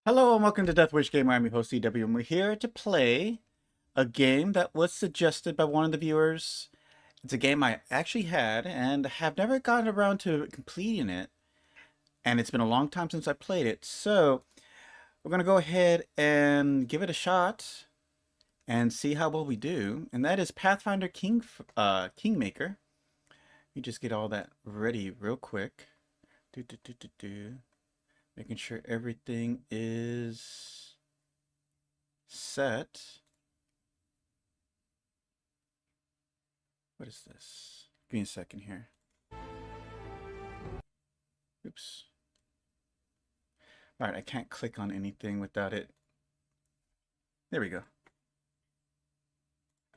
Hello and welcome to Death Wish Gamer. I'm your host CW, and we're here to play a game that was suggested by one of the viewers. It's a game I actually had and have never gotten around to completing it, and it's been a long time since I played it. So we're gonna go ahead and give it a shot and see how well we do. And that is Pathfinder Kingmaker. Let me just get all that ready real quick. Making sure everything is set. What is this? Give me a second here. Oops. Alright, I can't click on anything without it. There we go.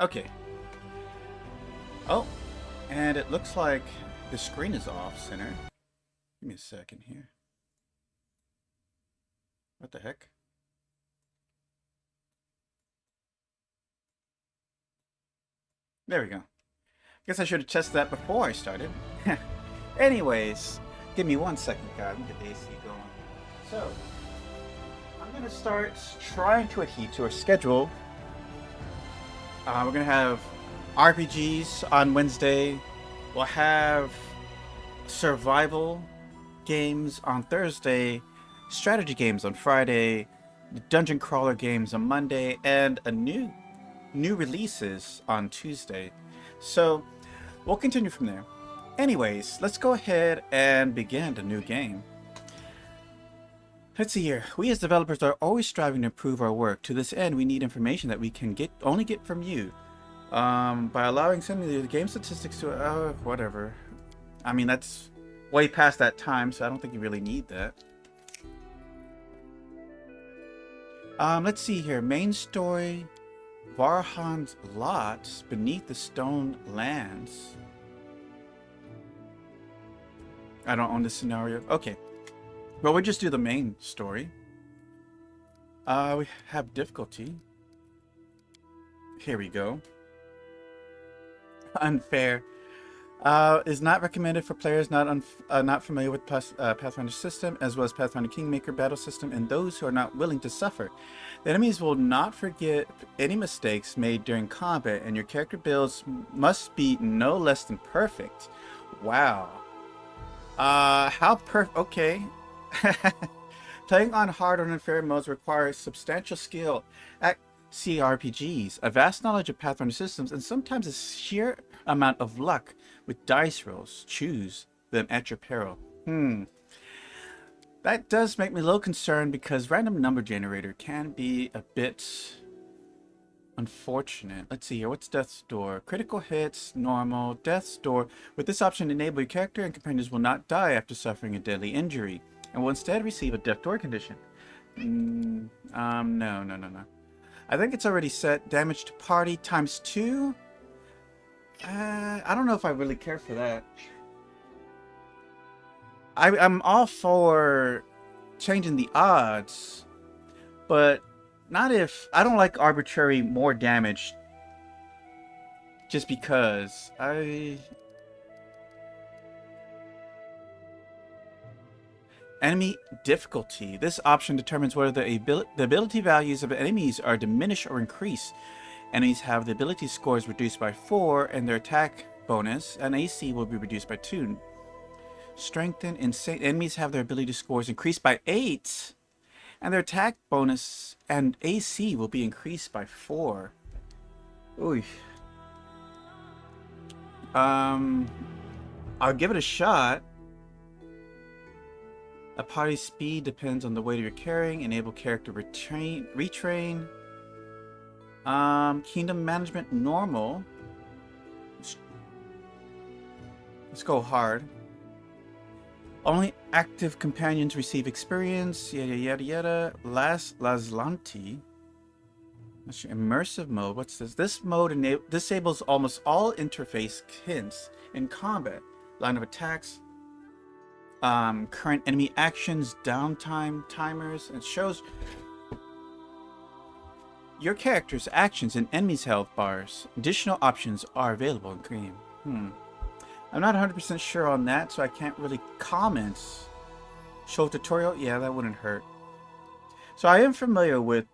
Okay. Oh, and it looks like the screen is off center. Give me a second here. What the heck? There we go. Guess I should have tested that before I started. Anyways, give me 1 second, guys. Let me get the AC going. So, I'm going to start trying to adhere to our schedule. We're going to have RPGs on Wednesday. We'll have survival games on Thursday, strategy games on Friday, dungeon crawler games on Monday, and a new releases on Tuesday. So we'll continue from there. Anyways, let's go ahead and begin the new game. Let's see here. We as developers are always striving to improve our work. To this end, we need information that we can only get from you. By allowing some of the game statistics to whatever. I mean, that's way past that time, so I don't think you really need that. Let's see here. Main story, Varhan's Lot Beneath the Stone Lands. I don't own this scenario. Okay. Well, we'll just do the main story. We have difficulty. Here we go. Unfair. Is not recommended for players not familiar with Pathfinder system, as well as Pathfinder Kingmaker battle system, and those who are not willing to suffer. The enemies will not forget any mistakes made during combat, and your character builds must be no less than perfect. Wow. How perfect? Okay. Playing on hard or unfair modes requires substantial skill at CRPGs, a vast knowledge of Pathfinder systems, and sometimes a sheer amount of luck with dice rolls. Choose them at your peril. That does make me a little concerned because random number generator can be a bit unfortunate. Let's see here. What's Death's Door? Critical hits, normal. Death's Door. With this option, enable your character and companions will not die after suffering a deadly injury, and will instead receive a Death Door condition. No. I think it's already set. Damage to party ×2. I don't know if I really care for that. I'm all for changing the odds, but not if I don't like arbitrary more damage just because Enemy difficulty. This option determines whether the ability values of enemies are diminished or increased. Enemies have the ability scores reduced by 4, and their attack bonus and AC will be reduced by 2. Strengthen. Insane. Enemies have their ability scores increased by 8, and their attack bonus and AC will be increased by 4. Ooh. I'll give it a shot. A party's speed depends on the weight you're carrying. Enable character retrain. Kingdom management normal. Let's go hard. Only active companions receive experience. Yada yada yada. Laslanti. Immersive mode. What's this? This mode disables almost all interface hints in combat. Line of attacks. Current enemy actions, downtime timers, and shows your character's actions and enemies' health bars. Additional options are available in game. I'm not 100% sure on that, so I can't really comment. Show tutorial? Yeah, that wouldn't hurt. So I am familiar with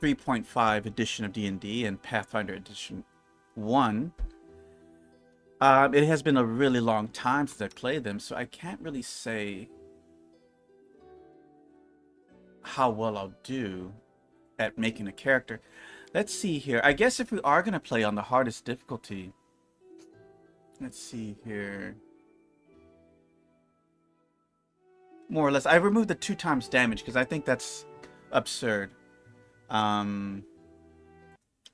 3.5 edition of D&D and Pathfinder edition 1. It has been a really long time since I played them, so I can't really say how well I'll do at making a character. Let's see here. I guess if we are going to play on the hardest difficulty, let's see here. More or less, I removed the 2 times damage because I think that's absurd. At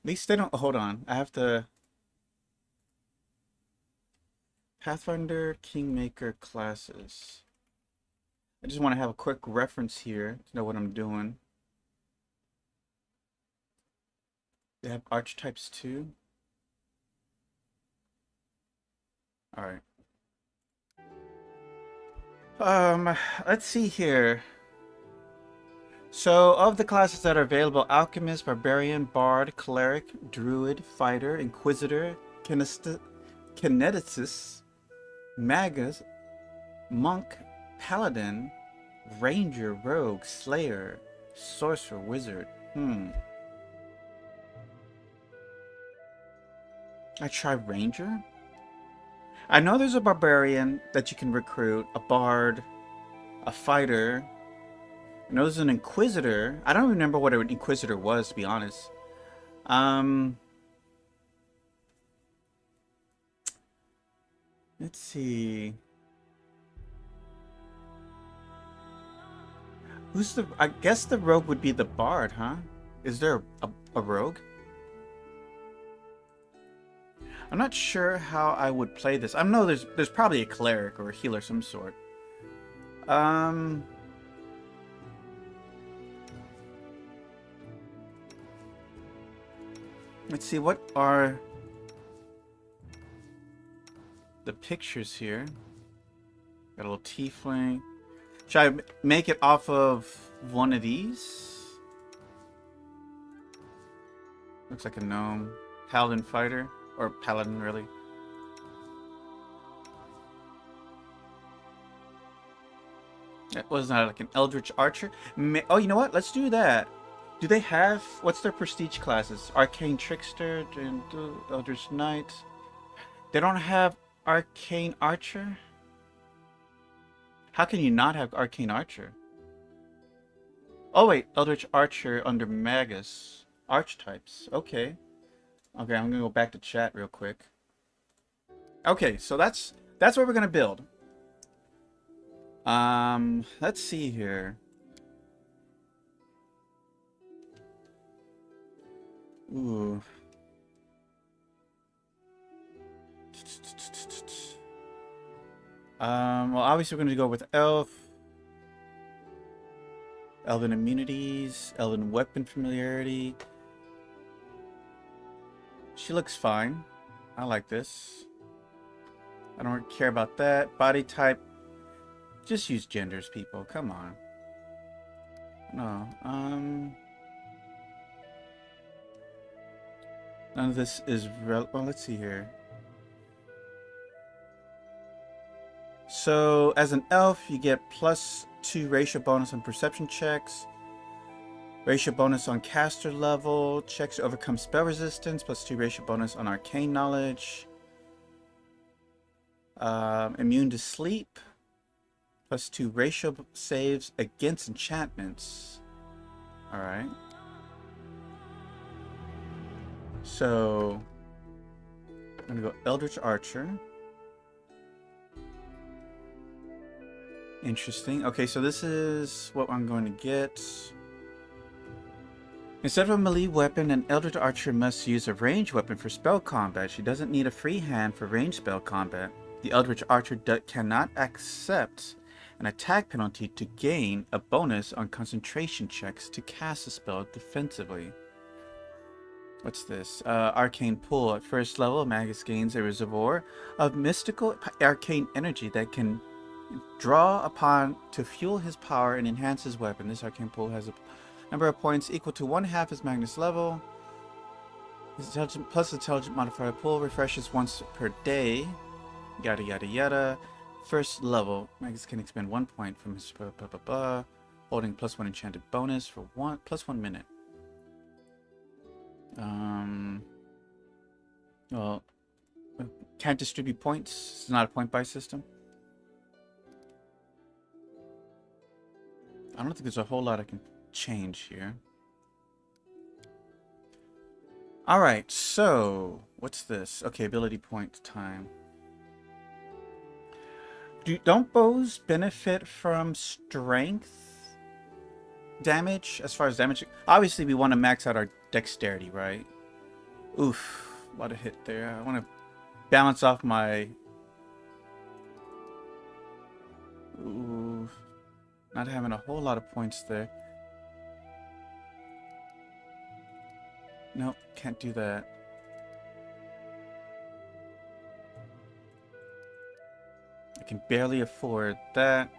least they don't. Hold on, I have to. Pathfinder, Kingmaker classes. I just want to have a quick reference here to know what I'm doing. They have archetypes too. All right. Let's see here. So, of the classes that are available, Alchemist, Barbarian, Bard, Cleric, Druid, Fighter, Inquisitor, Kineticist, Magus, Monk, Paladin, Ranger, Rogue, Slayer, Sorcerer, Wizard. I try Ranger? I know there's a Barbarian that you can recruit, a Bard, a Fighter. I know there's an Inquisitor. I don't remember what an Inquisitor was, to be honest. Let's see. Who's the... I guess the Rogue would be the Bard, huh? Is there a Rogue? I'm not sure how I would play this. I know there's probably a Cleric or a healer of some sort. Let's see, what are the pictures here? Got a little tiefling. Should I make it off of one of these? Looks like a gnome. Paladin fighter. Or paladin, really. That was not like an eldritch archer. Oh, you know what? Let's do that. Do they have... What's their prestige classes? Arcane trickster and eldritch knight. They don't have arcane archer? How can you not have arcane archer? Oh wait, eldritch archer under magus. Archetypes. Okay. Okay, I'm gonna go back to chat real quick. Okay, so that's what we're gonna build. Let's see here. Ooh. Well, obviously we're gonna go with elf. Elven immunities, elven weapon familiarity. She looks fine. I like this. I don't care about that. Body type. Just use genders, people. Come on. No. None of this is well, let's see here. So, as an elf, you get +2 racial bonus on perception checks. Racial bonus on caster level. Checks to overcome spell resistance. +2 racial bonus on arcane knowledge. Immune to sleep. +2 racial saves against enchantments. Alright. So, I'm going to go Eldritch Archer. Interesting. Okay, so this is what I'm going to get. Instead of a melee weapon, an Eldritch Archer must use a ranged weapon for spell combat. She doesn't need a free hand for ranged spell combat. The Eldritch Archer cannot accept an attack penalty to gain a bonus on concentration checks to cast a spell defensively. What's this? Arcane Pool. At first level, Magus gains a reservoir of mystical arcane energy that can draw upon to fuel his power and enhance his weapon. This arcane pool has a number of points equal to 1/2 his Magnus level. His intelligent plus intelligent modifier pool refreshes once per day. Yada yada yada. First level, Magus can expend 1 point from his Holding +1 enchanted bonus for +1 minute. Well, can't distribute points. It's not a point buy system. I don't think there's a whole lot I can change here. Alright, so what's this? Okay, ability point time. Don't bows benefit from strength damage as far as damage? Obviously, we want to max out our dexterity, right? Oof, a lot of hit there. I want to balance off my... Ooh, not having a whole lot of points there. Nope, can't do that. I can barely afford that.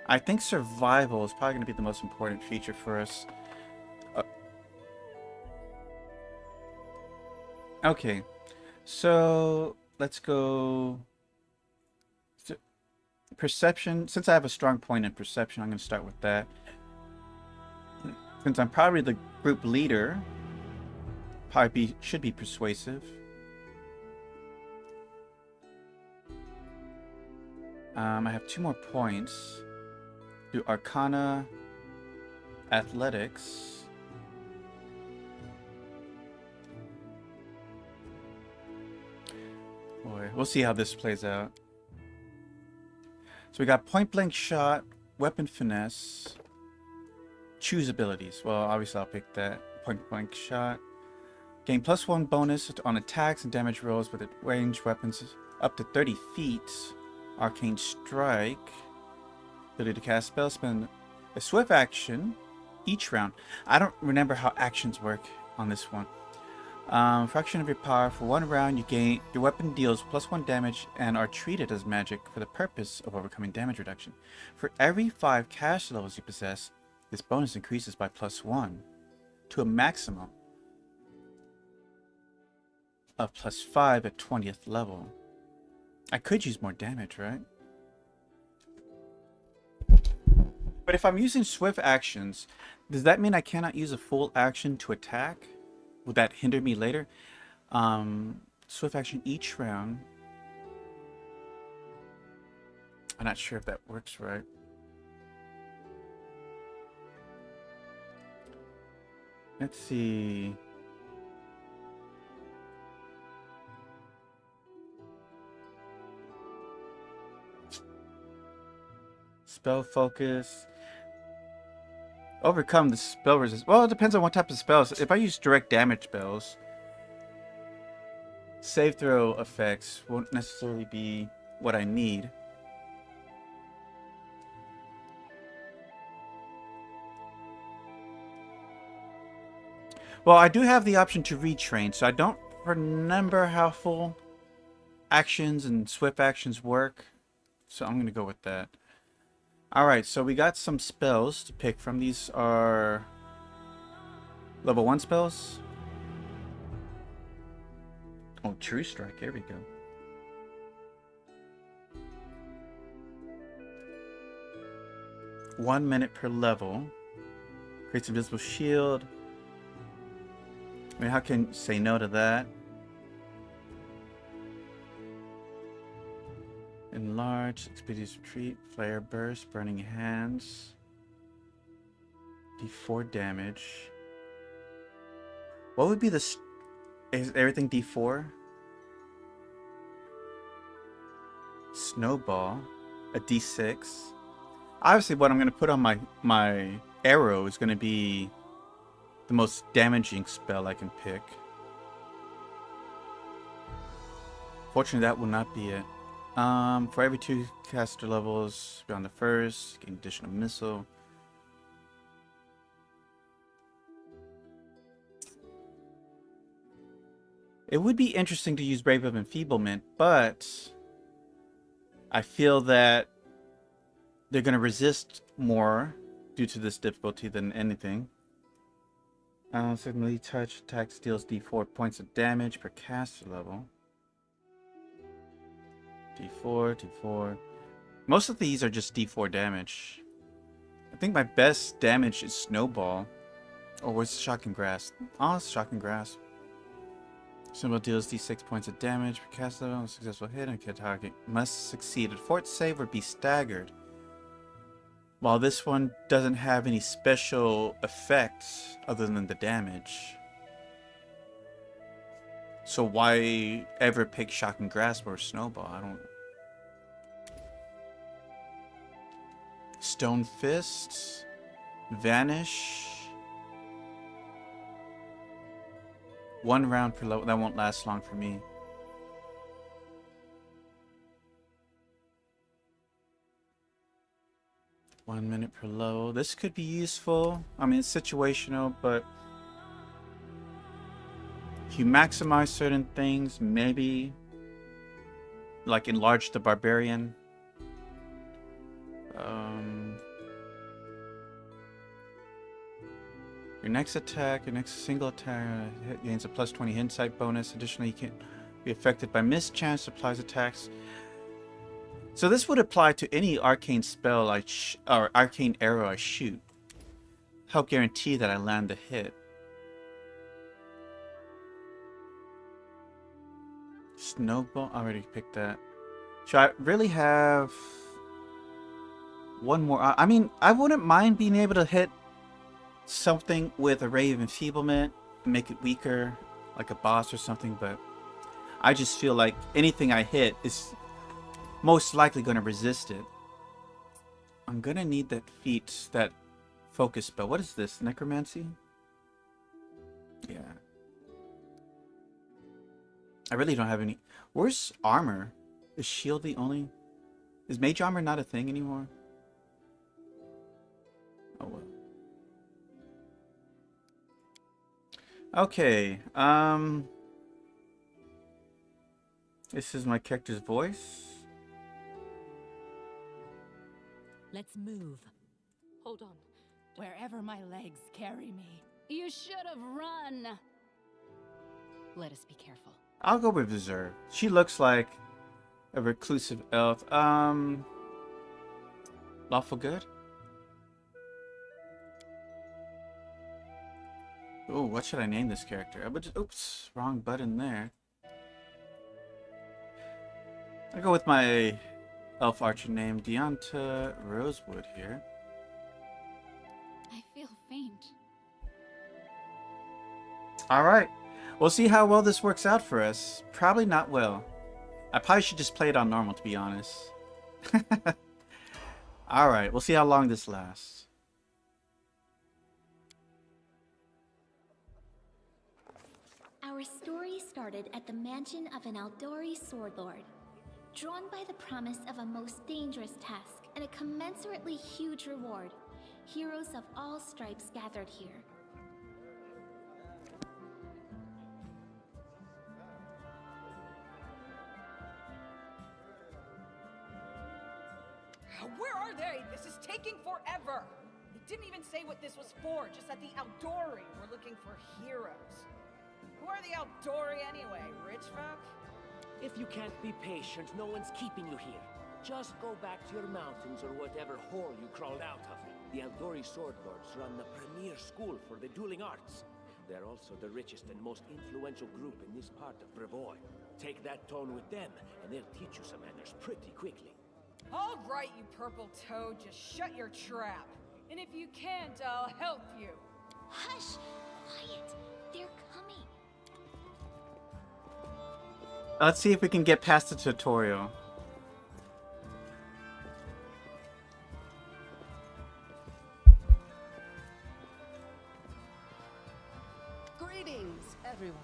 I think survival is probably going to be the most important feature for us. Okay, so let's go... Perception. Since I have a strong point in perception, I'm going to start with that. Since I'm probably the group leader, should be persuasive. I have 2 more points. Do Arcana, Athletics. Boy, we'll see how this plays out. So we got point blank shot, weapon finesse, choose abilities. Well, obviously I'll pick that. Point blank shot. Gain +1 bonus on attacks and damage rolls with ranged weapons up to 30 feet. Arcane Strike. Ability to cast spell. Spend a swift action each round. I don't remember how actions work on this one. Fraction of your power. For 1 round, your weapon deals +1 damage and are treated as magic for the purpose of overcoming damage reduction. For every 5 cast levels you possess, this bonus increases by +1 to a maximum of +5 at 20th level. I could use more damage, right? But if I'm using swift actions, does that mean I cannot use a full action to attack? Would that hinder me later? Swift action each round. I'm not sure if that works right. Let's see. Spell focus. Overcome the spell resistance. Well, it depends on what type of spells. If I use direct damage spells, save throw effects won't necessarily be what I need. Well, I do have the option to retrain, so I don't remember how full actions and swift actions work. So I'm going to go with that. Alright, so we got some spells to pick from. These are level 1 spells. Oh, True Strike. There we go. One minute per level. Creates invisible shield. I mean, how can you say no to that? Enlarge, Expeditious Retreat, Flare Burst, Burning Hands, D4 damage. What would be the... Is everything D4? Snowball, a D6. Obviously what I'm going to put on my arrow is going to be the most damaging spell I can pick. Fortunately, that will not be it. For every 2 caster levels beyond the first, gain additional missile. It would be interesting to use Brave of Enfeeblement, but I feel that they're going to resist more due to this difficulty than anything. Secondly, touch attack deals D4 points of damage per caster level. D4, D4. Most of these are just D4 damage. I think my best damage is Snowball. Or was it Shocking Grasp? Oh, it's Shocking Grasp. Symbol deals D6 points of damage per cast level on a successful hit, and target must succeed at fort save or be staggered. While this one doesn't have any special effects other than the damage. So why ever pick Shocking Grasp or Snowball? I don't... Stone Fist. Vanish. 1 round per level. That won't last long for me. One minute per level. This could be useful. I mean, it's situational, but if you maximize certain things, maybe like enlarge the barbarian. Your next attack, your next single attack gains a plus 20 insight bonus. Additionally, you can be affected by mischance, applies attacks. So this would apply to any arcane spell or arcane arrow I shoot. Help guarantee that I land the hit. Snowball, I already picked that. Should I really have one more? I mean, I wouldn't mind being able to hit something with a ray of enfeeblement, make it weaker, like a boss or something, but I just feel like anything I hit is most likely going to resist it. I'm going to need that feat, that focus spell. What is this? Necromancy? Yeah. I really don't have any. Where's armor? Is shield the only... Is mage armor not a thing anymore? Oh well. Okay, this is my character's voice. Let's move. Hold on. Wherever my legs carry me. You should have run. Let us be careful. I'll go with Reserve. She looks like a reclusive elf. Lawful Good? Oh, what should I name this character? Oops, wrong button there. I'll go with my elf archer name, Deonta Rosewood here. I feel faint. Alright, we'll see how well this works out for us. Probably not well. I probably should just play it on normal, to be honest. Alright, we'll see how long this lasts. Our story started at the mansion of an Aldori sword lord. Drawn by the promise of a most dangerous task and a commensurately huge reward, heroes of all stripes gathered here. Where are they? This is taking forever! It didn't even say what this was for, just that the Aldori were looking for heroes. Who are the Aldori anyway? Rich folk? If you can't be patient, no one's keeping you here. Just go back to your mountains or whatever hole you crawled out of. The Aldori Sword Lords run the premier school for the dueling arts. They're also the richest and most influential group in this part of Brevoy. Take that tone with them, and they'll teach you some manners pretty quickly. All right, you purple toad, just shut your trap. And if you can't, I'll help you. Hush! Quiet! They're coming. Let's see if we can get past the tutorial. Greetings, everyone.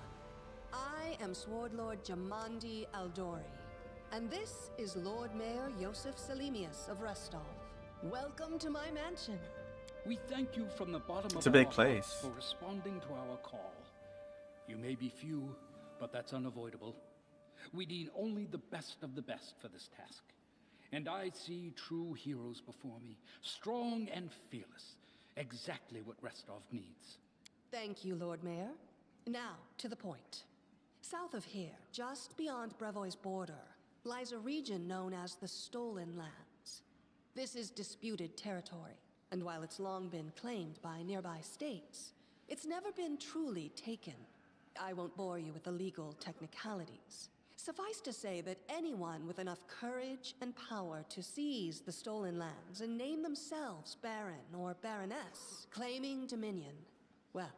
I am Sword Lord Jamandi Aldori, and this is Lord Mayor Yosef Salimius of Restov. Welcome to my mansion. We thank you from the bottom It's of a big our place. hearts for responding to our call. You may be few, but that's unavoidable. We need only the best of the best for this task. And I see true heroes before me, strong and fearless, exactly what Restov needs. Thank you, Lord Mayor. Now, to the point. South of here, just beyond Brevoy's border, lies a region known as the Stolen Lands. This is disputed territory, and while it's long been claimed by nearby states, it's never been truly taken. I won't bore you with the legal technicalities. Suffice to say that anyone with enough courage and power to seize the stolen lands and name themselves Baron or Baroness, claiming dominion, well,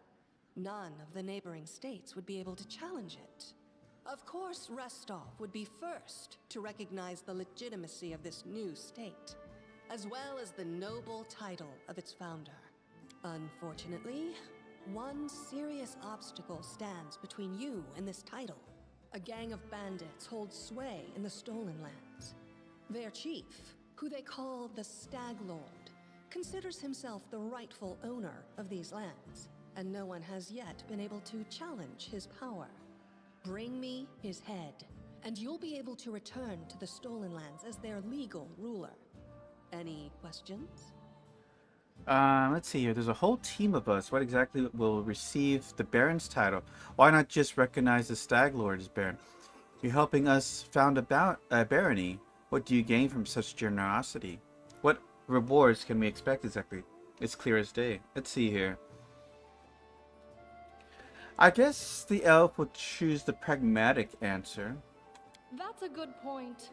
none of the neighboring states would be able to challenge it. Of course, Restov would be first to recognize the legitimacy of this new state, as well as the noble title of its founder. Unfortunately, one serious obstacle stands between you and this title. A gang of bandits holds sway in the stolen lands. Their chief, who they call the Stag Lord, considers himself the rightful owner of these lands, and no one has yet been able to challenge his power. Bring me his head, and you'll be able to return to the stolen lands as their legal ruler. Any questions? Let's see here. There's a whole team of us. What exactly will receive the Baron's title? Why not just recognize the Stag Lord as Baron? You're helping us found a barony. What do you gain from such generosity? What rewards can we expect exactly? It's clear as day. Let's see here. I guess the elf will choose the pragmatic answer. That's a good point.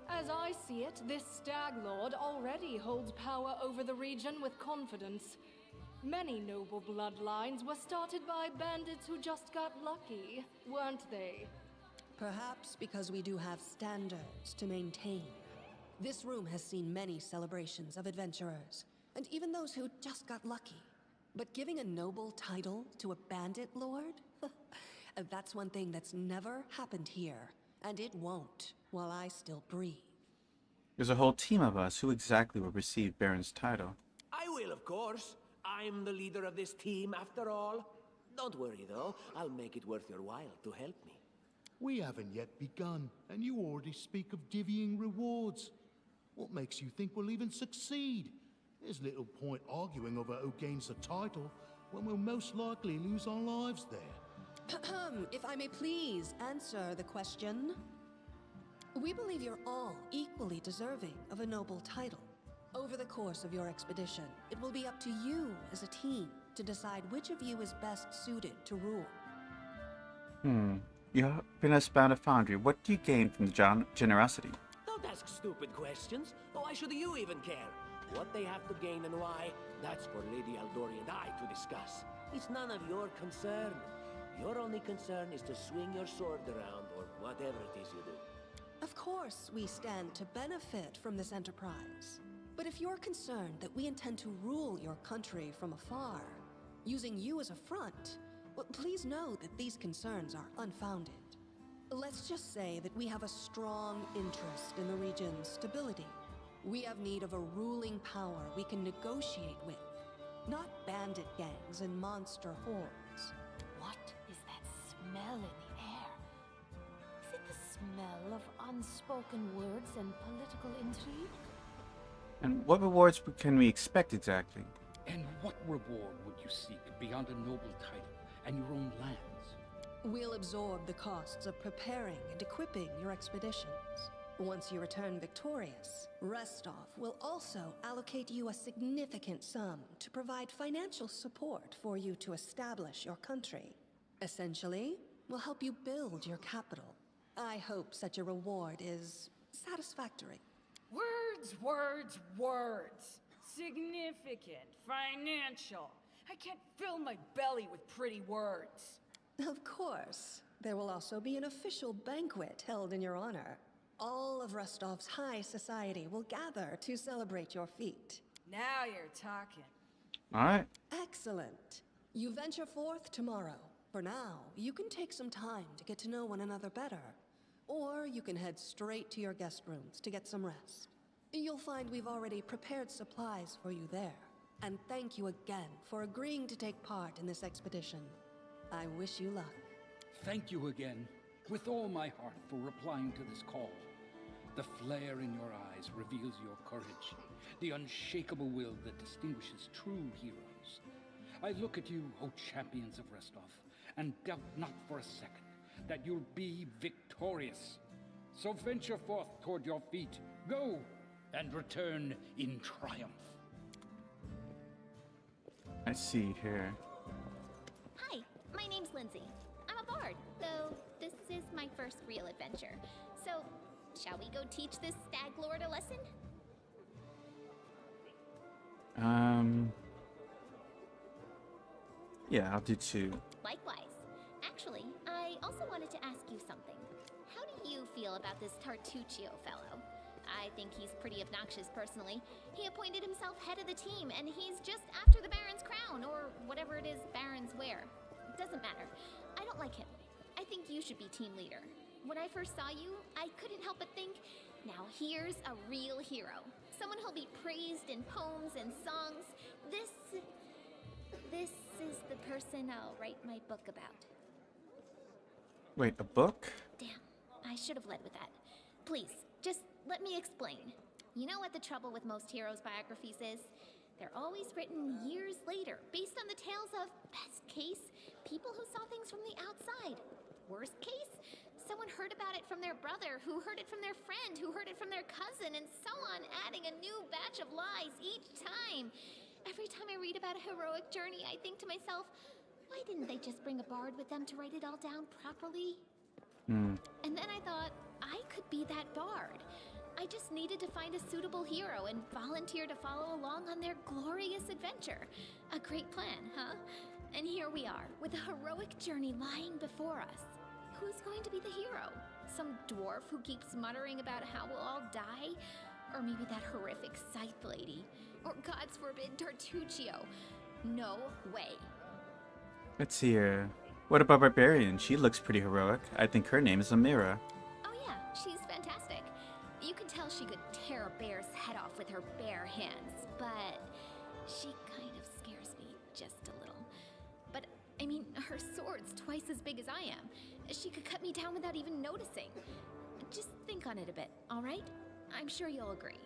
As I see it, this Stag Lord already holds power over the region with confidence. Many noble bloodlines were started by bandits who just got lucky, weren't they? Perhaps because we do have standards to maintain. This room has seen many celebrations of adventurers, and even those who just got lucky. But giving a noble title to a bandit lord? That's one thing that's never happened here, and it won't while I still breathe. There's a whole team of us. Who exactly will receive Baron's title? I will, of course. I'm the leader of this team, after all. Don't worry, though. I'll make it worth your while to help me. We haven't yet begun, and you already speak of divvying rewards. What makes you think we'll even succeed? There's little point arguing over who gains the title when we'll most likely lose our lives there. If I may please answer the question. We believe you're all equally deserving of a noble title. Over the course of your expedition, it will be up to you as a team to decide which of you is best suited to rule. You've been us bound a foundry. What do you gain from the generosity? Don't ask stupid questions. Why should you even care? What they have to gain and why, that's for Lady Aldori and I to discuss. It's none of your concern. Your only concern is to swing your sword around, or whatever it is you do. Of course, we stand to benefit from this enterprise. But if you're concerned that we intend to rule your country from afar, using you as a front, well, please know that these concerns are unfounded. Let's just say that we have a strong interest in the region's stability. We have need of a ruling power we can negotiate with, not bandit gangs and monster hordes. What is that smell in the air? Is it the smell of unspoken words and political intrigue? And what rewards can we expect exactly? And what reward would you seek beyond a noble title and your own lands? We'll absorb the costs of preparing and equipping your expeditions. Once you return victorious, Restov will also allocate you a significant sum to provide financial support for you to establish your country. Essentially, we'll help you build your capital. I hope such a reward is satisfactory. Words, words, words. Significant, financial. I can't fill my belly with pretty words. Of course. There will also be an official banquet held in your honor. All of Rostov's high society will gather to celebrate your feat. Now you're talking. All right. Excellent. You venture forth tomorrow. For now, you can take some time to get to know one another better. Or you can head straight to your guest rooms to get some rest. You'll find we've already prepared supplies for you there. And thank you again for agreeing to take part in this expedition. I wish you luck. Thank you again, with all my heart, for replying to this call. The flare in your eyes reveals your courage, the unshakable will that distinguishes true heroes. I look at you, O champions of Restov, and doubt not for a second that you'll be victorious. So venture forth toward your feet. Go, and return in triumph. I see here. Hi, my name's Lindsay. I'm a bard, though this is my first real adventure. So, shall we go teach this stag lord a lesson? Yeah, I'll do 2. Likewise. Actually, I also wanted to ask you something. How do you feel about this Tartuccio fellow? I think he's pretty obnoxious personally. He appointed himself head of the team, and he's just after the Baron's crown, or whatever it is Barons wear. Doesn't matter. I don't like him. I think you should be team leader. When I first saw you, I couldn't help but think, now here's a real hero. Someone who'll be praised in poems and songs. This is the person I'll write my book about. Wait, a book? Damn, I should have led with that. Please, just let me explain. You know what the trouble with most heroes' biographies is? They're always written years later, based on the tales of, best case, people who saw things from the outside. Worst case, someone heard about it from their brother, who heard it from their friend, who heard it from their cousin, and so on, adding a new batch of lies each time. Every time I read about a heroic journey, I think to myself, why didn't they just bring a bard with them to write it all down properly? And then I thought, I could be that bard. I just needed to find a suitable hero and volunteer to follow along on their glorious adventure. A great plan, huh? And here we are, with a heroic journey lying before us. Who's going to be the hero? Some dwarf who keeps muttering about how we'll all die? Or maybe that horrific scythe lady? Or, God's forbid, Tartuccio? No way. Let's see here. What about Barbarian? She looks pretty heroic. I think her name is Amira. Oh yeah, she's fantastic. You can tell she could tear a bear's head off with her bare hands, but she kind of scares me just a little. But, I mean, her sword's twice as big as I am. She could cut me down without even noticing. Just think on it a bit, all right? I'm sure you'll agree.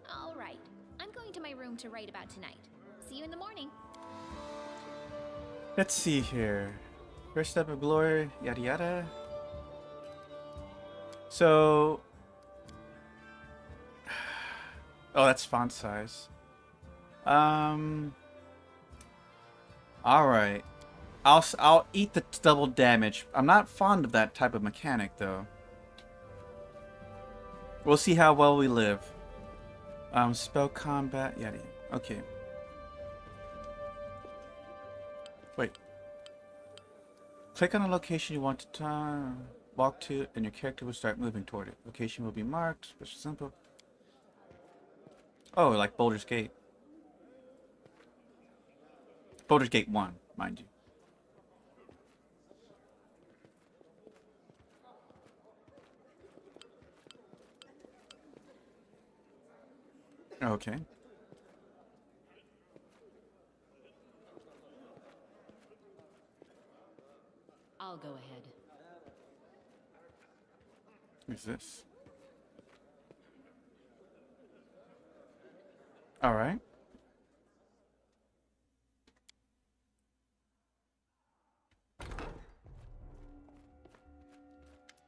All right, I'm going to my room to write about tonight. See you in the morning. Let's see here. First step of glory, yada yada. So... Oh, that's font size. Alright. I'll eat the double damage. I'm not fond of that type of mechanic, though. We'll see how well we live. Spell combat, yada. Okay. Wait. Click on a location you want to walk to, and your character will start moving toward it. Location will be marked. Special simple. Oh, like Baldur's Gate. Baldur's Gate 1, mind you. Okay. I'll go ahead. Who's this? All right.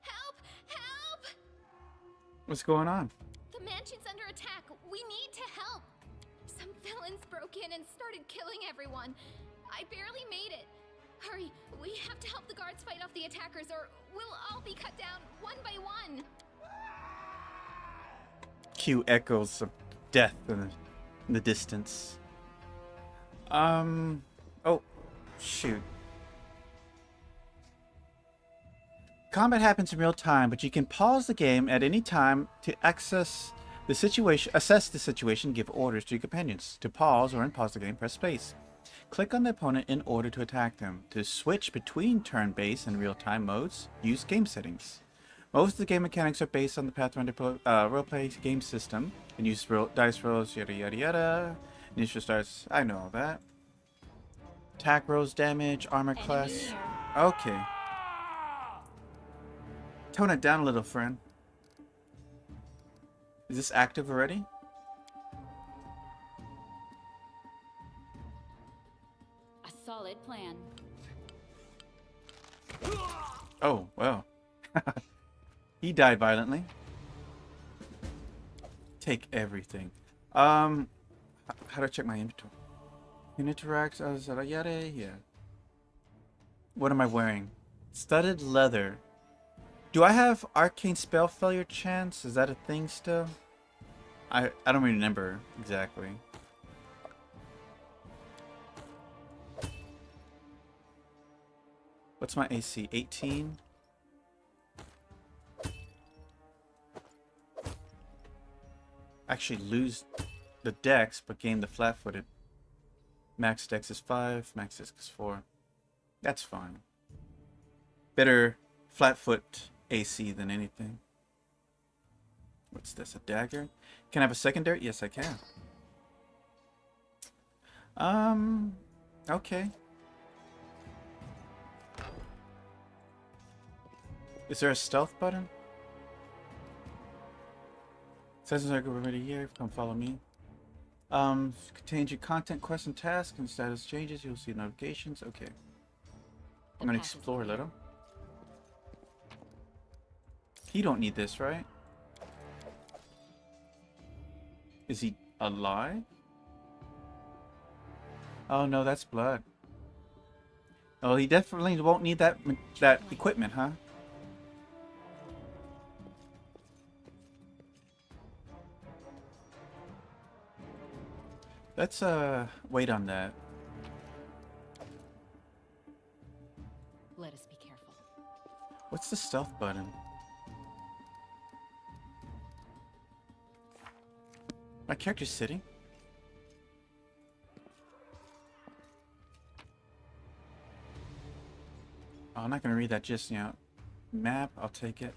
Help! Help! What's going on? The mansion's under attack. We need to help. Some villains broke in and started killing everyone. I barely made it. Hurry, we have to help the guards fight off the attackers, or we'll all be cut down one by one. Cue echoes of death in the distance. Oh, shoot. Combat happens in real time, but you can pause the game at any time to assess the situation, give orders to your companions. To pause or unpause the game, press space. Click on the opponent in order to attack them. To switch between turn-based and real-time modes, use game settings. Most of the game mechanics are based on the Pathfinder roleplay game system and use dice rolls, yada yada yada. Initial starts, I know all that. Attack rolls, damage, armor class. Okay. Tone it down a little, friend. Is this active already? A solid plan. Oh, well. He died violently. take everything. How do I check my inventory? Interact as yada. Yeah. What am I wearing? Studded leather. Do I have arcane spell failure chance? Is that a thing still? I don't remember exactly. What's my AC? 18? Actually lose the dex, but gain the flat-footed. Max dex is 5, max dex is 4. That's fine. Better flat-foot AC than anything. What's this, a dagger? Can I have a secondary? Yes, I can. Okay. Is there a stealth button? Says I go already here. Come follow me. Contains your content, quests, and tasks, and status changes. You'll see notifications. Okay. I'm gonna explore a little. He don't need this, right? Is he alive? Oh no, that's blood. Oh, he definitely won't need that equipment, huh? Let's wait on that. Let us be careful. What's the stealth button? My character's sitting. Oh, I'm not gonna read that just yet. Map, I'll take it.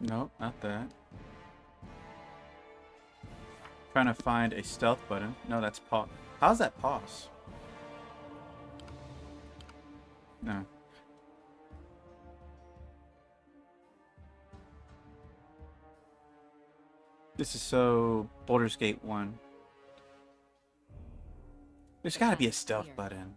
Nope, not that. Trying to find a stealth button. No, that's pause. How's that pause? No. This is so Baldur's Gate 1. There's gotta be a stealth button.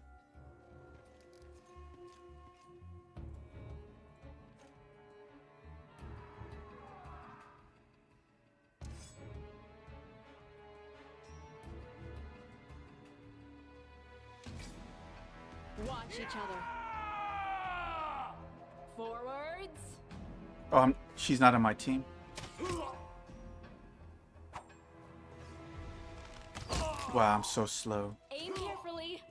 Watch each other. Forwards. Oh, she's not on my team. Wow, I'm so slow. Aim carefully.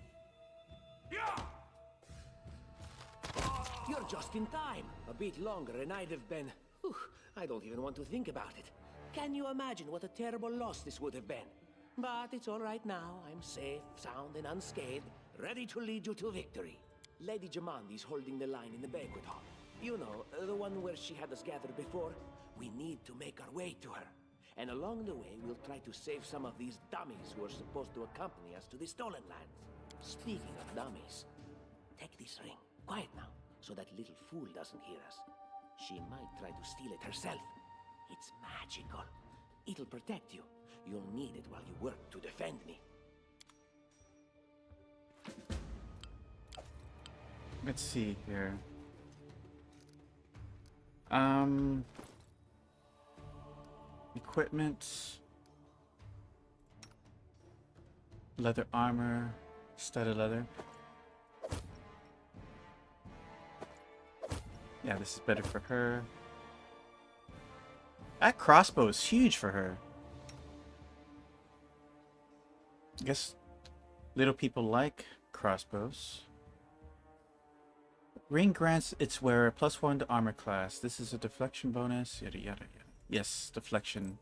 You're just in time. A bit longer and I'd have been... Whew, I don't even want to think about it. Can you imagine what a terrible loss this would have been? But it's all right now. I'm safe, sound, and unscathed, ready to lead you to victory. Lady Jamandi's holding the line in the banquet hall. You know, the one where she had us gathered before. We need to make our way to her. And along the way, we'll try to save some of these dummies who are supposed to accompany us to the stolen lands. Speaking of dummies, take this ring. Quiet now, so that little fool doesn't hear us. She might try to steal it herself. It's magical. It'll protect you. You'll need it while you work to defend me. Let's see here. Equipment. Leather armor. Studded leather. Yeah, this is better for her. That crossbow is huge for her. I guess little people like crossbows. Ring grants its wearer +1 to armor class. This is a deflection bonus. Yada yada yada. Yes, deflection.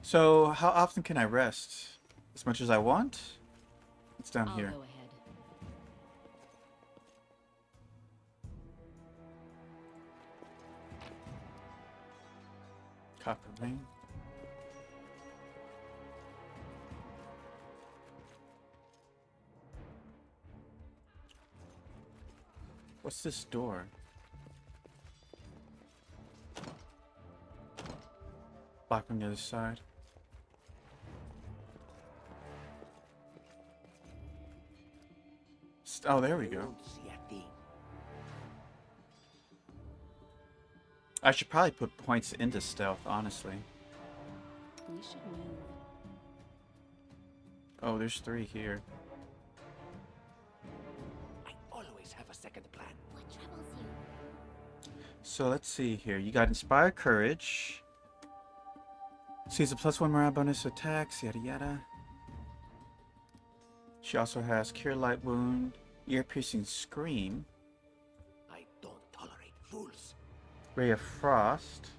So, how often can I rest? As much as I want? It's down I'll here. go ahead. Copper ring. What's this door? Block on the other side. Oh, there we They go. won't see a thing. I should probably put points into stealth, honestly. We should move. Oh, there's 3 here. I always have a second plan. What troubles you? So let's see here. You got Inspire Courage. Sees a +1 morale bonus to attacks, yada yada. She also has Cure Light Wound, Ear-Piercing Scream, I don't tolerate fools. Ray of Frost.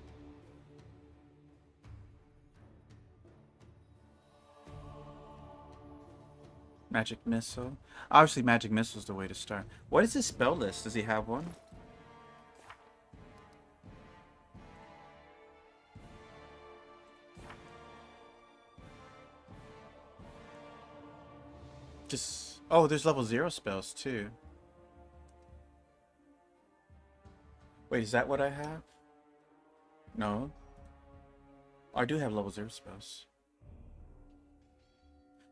Magic Missile. Obviously, Magic Missile is the way to start. What is his spell list? Does he have one? Just... Oh, there's level 0 spells, too. Wait, is that what I have? No. I do have level 0 spells.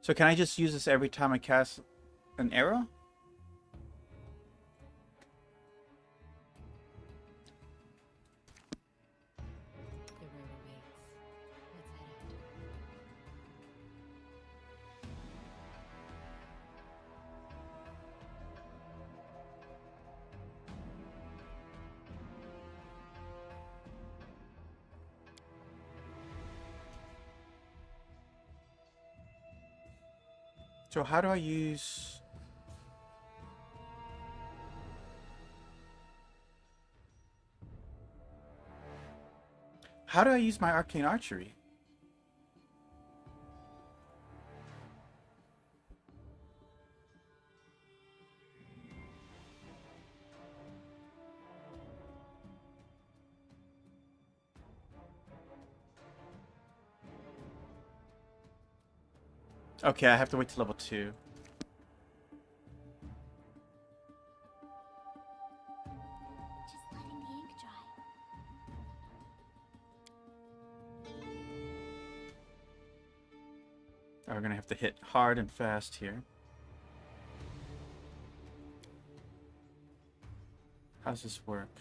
So can I just use this every time I cast an arrow? The road awaits. Let's head out. So how do I use... How do I use my Arcane Archery? Okay, I have to wait till level 2. Just letting the ink dry. Oh, we're gonna have to hit hard and fast here. How does this work?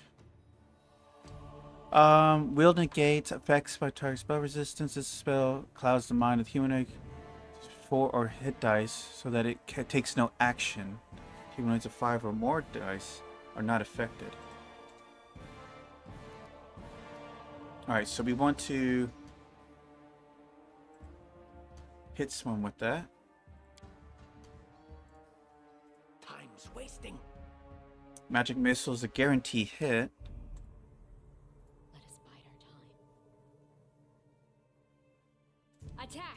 Wield negates effects by target spell resistance. This spell clouds the mind of the humanoid 4 or hit dice so that it takes no action. Humanoids of 5 or more dice are not affected. Alright, so we want to hit someone with that. Time's wasting. Magic Missile is a guarantee hit. Let us bide our time. Attack!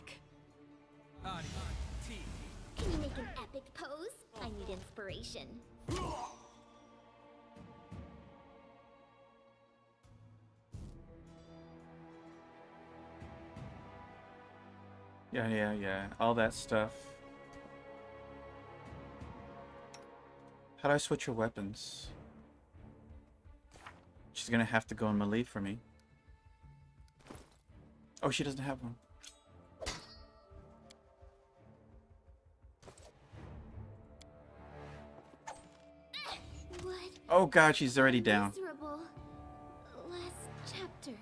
Can you make an epic pose? I need inspiration. Yeah. All that stuff. How do I switch your weapons? She's gonna have to go in melee for me. Oh, she doesn't have one. What? Oh god, she's already down. Miserable last chapter.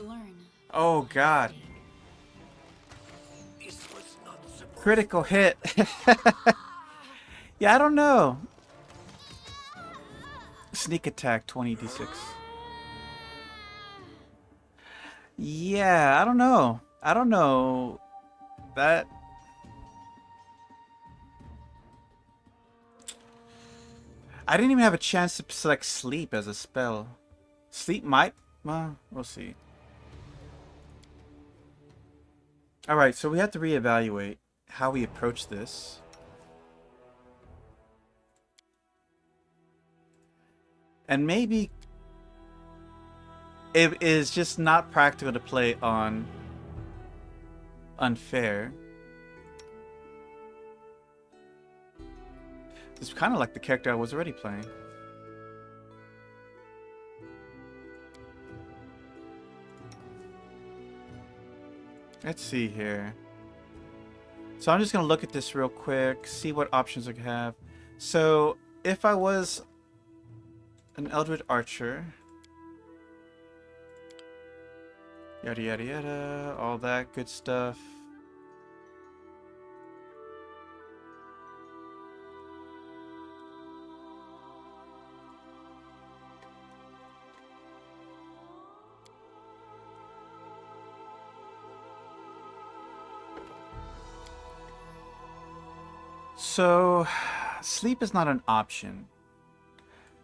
Learn. Oh god. This was not supposed Critical hit. Yeah, I don't know. Sneak attack 20d6. Yeah, I don't know. That... I didn't even have a chance to select sleep as a spell. Sleep might... Well, we'll see. Alright, so we have to reevaluate how we approach this. And maybe it is just not practical to play on unfair. It's kind of like the character I was already playing. Let's see here. So I'm just going to look at this real quick, see what options I have. So if I was an Eldritch Archer, yada yada yada, all that good stuff. So, sleep is not an option.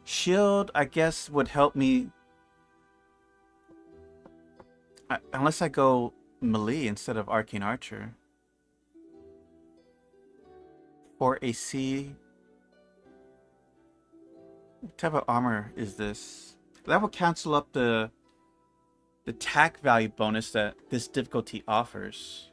Shield, I guess, would help me. Unless I go melee instead of Arcane Archer. 4 AC. What type of armor is this? That will cancel up the attack value bonus that this difficulty offers.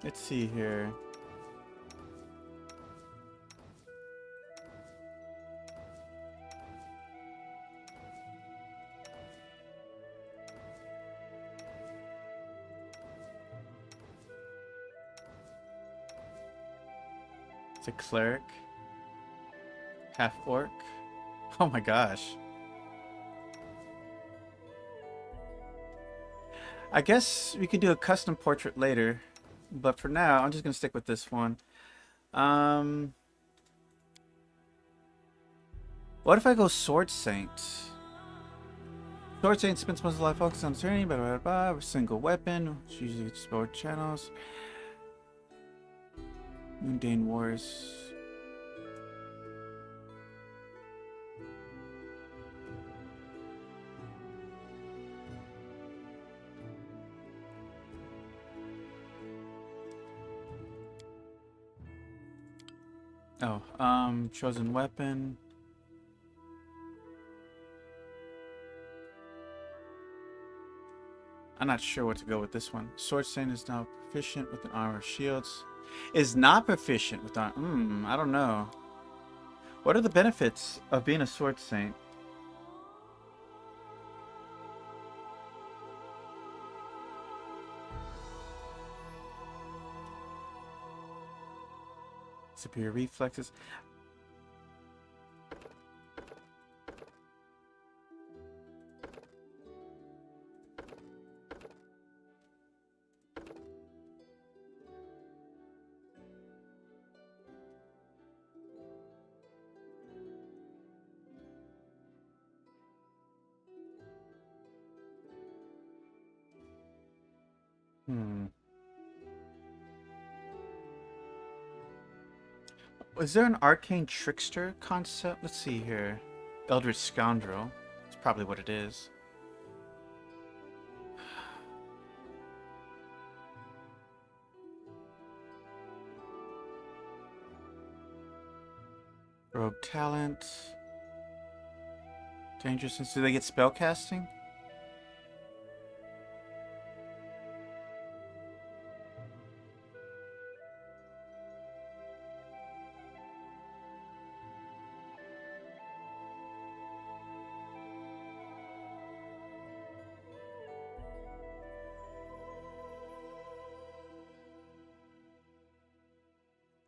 Let's see here. It's a cleric. Half orc. Oh my gosh. I guess we could do a custom portrait later, but for now, I'm just gonna stick with this one. What if I go Sword Saint? Sword Saint spends most of life focused on turning, blah blah blah. With single weapon, which usually explore channels. Mundane Wars. Oh, chosen weapon. I'm not sure what to go with this one. Sword Saint is now proficient with an armor shields. Is not proficient with armor. I don't know. What are the benefits of being a Sword Saint? Superior reflexes. Is there an arcane trickster concept? Let's see here. Eldritch Scoundrel. That's probably what it is. Rogue talent. Dangerousness. Do they get spell casting?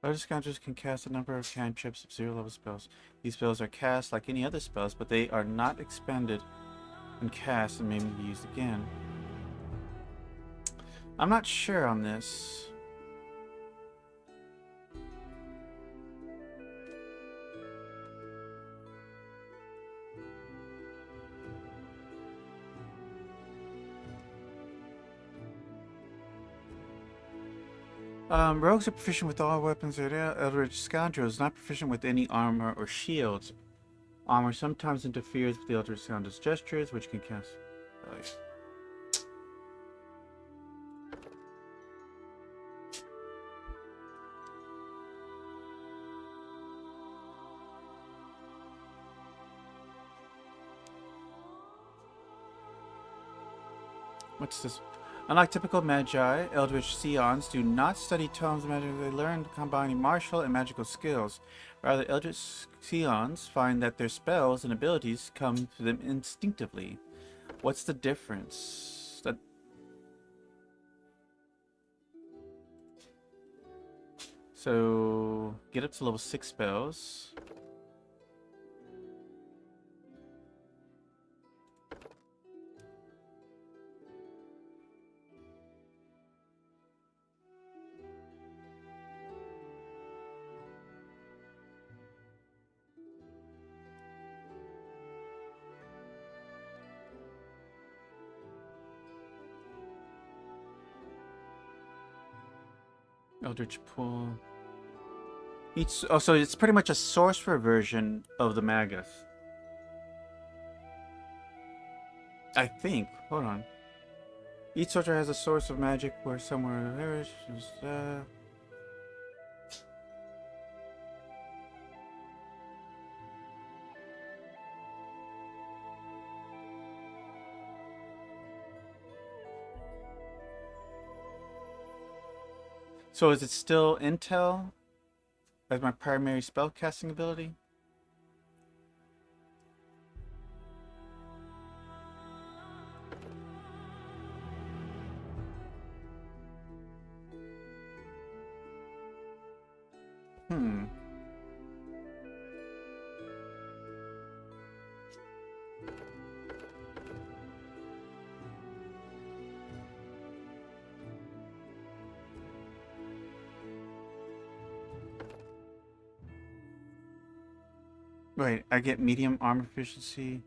Eldritch Scoundrels can cast a number of cantrips of zero-level spells. These spells are cast like any other spells, but they are not expended when cast and may be used again. I'm not sure on this. Rogues are proficient with all weapons. Eldritch Scoundrel is not proficient with any armor or shields. Armor sometimes interferes with the Eldritch Scoundrel's gestures, which can cast. What's this? Unlike typical magi, Eldritch Scions do not study tomes of magic. They learn combining martial and magical skills. Rather, Eldritch Scions find that their spells and abilities come to them instinctively. What's the difference? So, get up to level 6 spells. Eldritch Pool. So it's pretty much a sorcerer version of the Magus. I think. Hold on. Each sorcerer has a source of magic where somewhere there is. So is it still Intel as my primary spellcasting ability? Wait, I get medium armor efficiency.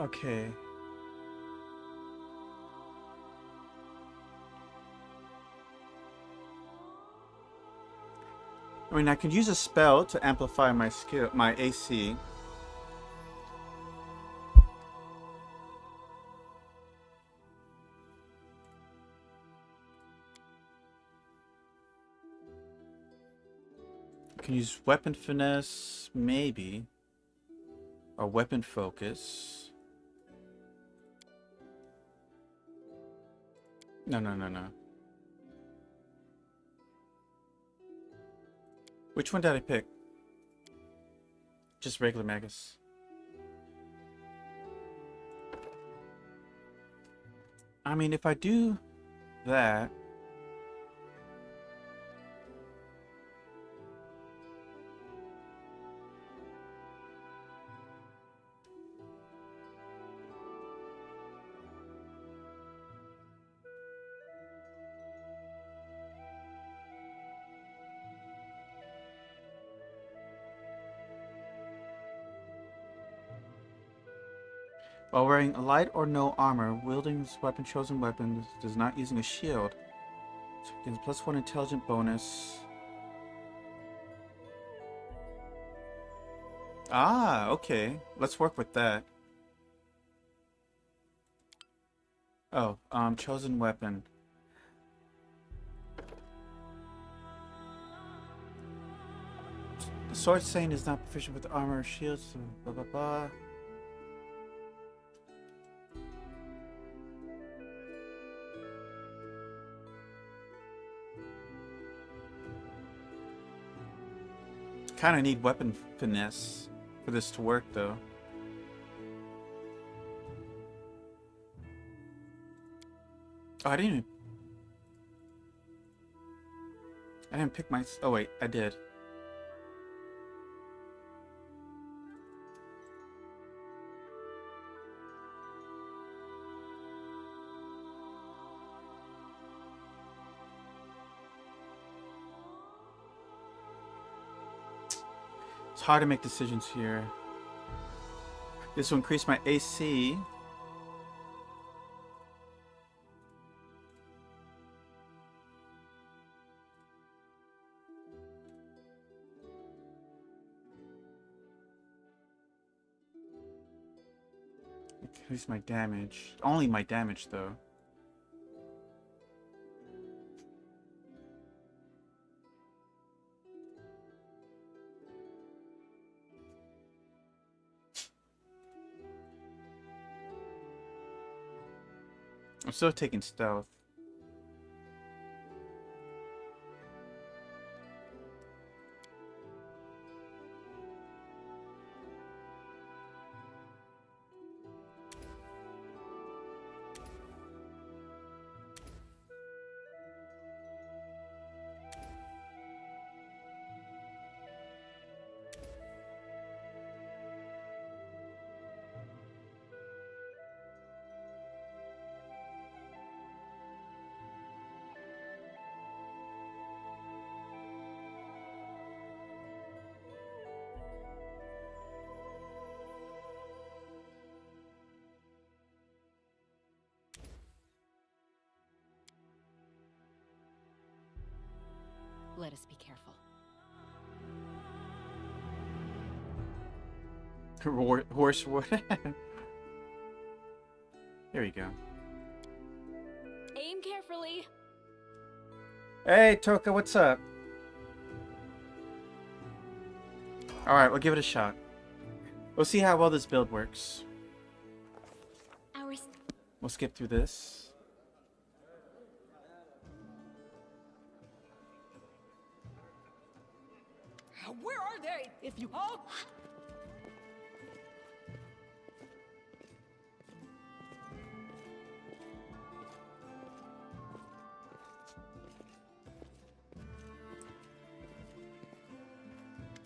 Okay. I mean, I could use a spell to amplify my skill, my AC. I can use weapon finesse, maybe, or weapon focus. No. Which one did I pick? Just regular Magus. I mean, if I do that... While wearing light or no armor, wielding this weapon, chosen weapon, does not using a shield. So it gets +1 intelligent bonus. Ah, okay. Let's work with that. Oh, chosen weapon. The sword saying is not proficient with armor or shields, so blah blah blah. Kind of need weapon finesse for this to work, though. Oh, I didn't pick my... Oh, wait, I did. It's hard to make decisions here. This will increase my AC. Increase my damage. Only my damage, though. I'm still taking stealth. Let us be careful. Horse wood. Here we go. Aim carefully. Hey, Toka, what's up? Alright, we'll give it a shot. We'll see how well this build works. We'll skip through this. Where are they? If you... Oh!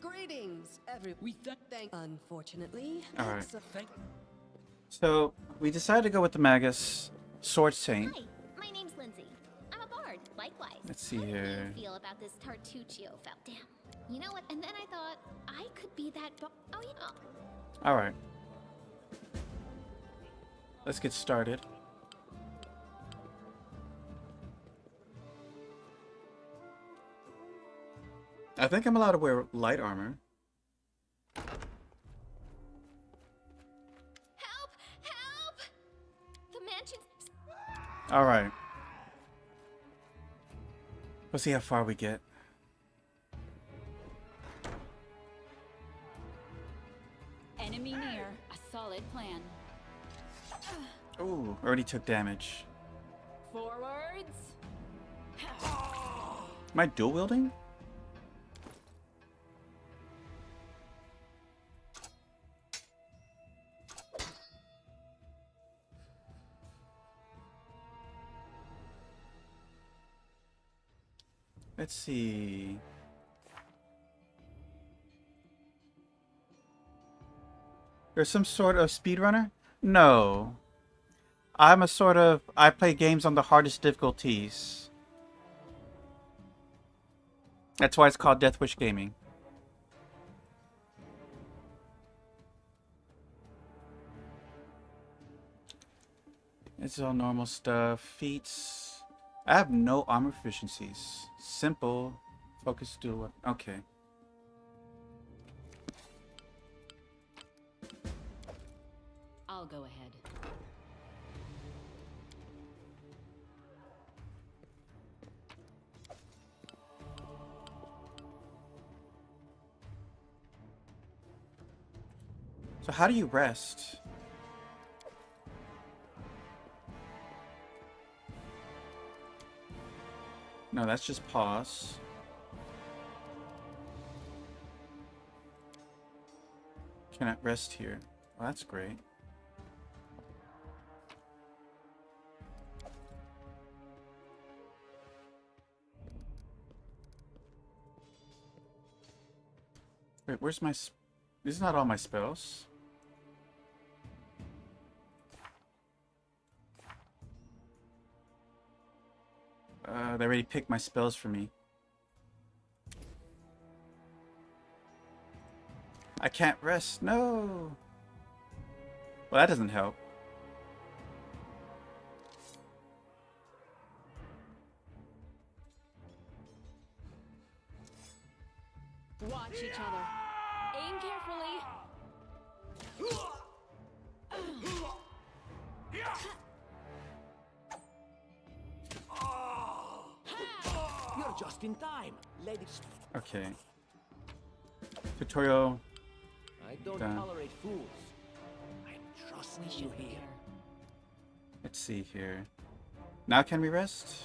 Greetings, everyone. We Thank. Unfortunately, All right. that's a- thank... So, we decided to go with the Magus Sword Saint. Hi, my name's Lindsay. I'm a bard, likewise. Let's see How do here. you feel about this Tartuccio fell? Damn. You know what? And then I thought I could be that. Oh yeah. Alright. Let's get started. I think I'm allowed to wear light armor. Help! Help! The mansion. Alright. Let's see how far we get. Enemy near. A solid plan. Ooh, already took damage. Forwards. Am I dual wielding? Let's see. There's some sort of speedrunner? No. I'm a sort of... I play games on the hardest difficulties. That's why it's called Death Wish Gaming. It's all normal stuff. Feats. I have no armor proficiencies. Simple. Focus dual. Okay. I'll go ahead. So how do you rest? No, that's just pause. Cannot rest here. Well, that's great. Wait, where's my... This is not all my spells. They already picked my spells for me. I can't rest. No. Well, that doesn't help. Watch each other. Aim carefully. You're just in time, ladies. Okay. Tutorial. I don't Done. tolerate fools. I'm trusting you here. Let's see here. Now can we rest?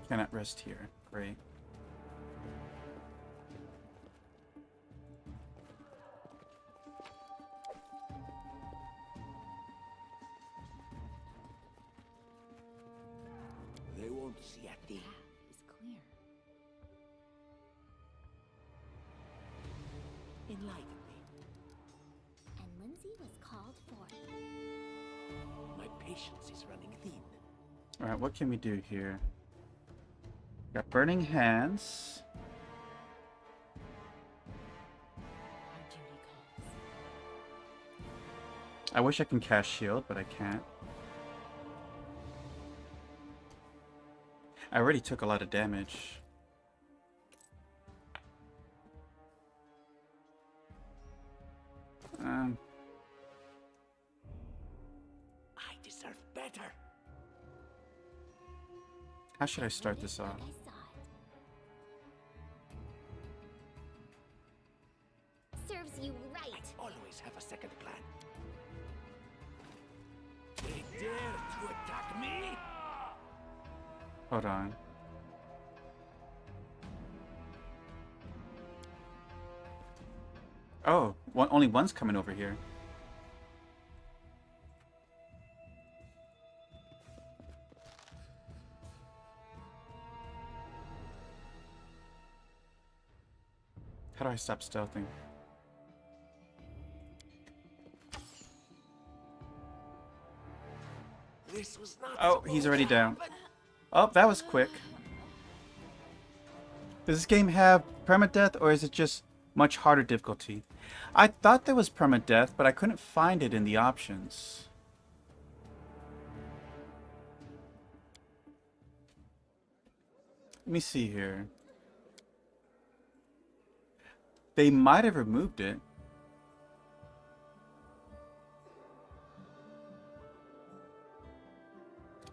Cannot rest here. Great. They won't see a thing. It's clear. Enlighten me. And Lindsay was called for. My patience is running thin. Alright, what can we do here? Got burning hands. Our duty calls. I wish I can cast shield, but I can't. I already took a lot of damage. I deserve better. How should I start this off? I saw it. Serves you right. Always have a second plan. They dare to attack me? Hold on. Oh, only one's coming over here. How do I stop stealthing? This was not Oh, he's already down. Oh, that was quick. Does this game have permadeath, or is it just much harder difficulty? I thought there was permadeath, but I couldn't find it in the options. Let me see here. They might have removed it.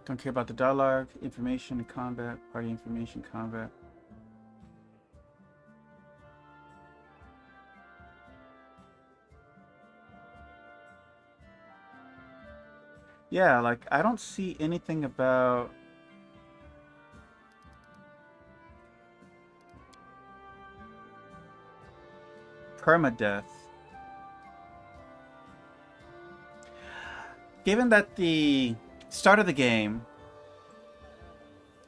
Don't care about the dialogue, information, and combat, party information, combat. Yeah, like, I don't see anything about... permadeath. Given that the start of the game,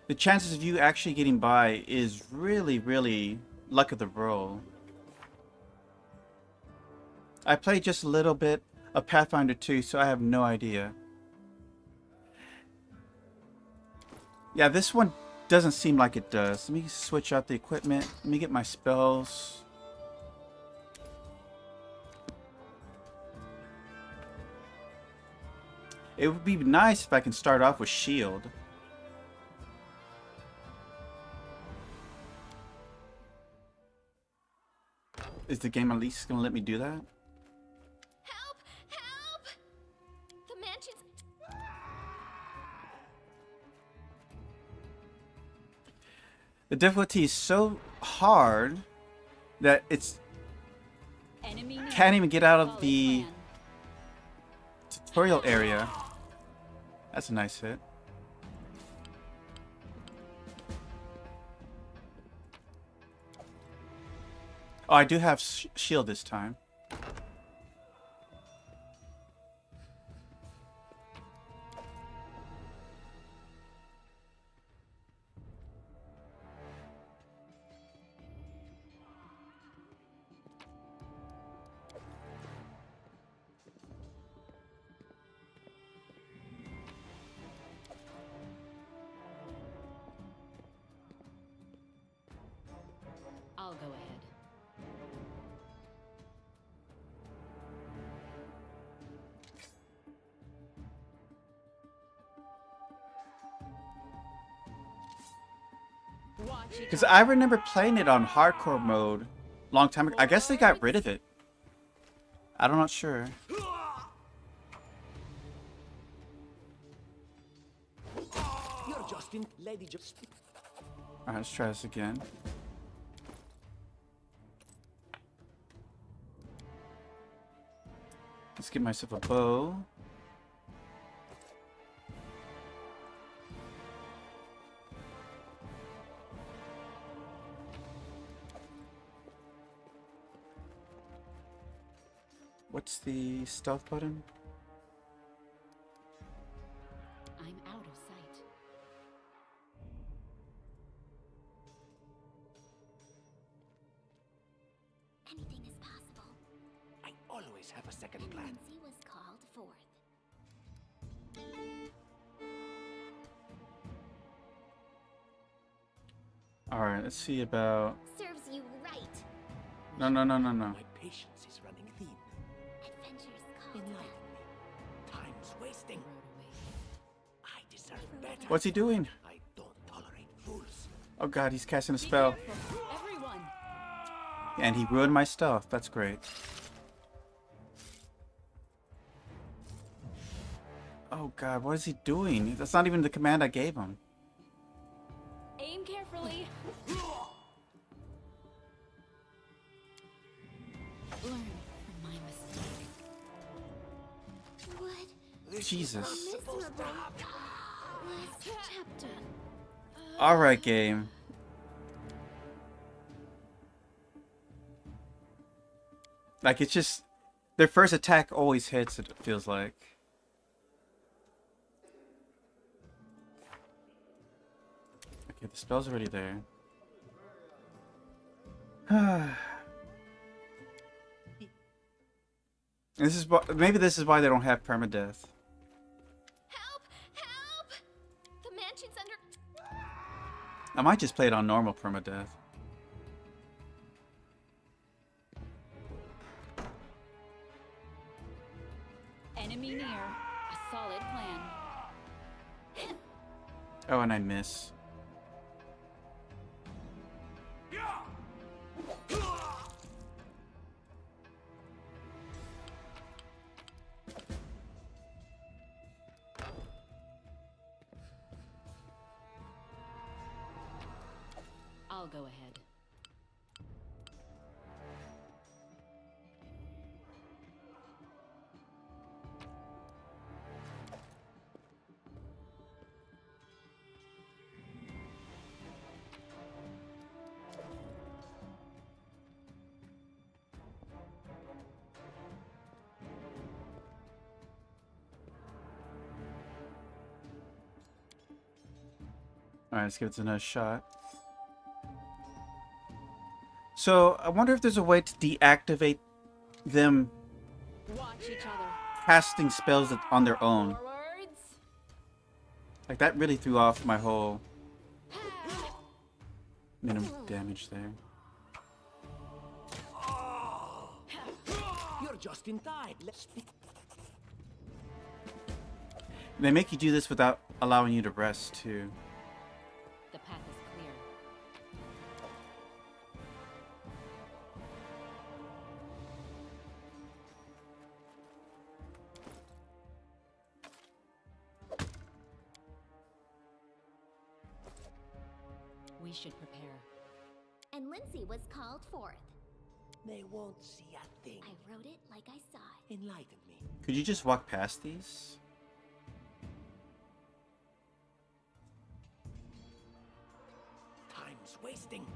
the chances of you actually getting by is really, really luck of the roll. I played just a little bit of Pathfinder 2, so I have no idea. Yeah, this one doesn't seem like it does. Let me switch out the equipment. Let me get my spells. It would be nice if I can start off with shield. Is the game at least going to let me do that? Help! Help! The mansion's... The difficulty is so hard that it's can't even get out of the tutorial area. That's a nice hit. Oh, I do have shield this time. I'll go ahead. Because I remember playing it on hardcore mode long time ago. I guess they got rid of it. I'm not sure. You're Justin, Lady Justin. Alright, let's try this again. Let's get myself a bow. What's the stealth button? I'm out of sight. Anything is possible. I always have a second And plan. Lindsay was called forth. Alright, let's see about... Serves you right. No. My patience is running thin. Adventures called Enlighten them. me. Time's wasting. The road awaits. I deserve better. What's he doing? I don't tolerate fools. Oh god, he's casting a spell. Everyone! And he ruined my stealth. That's great. Oh god, what is he doing? That's not even the command I gave him. Aim carefully. Learn from my mistake. What? Jesus. Miserable. Last chapter. Alright, game. Like, it's just... Their first attack always hits, it feels like. Okay, the spell's already there. This is maybe this is why they don't have permadeath. Help! Help! The mansion's under. I might just play it on normal permadeath. Enemy near. A solid plan. Oh, and I miss. I'll go ahead. Alright, let's give it another shot. So, I wonder if there's a way to deactivate them Watch each other. casting spells on their own. Forwards. Like, that really threw off my whole minimum damage there. You're just in time. Let's be. They make you do this without allowing you to rest, too. The path is clear. We should prepare. And Lindsay was called forth. They won't see a thing. I wrote it like I saw it. Enlighten me. Could you just walk past these? Time's wasting.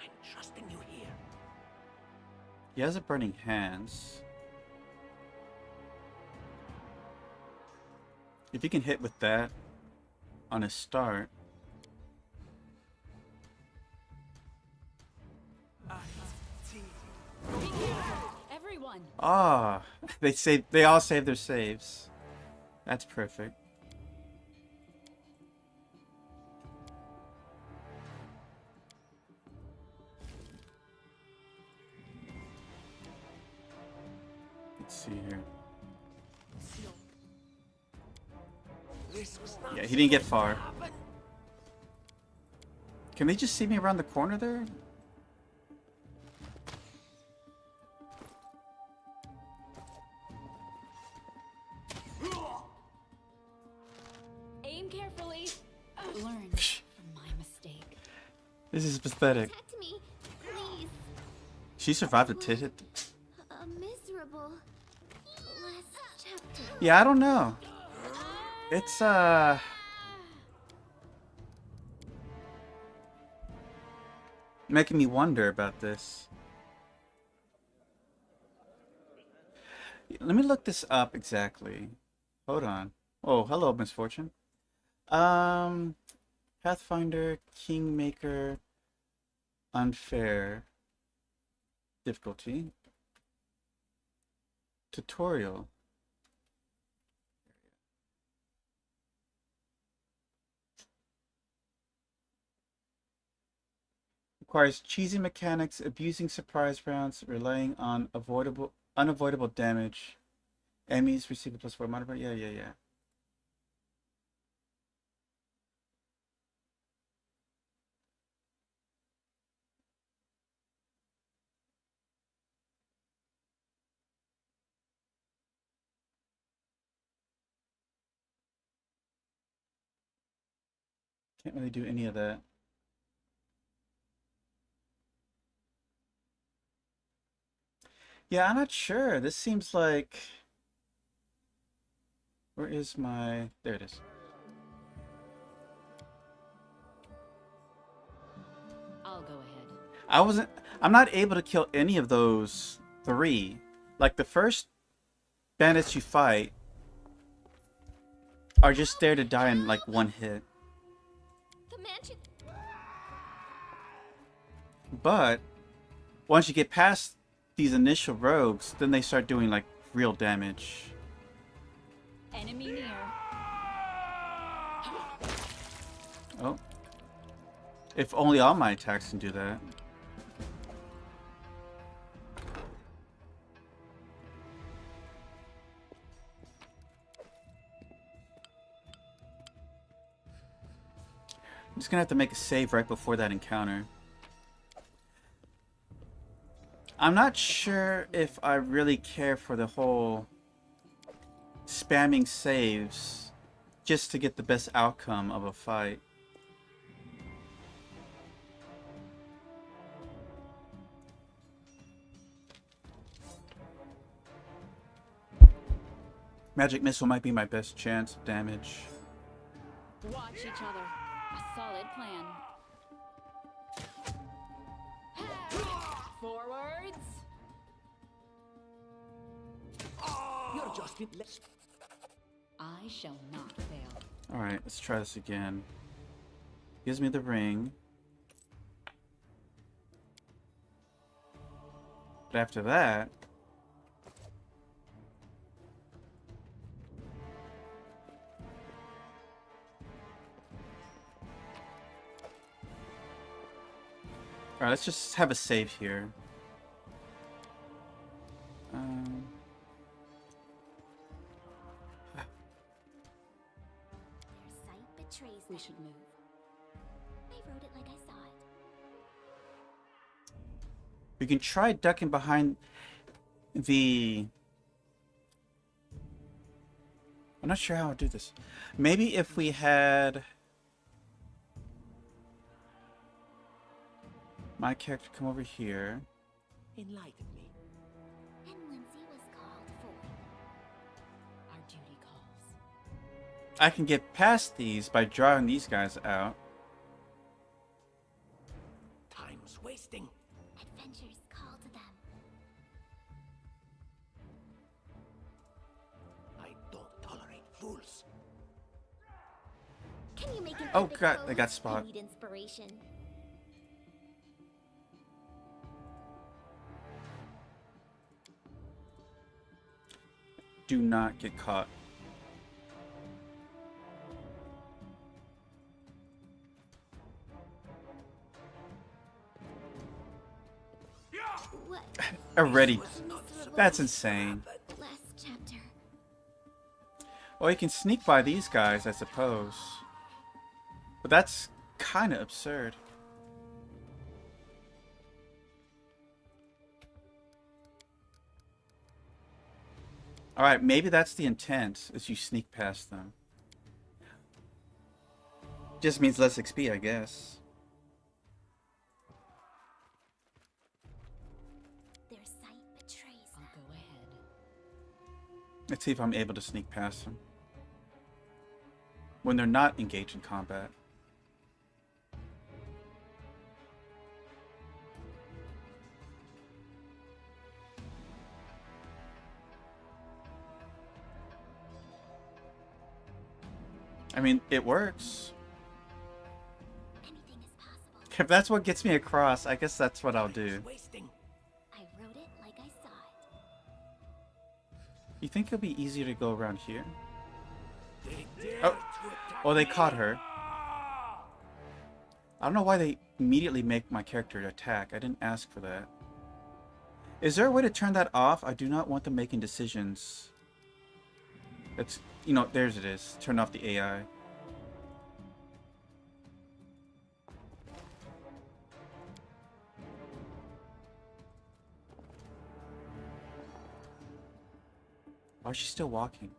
I'm trusting you here. He has a burning hands. If you can hit with that on a start. Everyone! Ah, they all save their saves. That's perfect. Let's see here. This was not Yeah, he didn't get far. supposed to happen. Can they just see me around the corner there? Aim carefully. Learn from my mistake. This is pathetic. Protect me, please. She survived a hit. A miserable last chapter. Yeah, I don't know. It's Making me wonder about this. Let me look this up exactly. Hold on. Oh, hello, Misfortune. Pathfinder, Kingmaker, unfair, difficulty, tutorial. Requires cheesy mechanics, abusing surprise rounds, relying on unavoidable damage. Enemies receive a +4 modifier. Yeah. Can't really do any of that. Yeah, I'm not sure. This seems like... Where is my... There it is. I'll go ahead. I'm not able to kill any of those 3. Like, the first bandits you fight are just there to die in, like, 1 hit. The mansion. But once you get past these initial rogues, then they start doing, like, real damage. Enemy near. Oh. If only all my attacks can do that. I'm just gonna have to make a save right before that encounter. I'm not sure if I really care for the whole spamming saves just to get the best outcome of a fight. Magic Missile might be my best chance of damage. Watch each other. A solid plan. Forwards. You're just in less. I shall not fail. Alright, let's try this again. Gives me the ring. But after that... Alright, let's just have a save here. Their sight betrays We them. should move. I wrote it like I saw it. We can try ducking behind the... I'm not sure how I'll do this. Maybe if we had... my character come over here. Enlighten me. And Lindsay was called for. Our duty calls. I can get past these by drawing these guys out. Time's wasting. Adventures call to them. I don't tolerate fools. Can you make an Oh epic god, pose? I got spot. I need inspiration. Do not get caught. What? Already. That's insane. Last chapter. Well, you can sneak by these guys, I suppose. But that's kind of absurd. Alright, maybe that's the intent, is you sneak past them. Just means less XP, I guess. Their sight betrays I'll them. go ahead. Let's see if I'm able to sneak past them. When they're not engaged in combat. I mean, it works. Anything is possible. If that's what gets me across, I guess that's what I'll do. Wasting. I wrote it like I saw it. You think it'll be easier to go around here? They dare Oh, to attack oh, they me. caught her. I don't know why they immediately make my character attack. I didn't ask for that. Is there a way to turn that off? I do not want them making decisions. That's, you know, there's it is. Turn off the AI. Why is she still walking?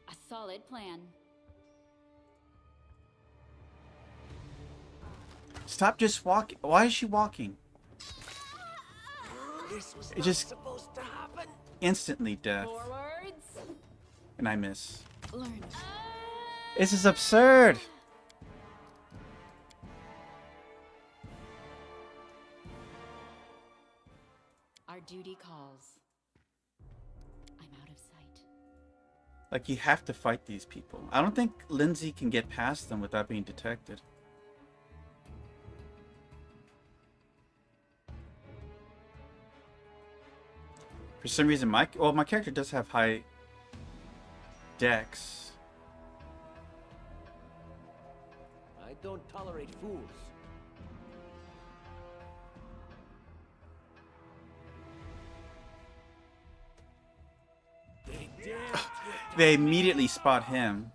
A solid plan. Stop just walking. Why is she walking? This was It not just- supposed to happen. Instantly death. Forwards. And I miss. Learn. This is absurd. Our duty calls. I'm out of sight. Like, you have to fight these people. I don't think Lindsay can get past them without being detected. For some reason, my character does have high dex. I don't tolerate fools. They dare to attack They immediately spot him.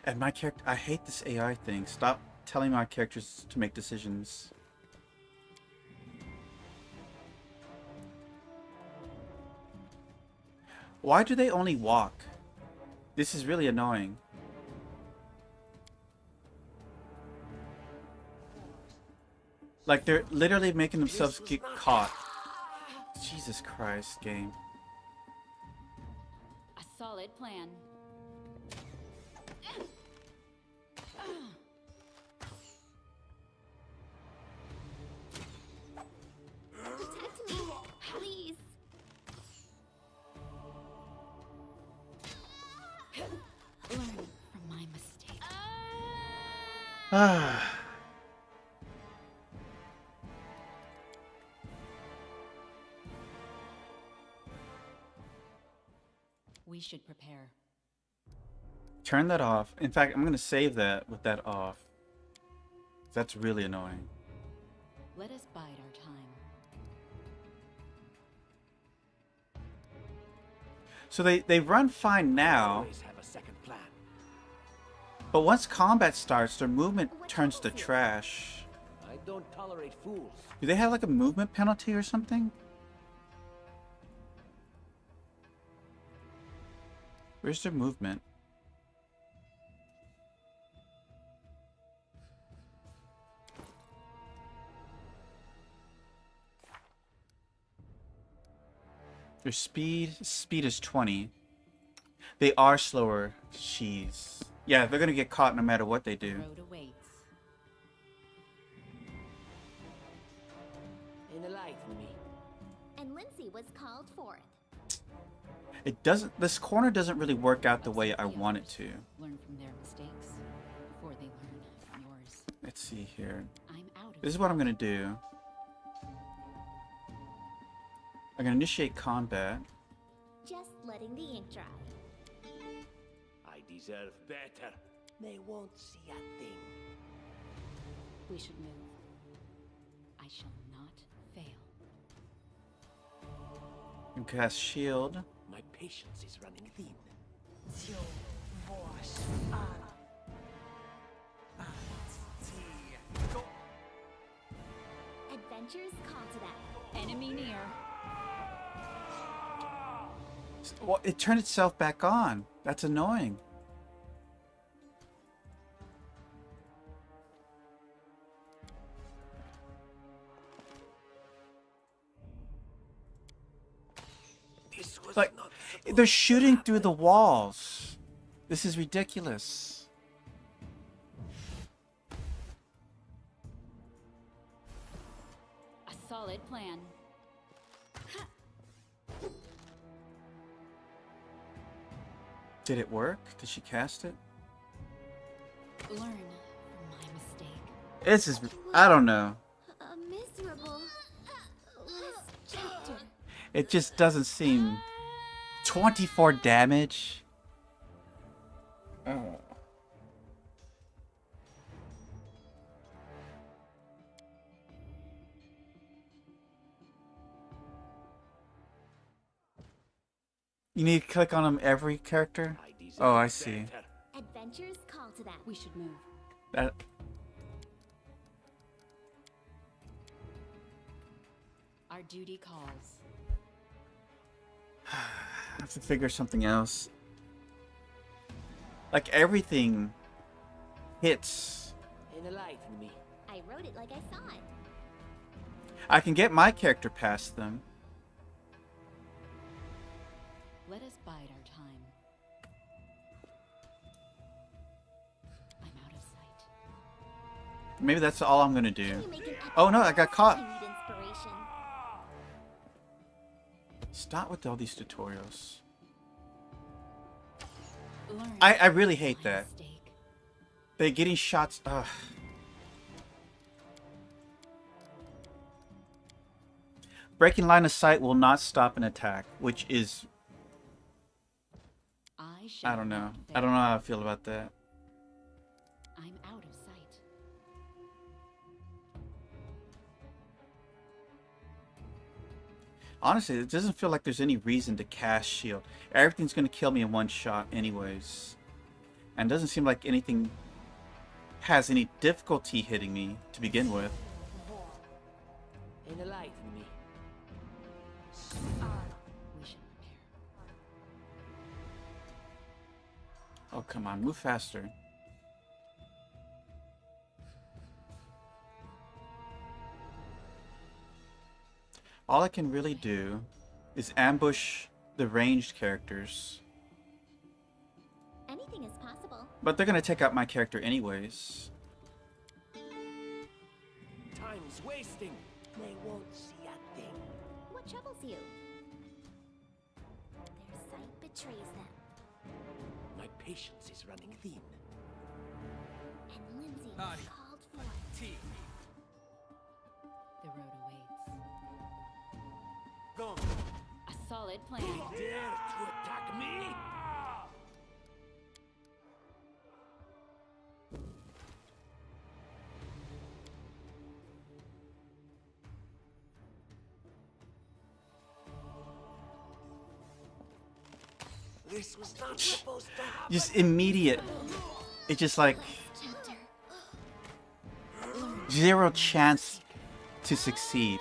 And my character, I hate this AI thing. Stop telling my characters to make decisions. Why do they only walk? This is really annoying. Like, they're literally making themselves get caught. Jesus Christ, game. A solid plan. Protect me, please. Learn from my mistakes. Ah. We should prepare. Turn that off. In fact, I'm going to save that with that off. That's really annoying. Let us bide our time. So they run fine now, always have a second plan. but once combat starts, their movement turns to trash. I don't tolerate fools. Do they have like a movement penalty or something? Where's their movement? Their speed is 20. They are slower. Jeez. Yeah, they're gonna get caught no matter what they do. Road awaits. Enlighten me. And Lindsay was called forth. It doesn't. This corner doesn't really work out the way I want it to. Learn from their mistakes before they learn from yours. Let's see here. I'm out of This is what I'm gonna do. I'm gonna initiate combat. Just letting the ink dry. I deserve better. They won't see a thing. We should move. I shall not fail. And cast shield. My patience is running thin. Adventures call to that. Enemy near. Well, it turned itself back on. That's annoying. This was Like, not They're shooting through the walls. This is ridiculous. A solid plan. Did it work? Did she cast it? Learn from my mistake. This is... I don't know. A miserable last chapter. It just doesn't seem... 24 damage? Oh. You need to click on them every character? Oh, I see. Adventures call to that. We should move. That... Our duty calls. I have to figure something else. Like everything hits. Enlighten me. I wrote it like I saw it. I can get my character past them. Let us bide our time. I'm out of sight. Maybe that's all I'm gonna do. Can you make an Oh no, I got epic caught. I need inspiration. Stop with all these tutorials. Learn I really hate from my that. mistake. They're getting shots. Ugh. Breaking line of sight will not stop an attack, which is... I don't know. I don't know how I feel about that. I'm out of sight. Honestly, it doesn't feel like there's any reason to cast shield. Everything's going to kill me in one shot anyways. And it doesn't seem like anything has any difficulty hitting me to begin with. Enlighten me. We should prepare. Oh, come on. Move faster. All I can really do is ambush the ranged characters. Anything is possible. But they're going to take out my character anyways. Time's wasting. They won't see a thing. What troubles you? Their sight betrays them. My patience is running thin. And Lindsay was Howdy. called for. Tea. The road awaits. Go. A solid plan. Dare to attack me? This was not supposed to happen. Just immediate. It's just like Chapter. 0 chance to succeed.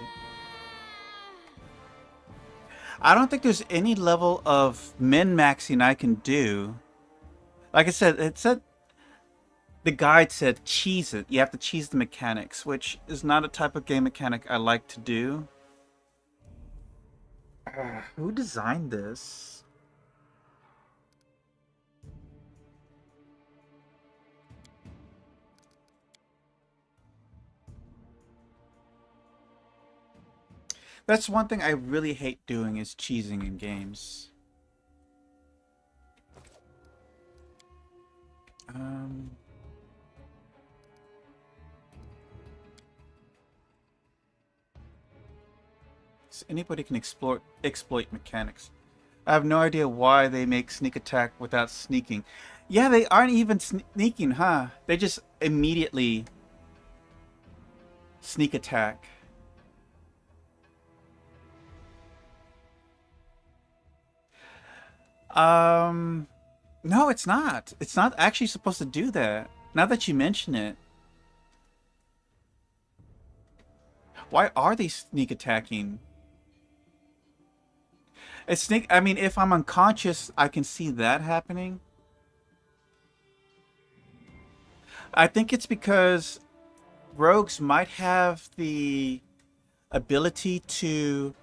I don't think there's any level of min-maxing I can do. Like I said, it said the guide said cheese it. You have to cheese the mechanics, which is not a type of game mechanic I like to do. Who designed this? That's one thing I really hate doing is cheesing in games. So anybody can exploit mechanics. I have no idea why they make sneak attack without sneaking. Yeah, they aren't even sneaking, huh? They just immediately sneak attack. No, it's not. It's not actually supposed to do that. Now that you mention it. Why are they sneak attacking? It's sneak. I mean, if I'm unconscious, I can see that happening. I think it's because rogues might have the ability to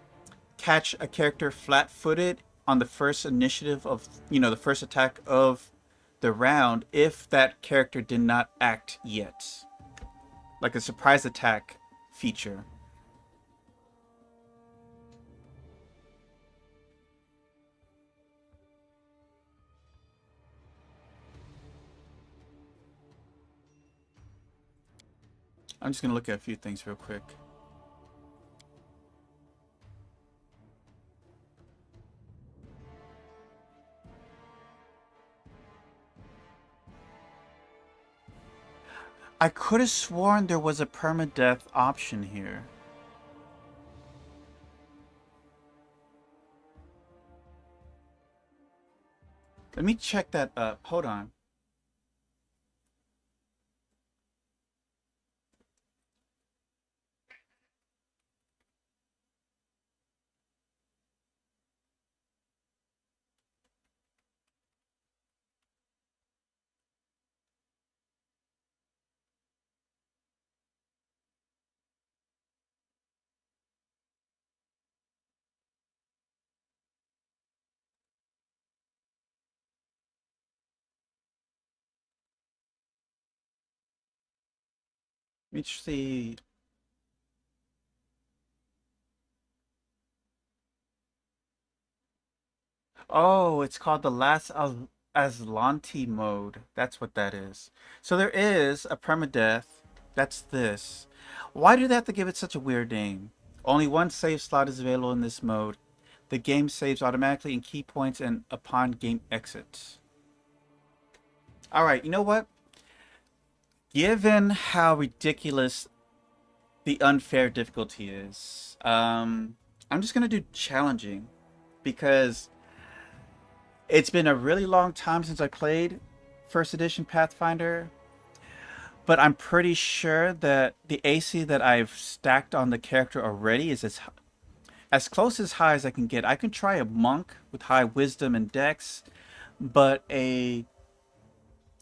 catch a character flat-footed on the first initiative of, the first attack of the round if that character did not act yet. Like a surprise attack feature. I'm just going to look at a few things real quick. I could have sworn there was a permadeath option here. Let me check that up. Hold on. Let me see. Oh, it's called the Last Aslanti mode. That's what that is. So there is a permadeath. That's this. Why do they have to give it such a weird name? Only one save slot is available in this mode. The game saves automatically in key points and upon game exit. Alright, you know what? Given how ridiculous the unfair difficulty is, I'm just going to do challenging. Because it's been a really long time since I played first edition Pathfinder, but I'm pretty sure that the AC that I've stacked on the character already is as close as high as I can get. I can try a monk with high wisdom and dex, but a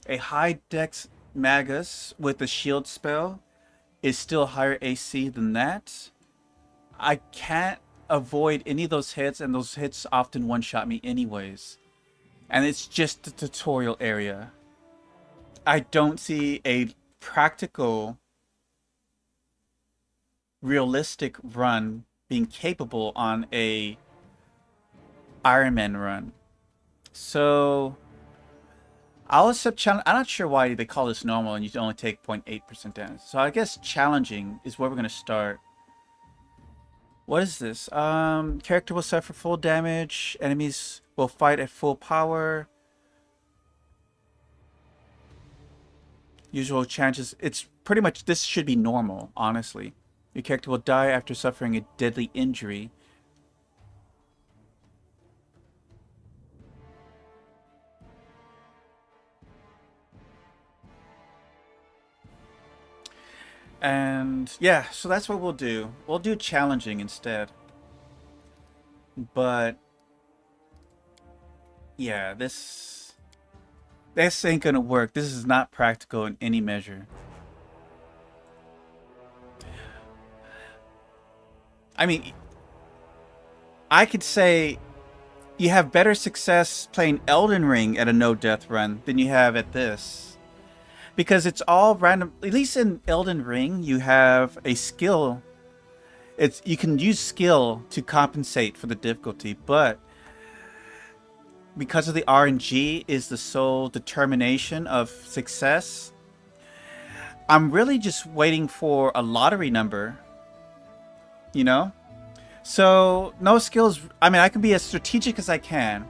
high dex magus with a shield spell is still higher AC than that. I can't avoid any of those hits, and those hits often one-shot me anyways. And it's just the tutorial area. I don't see a practical, realistic run being capable on a Iron Man run. So I'll accept challenge. I'm not sure why they call this normal and you only take 0.8% damage. So I guess challenging is where we're going to start. What is this? Character will suffer full damage. Enemies will fight at full power. Usual challenges. It's pretty much, this should be normal, honestly. Your character will die after suffering a deadly injury. And yeah, so that's what we'll do. We'll do challenging instead. But yeah, this ain't gonna work. This is not practical in any measure. I mean, I could say you have better success playing Elden Ring at a no-death run than you have at this. Because it's all random. At least in Elden Ring, you have a skill. You can use skill to compensate for the difficulty, but because of the RNG is the sole determination of success, I'm really just waiting for a lottery number. You know? So, no skills. I mean, I can be as strategic as I can.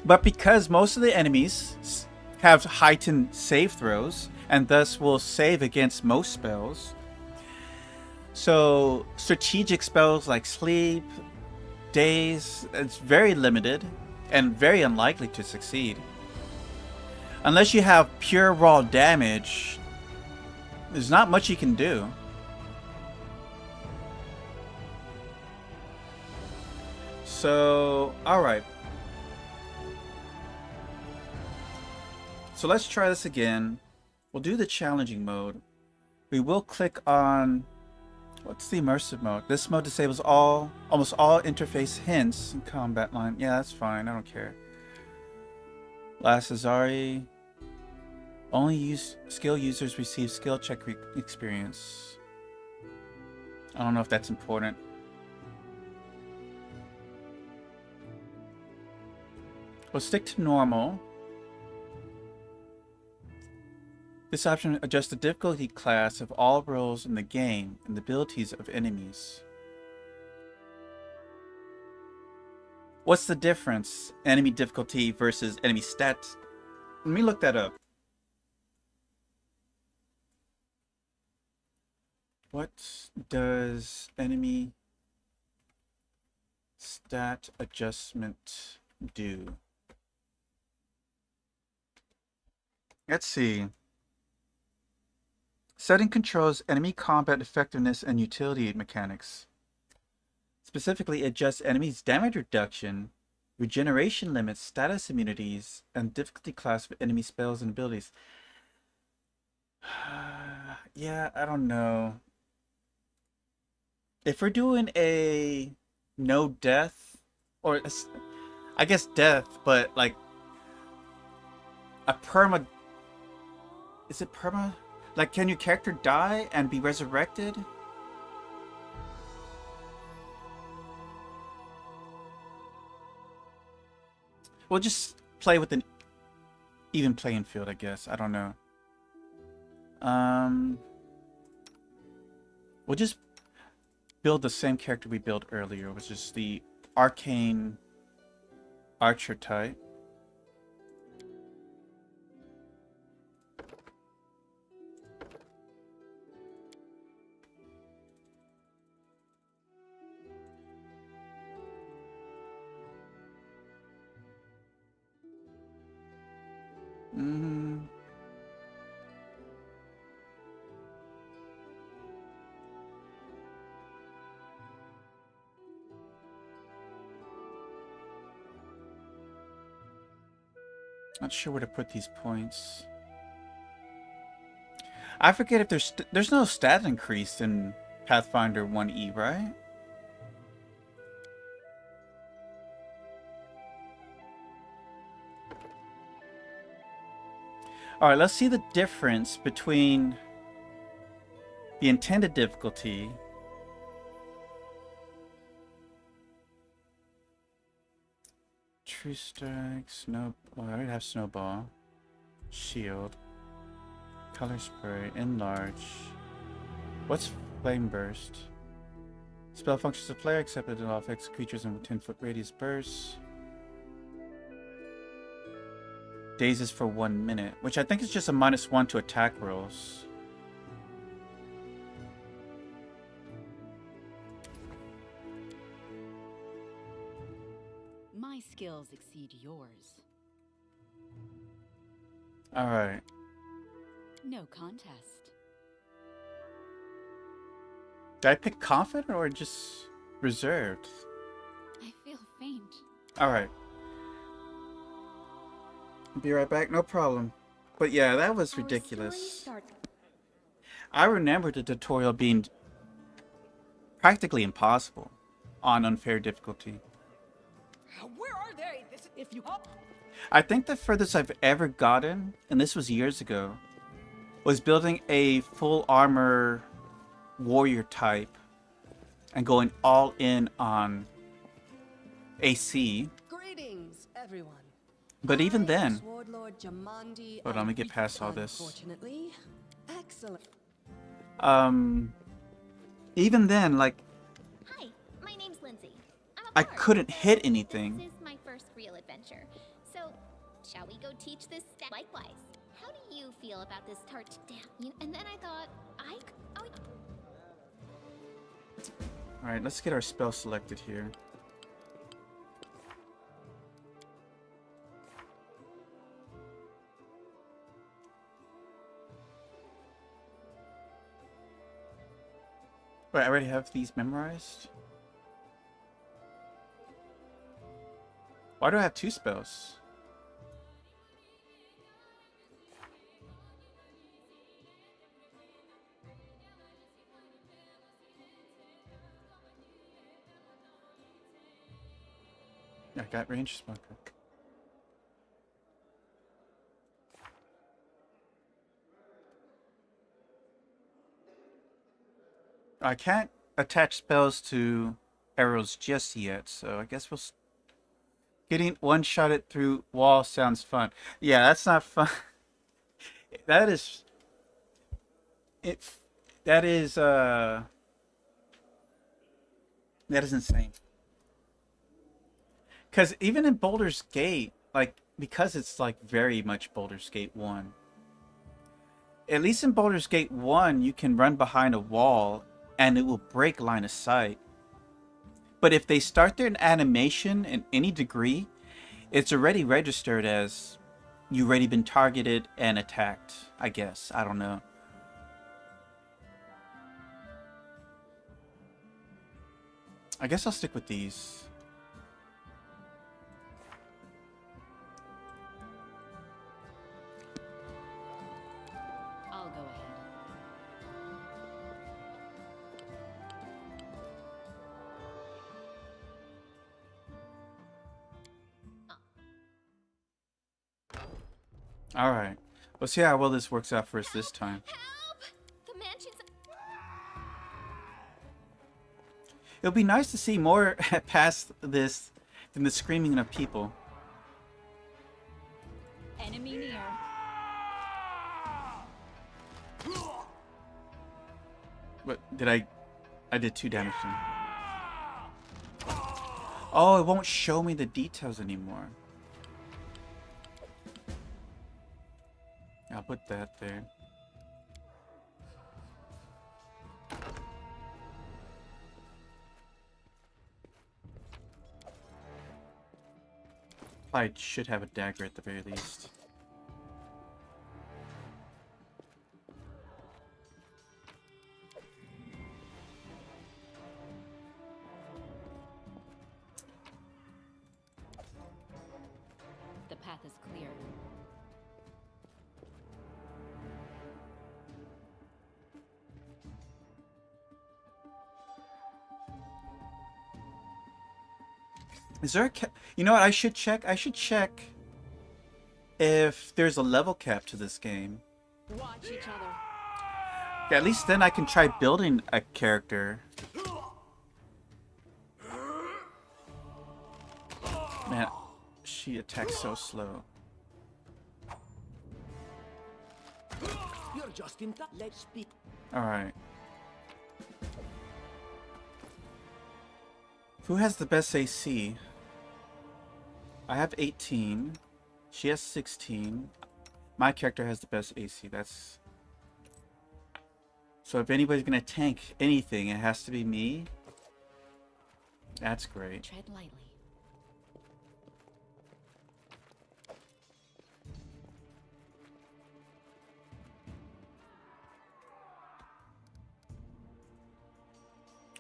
But because most of the enemies have heightened save throws, and thus will save against most spells. So strategic spells like sleep, daze, it's very limited and very unlikely to succeed. Unless you have pure raw damage, there's not much you can do. So, alright. So let's try this again. We'll do the challenging mode. We will click on What's the immersive mode? This mode disables almost all interface hints and combat line. Yeah, that's fine. I don't care. Last Azari. Only skill users receive skill check experience. I don't know if that's important. We'll stick to normal. This option adjusts the difficulty class of all roles in the game and the abilities of enemies. What's the difference? Enemy difficulty versus enemy stats? Let me look that up. What does enemy stat adjustment do? Let's see. Setting controls enemy combat effectiveness and utility mechanics. Specifically, adjusts enemies' damage reduction, regeneration limits, status immunities, and difficulty class of enemy spells and abilities. Yeah, I don't know. If we're doing a no death, or I guess death, but like a perma. Is it perma? Like, can your character die and be resurrected? We'll just play with an even playing field, I guess. I don't know. We'll just build the same character we built earlier, which is the arcane archer type. Not sure where to put these points. I forget if there's no stat increase in Pathfinder 1E, right? Alright, let's see the difference between the intended difficulty True Strike, Snow... Well, I already have Snowball. Shield. Color Spray. Enlarge. What's Flame Burst? Spell functions of player accepted in all effects creatures in 10-foot radius bursts. Dazes for 1 minute, which I think is just a -1 to attack rolls. My skills exceed yours. Alright. No contest. Did I pick confident or just reserved? I feel faint. Alright. Be right back, no problem. But yeah, that was ridiculous. I remember the tutorial being practically impossible on unfair difficulty. Where are they? If you I think the furthest I've ever gotten, and this was years ago, was building a full armor warrior type and going all in on AC. Greetings, everyone. But even then, Sword Lord Jamandi. hold on, let me get past all this. Unfortunately, excellent. Even then, like, Hi, my name's Lindsay. I'm a I bard, couldn't so hit anything. This is my first real adventure. So, shall we go teach this likewise? How do you feel about this tart? Damn. And then I thought, Alright, let's get our spell selected here. Wait, I already have these memorized? Why do I have 2 spells? got range smoker. I can't attach spells to arrows just yet, so I guess we'll... Getting one-shotted through wall sounds fun. Yeah, that's not fun. That is... That is insane. Because even in Baldur's Gate, like, because it's like very much Baldur's Gate 1, at least in Baldur's Gate 1, you can run behind a wall and it will break line of sight. But if they start their animation in any degree, it's already registered as you've already been targeted and attacked, I guess. I don't know. I guess I'll stick with these. I'll go ahead. All right. Let's see how well this works out for us this time. Help! The mansion's... It'll be nice to see more past this than the screaming of people. Enemy near. What did I did 2 damage to him. Oh, it won't show me the details anymore. I'll put that there. I should have a dagger at the very least. The path is clear. Is there a cap? You know what? I should check. I should check if there's a level cap to this game. Watch each other. Yeah, at least then I can try building a character. Man, she attacks so slow. You're just in time. Let's speak. All right. Who has the best AC? I have 18. She has 16. My character has the best AC. That's... So if anybody's gonna tank anything, it has to be me. That's great. Tread lightly.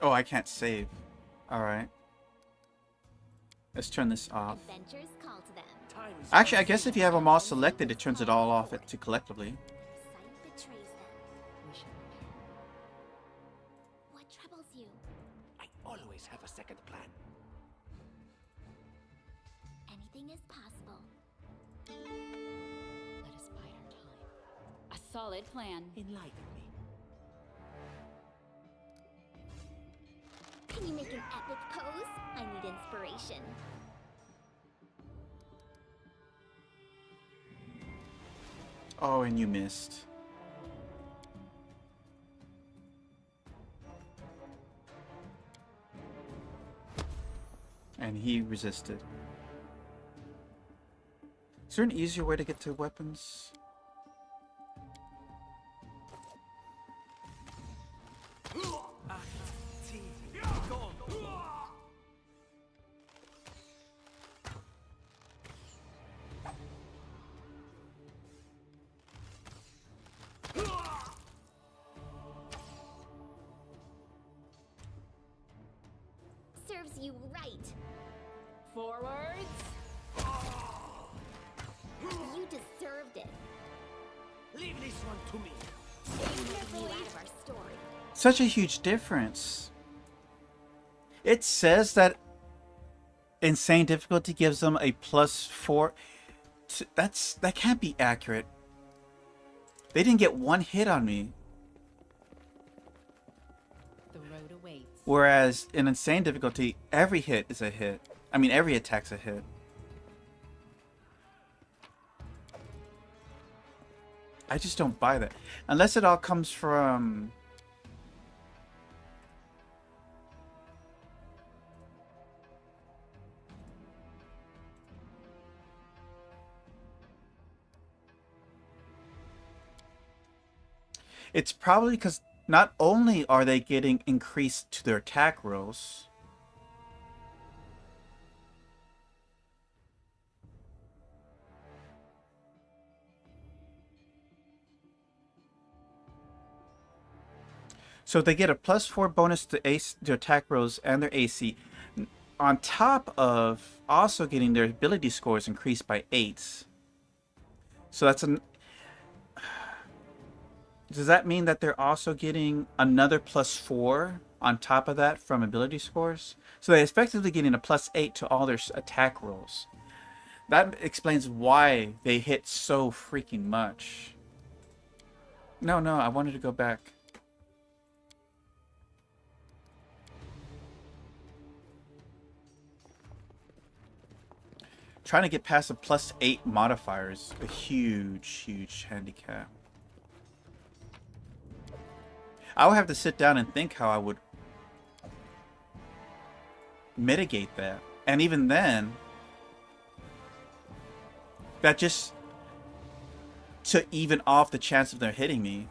Oh, I can't save. Alright. Let's turn this off. Adventures call to them. Actually, I guess if you have them all selected, it turns it all off to collectively. Sight betrays them. We should prepare. What troubles you? I always have a second plan. Anything is possible. Let us bide our time. A solid plan. Enlighten me. Can you make an epic pose? I need inspiration. Oh, and you missed. And he resisted. Is there an easier way to get to weapons? Serves you right. Forwards. You deserved it. Leave this one to me. You out of our story. Such a huge difference. It says that insane difficulty gives them a +4. That can't be accurate. They didn't get one hit on me. The road awaits. Whereas in insane difficulty, every hit is a hit. I mean, every attack's a hit. I just don't buy that. Unless it all comes from... It's probably because not only are they getting increased to their attack rolls, so they get a +4 bonus to attack rolls and their AC, on top of also getting their ability scores increased by 8. So that's an... Does that mean that they're also getting another +4 on top of that from ability scores? So they're effectively getting a +8 to all their attack rolls. That explains why they hit so freaking much. No, I wanted to go back. Trying to get past a +8 modifier is a huge handicap. I would have to sit down and think how I would mitigate that. And even then, that just to even off the chance of them hitting me.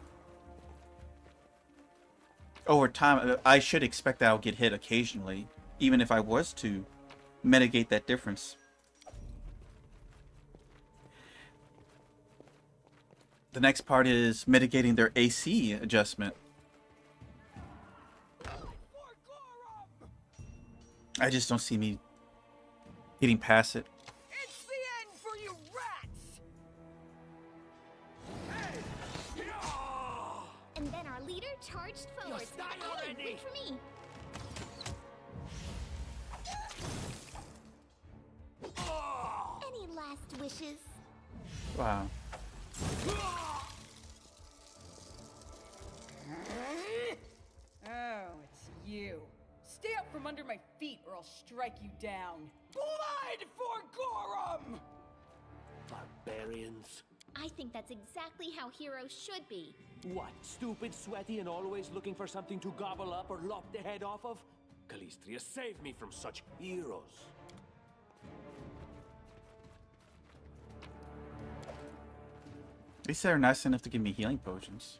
Over time, I should expect that I'll get hit occasionally, even if I was to mitigate that difference. The next part is mitigating their AC adjustment. I just don't see me getting past it. It's the end for you rats! And then our leader charged forward. Hey, wait for me. Any last wishes? Wow. Oh, it's you. Stay up from under my feet or I'll strike you down. Blood for Gorum! Barbarians. I think that's exactly how heroes should be. What, stupid, sweaty, and always looking for something to gobble up or lop the head off of? Calistria, save me from such heroes. At least they're nice enough to give me healing potions.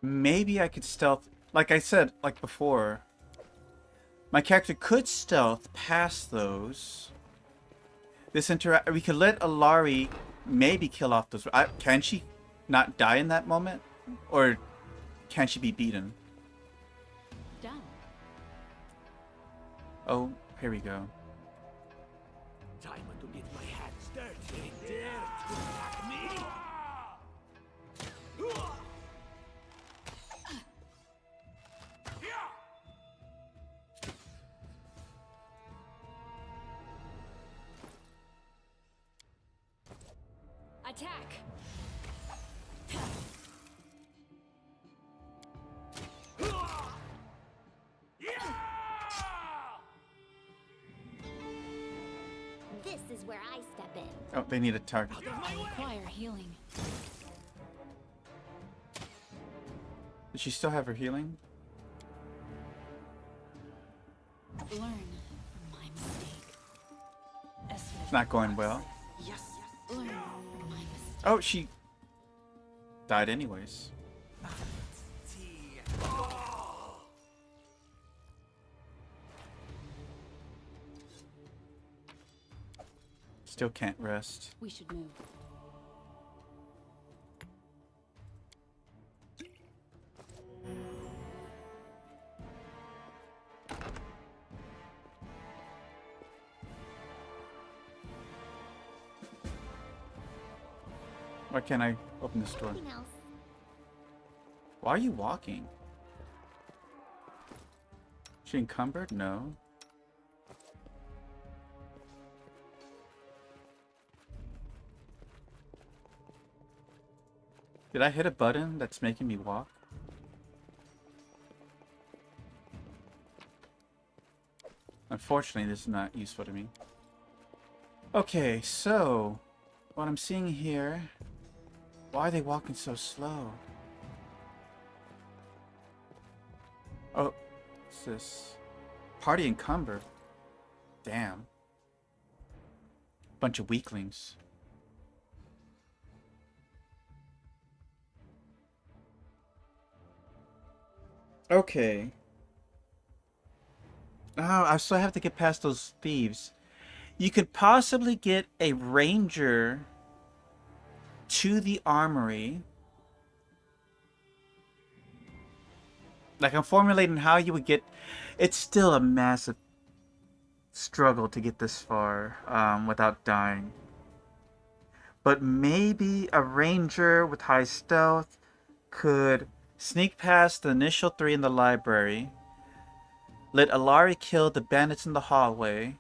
Maybe I could stealth, like I said, like before. My character could stealth past those. We could let Alari maybe kill off those. Can she not die in that moment? Or can she be beaten? Done. Oh, here we go. Time to get my hands dirty. Dare to attack me? Attack! This is where I step in. Oh, they need a target. I require healing. Does she still have her healing? Learn from my mistake. It's not going well. Yes. Learn from my mistake. Oh, she died anyways. Still can't rest. We should move. Why can't I open this door? Anything else? Why are you walking? She encumbered? No. Did I hit a button that's making me walk? Unfortunately, this is not useful to me. Okay, so what I'm seeing here, why are they walking so slow? Oh, what's this? Party encumbered. Damn. Bunch of weaklings. Okay. Oh, I still have to get past those thieves. You could possibly get a ranger to the armory. Like, I'm formulating how you would get... It's still a massive struggle to get this far without dying. But maybe a ranger with high stealth could sneak past the initial 3 in the library. Let Alari kill the bandits in the hallway.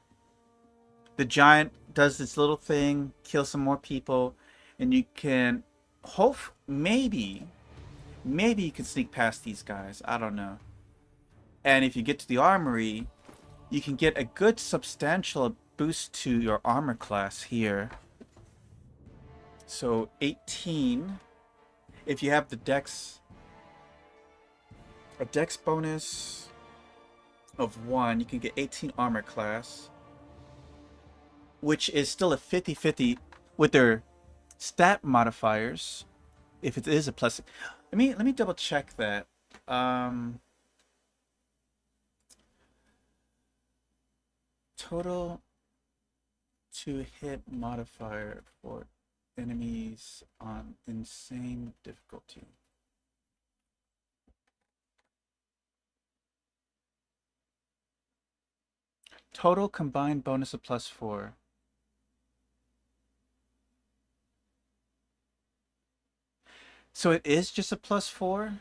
The giant does this little thing, kill some more people, and you can maybe you can sneak past these guys. I don't know. And if you get to the armory, you can get a good substantial boost to your armor class here. So 18. If you have the dex, a dex bonus of 1, you can get 18 armor class, which is still a 50-50 with their stat modifiers. If it is a plus, let me double check that. Total to hit modifier for enemies on insane difficulty. Total combined bonus of +4. So it is just a +4?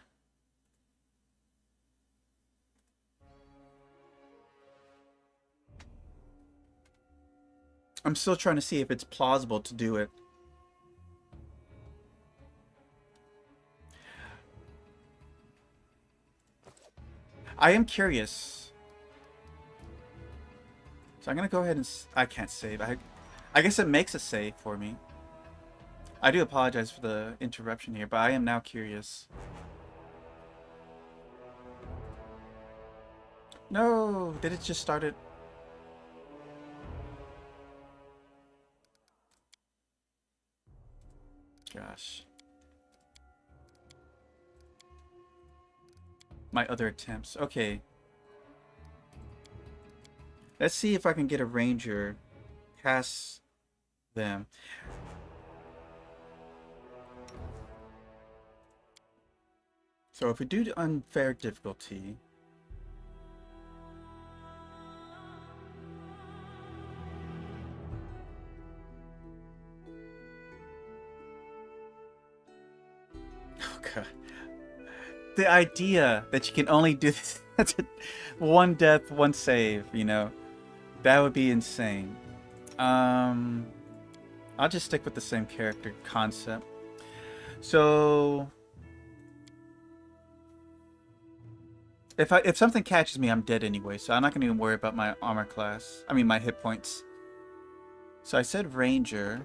I'm still trying to see if it's plausible to do it. I am curious. So I'm gonna go ahead and... I can't save. I guess it makes a save for me. I do apologize for the interruption here, but I am now curious. No! Did it just start it? Gosh. My other attempts. Okay. Let's see if I can get a ranger past them. So if we do the unfair difficulty, oh god, the idea that you can only do this one death, one save, you know, that would be insane. I'll just stick with the same character concept. So if something catches me, I'm dead anyway, so I'm not gonna even worry about my armor class. I mean my hit points. So I said ranger.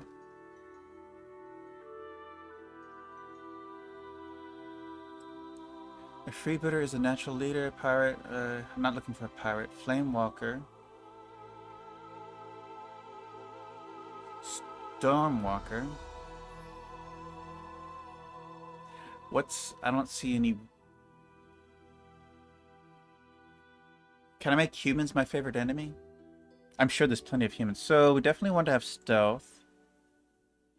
A freebooter is a natural leader. Pirate. I'm not looking for a pirate. Flamewalker. Stormwalker. What's... I don't see any... Can I make humans my favorite enemy? I'm sure there's plenty of humans. So we definitely want to have stealth.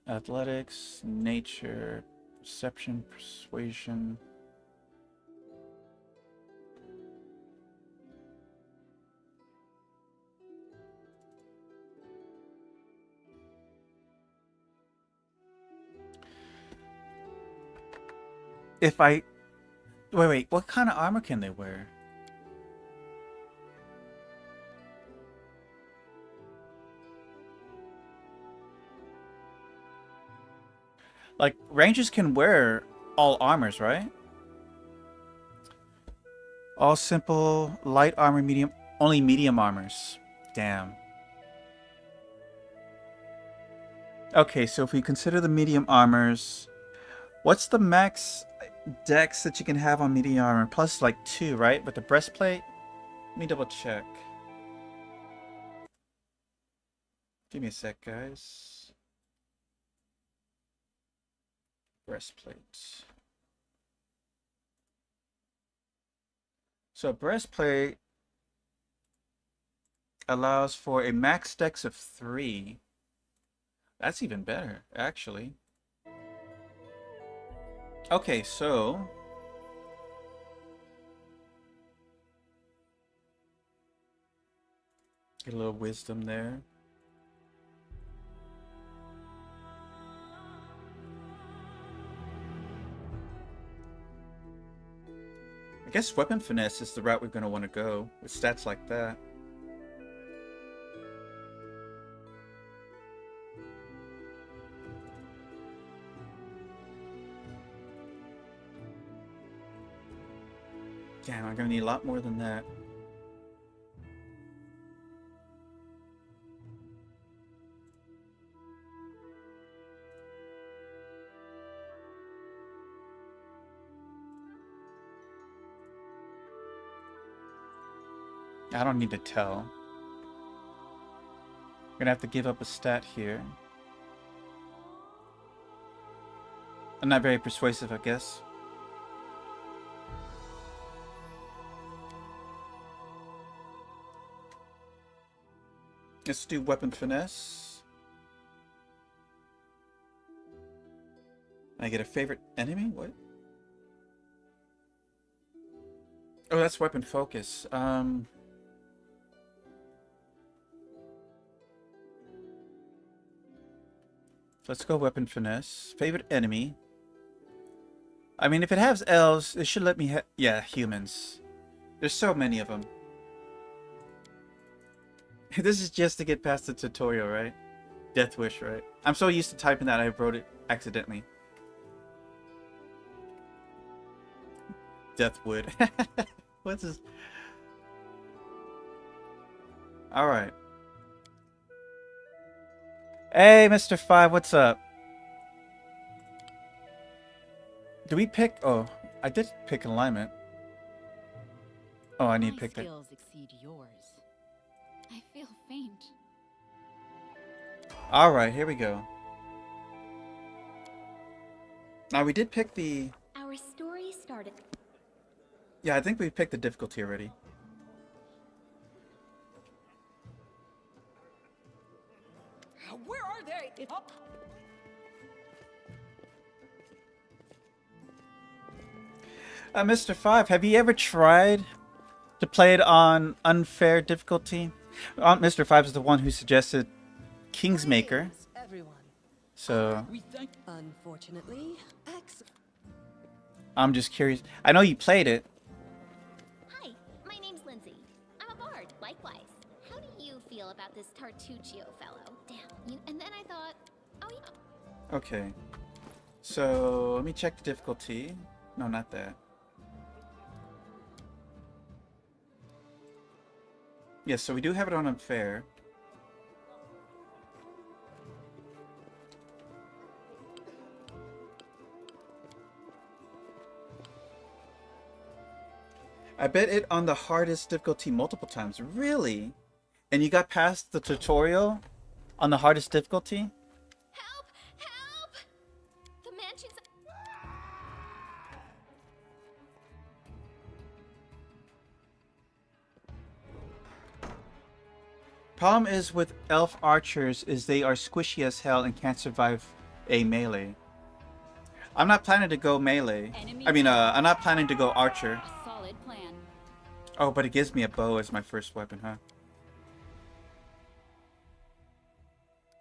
Athletics, nature, perception, persuasion. If I... Wait, what kind of armor can they wear? Like, rangers can wear all armors, right? All simple, light armor, medium... Only medium armors. Damn. Okay, so if we consider the medium armors... What's the max dex that you can have on medium armor? Plus, like, 2, right? With the breastplate? Let me double check. Give me a sec, guys. Breastplate. So a breastplate allows for a max dex of 3. That's even better, actually. Okay, so... Get a little wisdom there. I guess weapon finesse is the route we're going to want to go with stats like that. Damn, I'm going to need a lot more than that. I don't need to tell. We're gonna have to give up a stat here. I'm not very persuasive, I guess. Let's do weapon finesse. I get a favorite enemy? What? Oh, that's weapon focus. Let's go weapon finesse. Favorite enemy. I mean, if it has elves, it should let me yeah, humans. There's so many of them. This is just to get past the tutorial, right? Death Wish, right? I'm so used to typing that I wrote it accidentally. Deathwood. What's this? Alright. Hey, Mr. 5, what's up? Do we pick... Oh, I did pick alignment. Oh, I need to pick that. My skills exceed yours. I feel faint. Alright, here we go. Now, we did pick the... Our story started... Yeah, I think we picked the difficulty already. Where are they? Oh. Mr. 5, have you ever tried to play it on unfair difficulty? Mr. 5 is the one who suggested Kingsmaker. Everyone. So, Unfortunately, I'm just curious. I know you played it. Hi, my name's Lindsay. I'm a bard, likewise. How do you feel about this Tartuccio fellow? Damn. And then I thought, oh yeah. Okay. So, let me check the difficulty. No, not that. Yes, so we do have it on unfair. I bet it on the hardest difficulty multiple times. Really? And you got past the tutorial on the hardest difficulty? Help! Help! The mansion's... Problem is with elf archers is they are squishy as hell and can't survive a melee. I'm not planning to go melee. I'm not planning to go archer. Solid plan. Oh, but it gives me a bow as my first weapon, huh?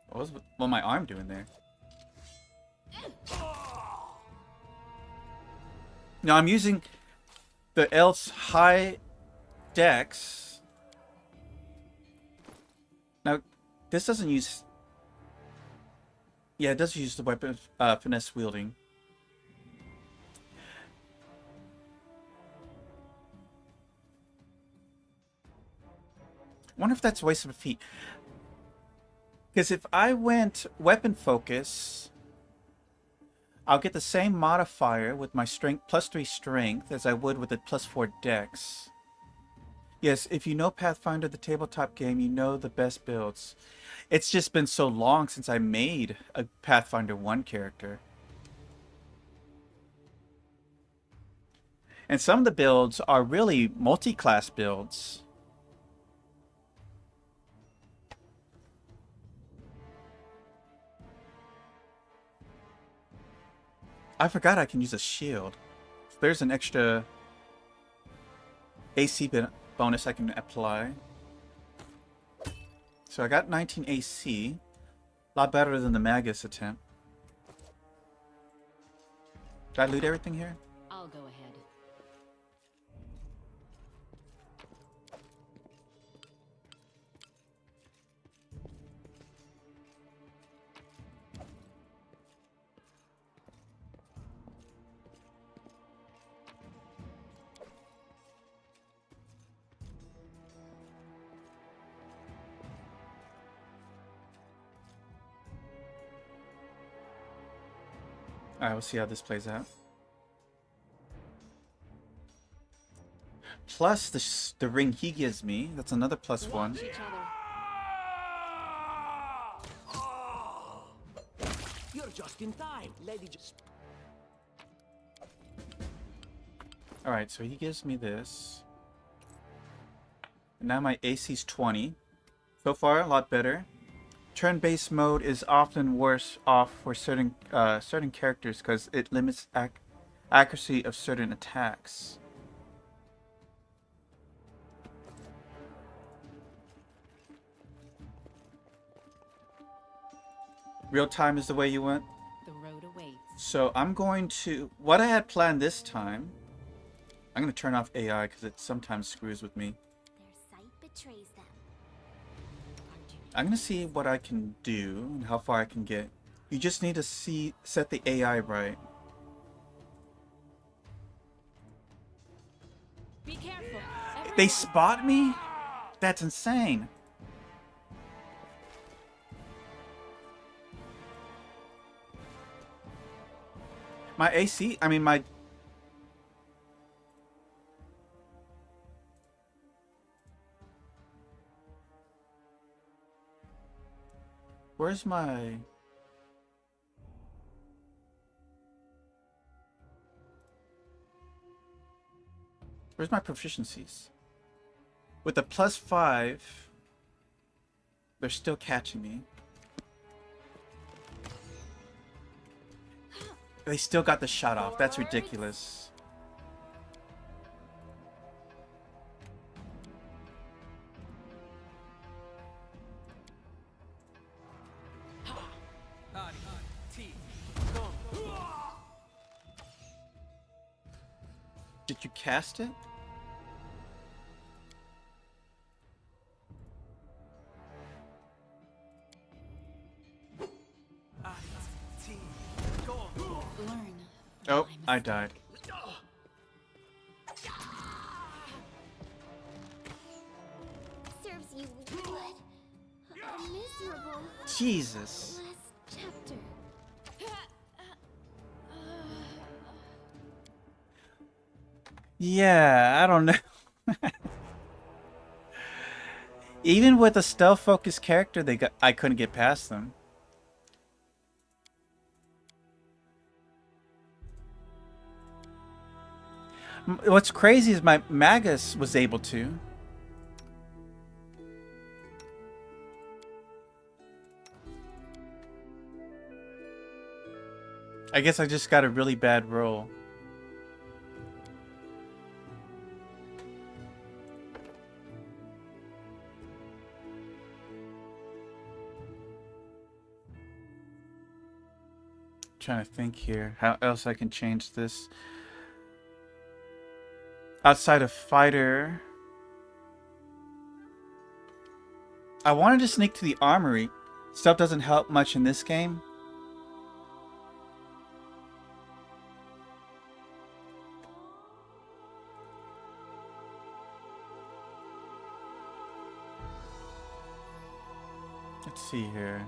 What was my arm doing there? No, I'm using the elf's high dex. Now, this doesn't use... Yeah, it does use the weapon finesse wielding. I wonder if that's a waste of a feat. Because if I went weapon focus, I'll get the same modifier with my strength +3 strength as I would with the +4 dex. Yes, if you know Pathfinder, the tabletop game, you know the best builds. It's just been so long since I made a Pathfinder 1 character. And some of the builds are really multi-class builds. I forgot I can use a shield. So there's an extra AC bonus I can apply. So I got 19 AC. A lot better than the Magus attempt. Did I loot everything here? I'll go ahead. Alright, we'll see how this plays out. Plus the ring he gives me. That's another +1. Each other. You're just in time, lady. Alright, so he gives me this. And now my AC's 20. So far, a lot better. Turn-based mode is often worse off for certain characters because it limits accuracy of certain attacks. Real time is the way you went? The road awaits. So I'm going to... What I had planned this time... I'm going to turn off AI because it sometimes screws with me. Their sight betrays them. I'm going to see what I can do and how far I can get. You just need to set the AI right. Be careful. They spot me? That's insane. My AC, I mean my... Where's my... Where's my proficiencies? With the +5, they're still catching me. They still got the shot off. That's ridiculous. Did you cast it? Learn. Oh, I died. Serves you good. A miserable Jesus. last chapter. Yeah, I don't know. Even with a stealth-focused character, I couldn't get past them. What's crazy is my Magus was able to. I guess I just got a really bad roll. Trying to think here how else I can change this. Outside of fighter, I wanted to sneak to the armory. Stuff doesn't help much in this game. Let's see here.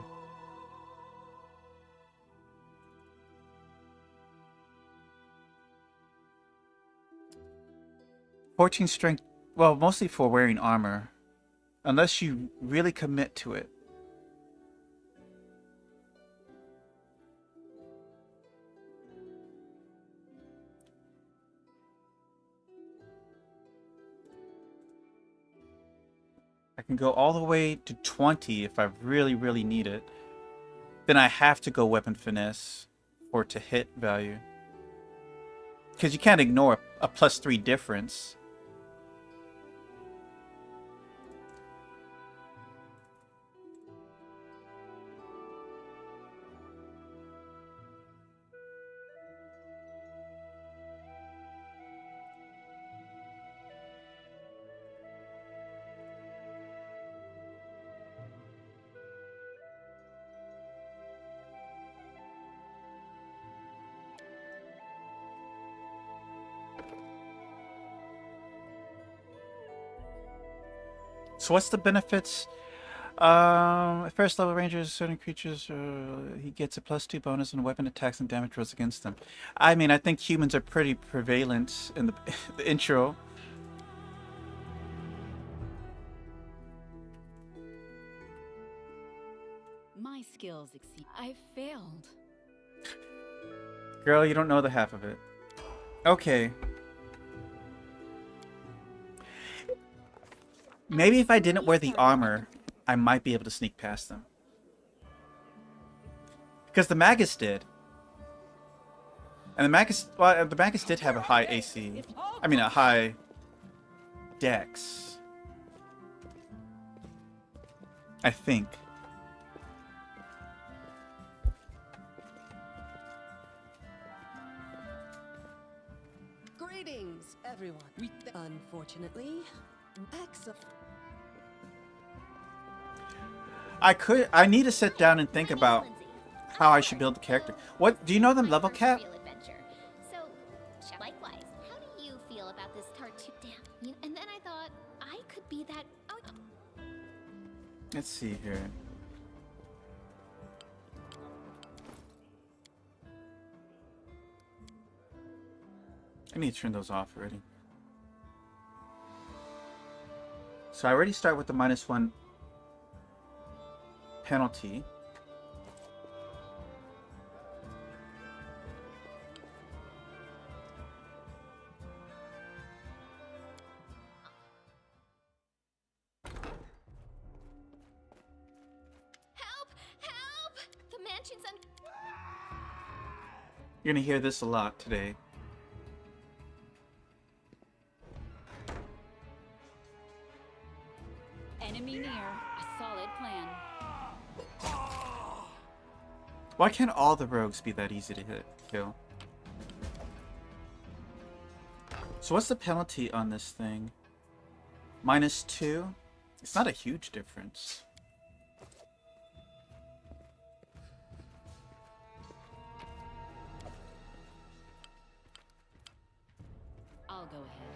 "14 strength," well, mostly for wearing armor. Unless you really commit to it. I can go all the way to 20 if I really, really need it. Then I have to go weapon finesse for it to hit value. Because you can't ignore a +3 difference. So what's the benefits? First level rangers, certain creatures, he gets a +2 bonus on weapon attacks and damage rolls against them. I mean, I think humans are pretty prevalent in the, the intro. My skills exceed. I failed. Girl, you don't know the half of it. Okay. Maybe if I didn't wear the armor, I might be able to sneak past them. Because the Magus did. And the Magus, well, the Magus did have a high AC. I mean, a high Dex. I think. Greetings, everyone. Unfortunately, I need to sit down and think about how I should build the character. What, do you know the level cap? So, likewise, how do you feel about this tartu? Damn. And then I thought I could be that. Oh. Let's see here. I need to turn those off already. So I already start with the -1 penalty. Help! Help! The mansion's on. You're gonna hear this a lot today. Enemy near. A solid plan. Why can't all the rogues be that easy to kill? So what's the penalty on this thing? -2? It's not a huge difference. I'll go ahead.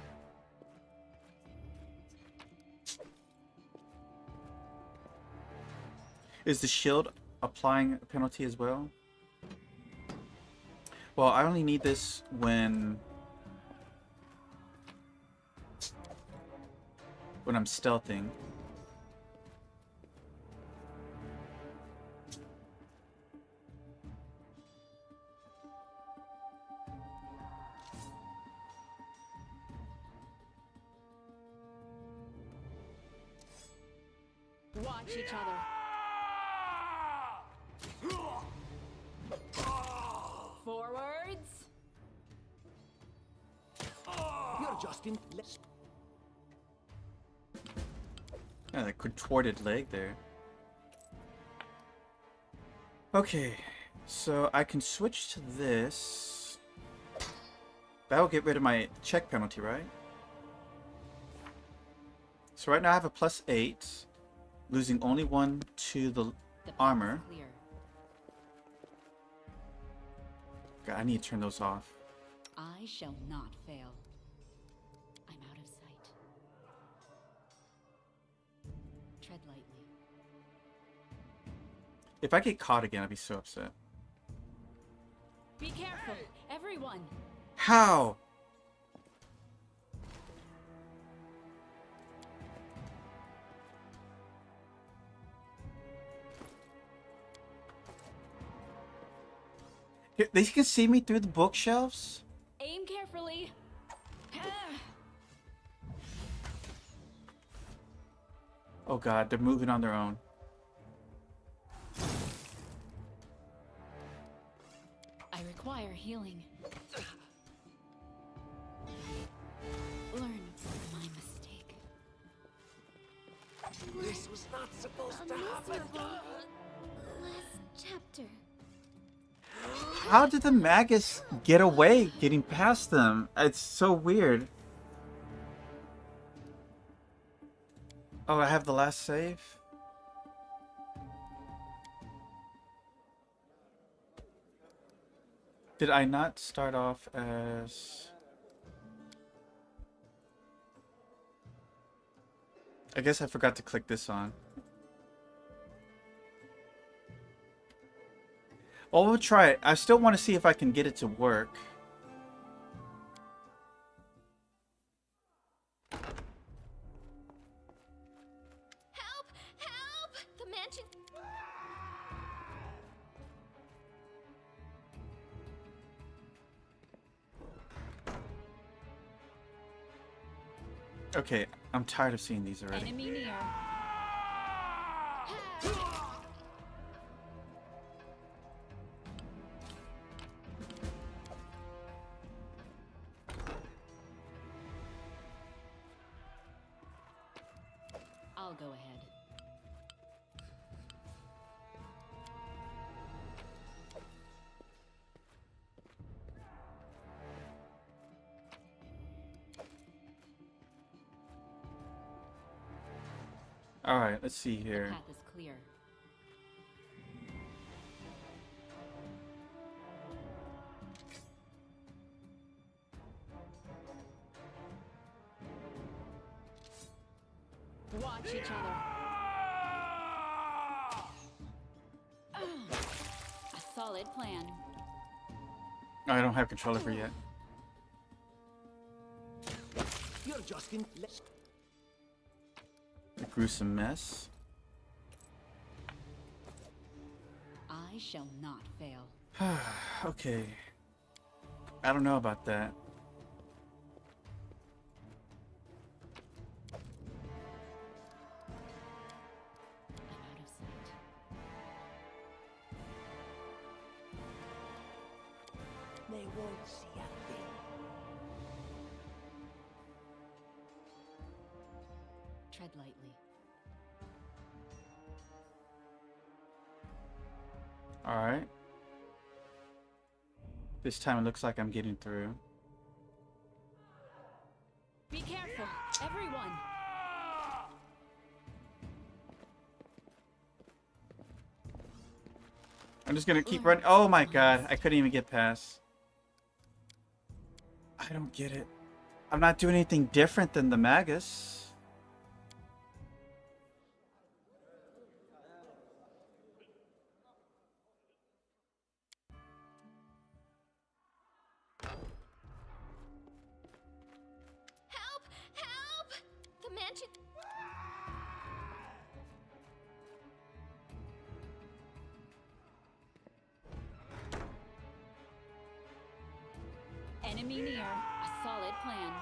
Is the shield applying a penalty as well? Well, I only need this when when I'm stealthing. Watch each other. Forwards. You're just in. Yeah, that contorted leg there. Okay, so I can switch to this. That'll get rid of my check penalty, right? So right now I have a +8, losing only 1 to the armor. Clear. God, I need to turn those off. I shall not fail. I'm out of sight. Tread lightly. If I get caught again, I'd be so upset. Be careful, everyone. How? They can see me through the bookshelves? Aim carefully. Oh god, they're moving on their own. I require healing. Learn from my mistake. This was not supposed A to happen. miserable last chapter. How did the Magus get away getting past them? It's so weird. Oh, I have the last save? Did I not start off as... I guess I forgot to click this on. Well, we'll try it. I still want to see if I can get it to work. Help! Help! The mansion. Okay, I'm tired of seeing these already. Enemy near. I'll go ahead. All right, let's see The here. path is clear. Watch each other. A solid plan. I don't have control over yet. You're just in. A gruesome mess. I shall not fail. Okay. I don't know about that. I'm out of sight. They won't see a thing. Tread lightly. All right. This time it looks like I'm getting through. Be careful, everyone. I'm just gonna keep running. Oh my god, I couldn't even get past. I don't get it. I'm not doing anything different than the Magus. Help! Help! The mansion. Enemy near. A solid plan.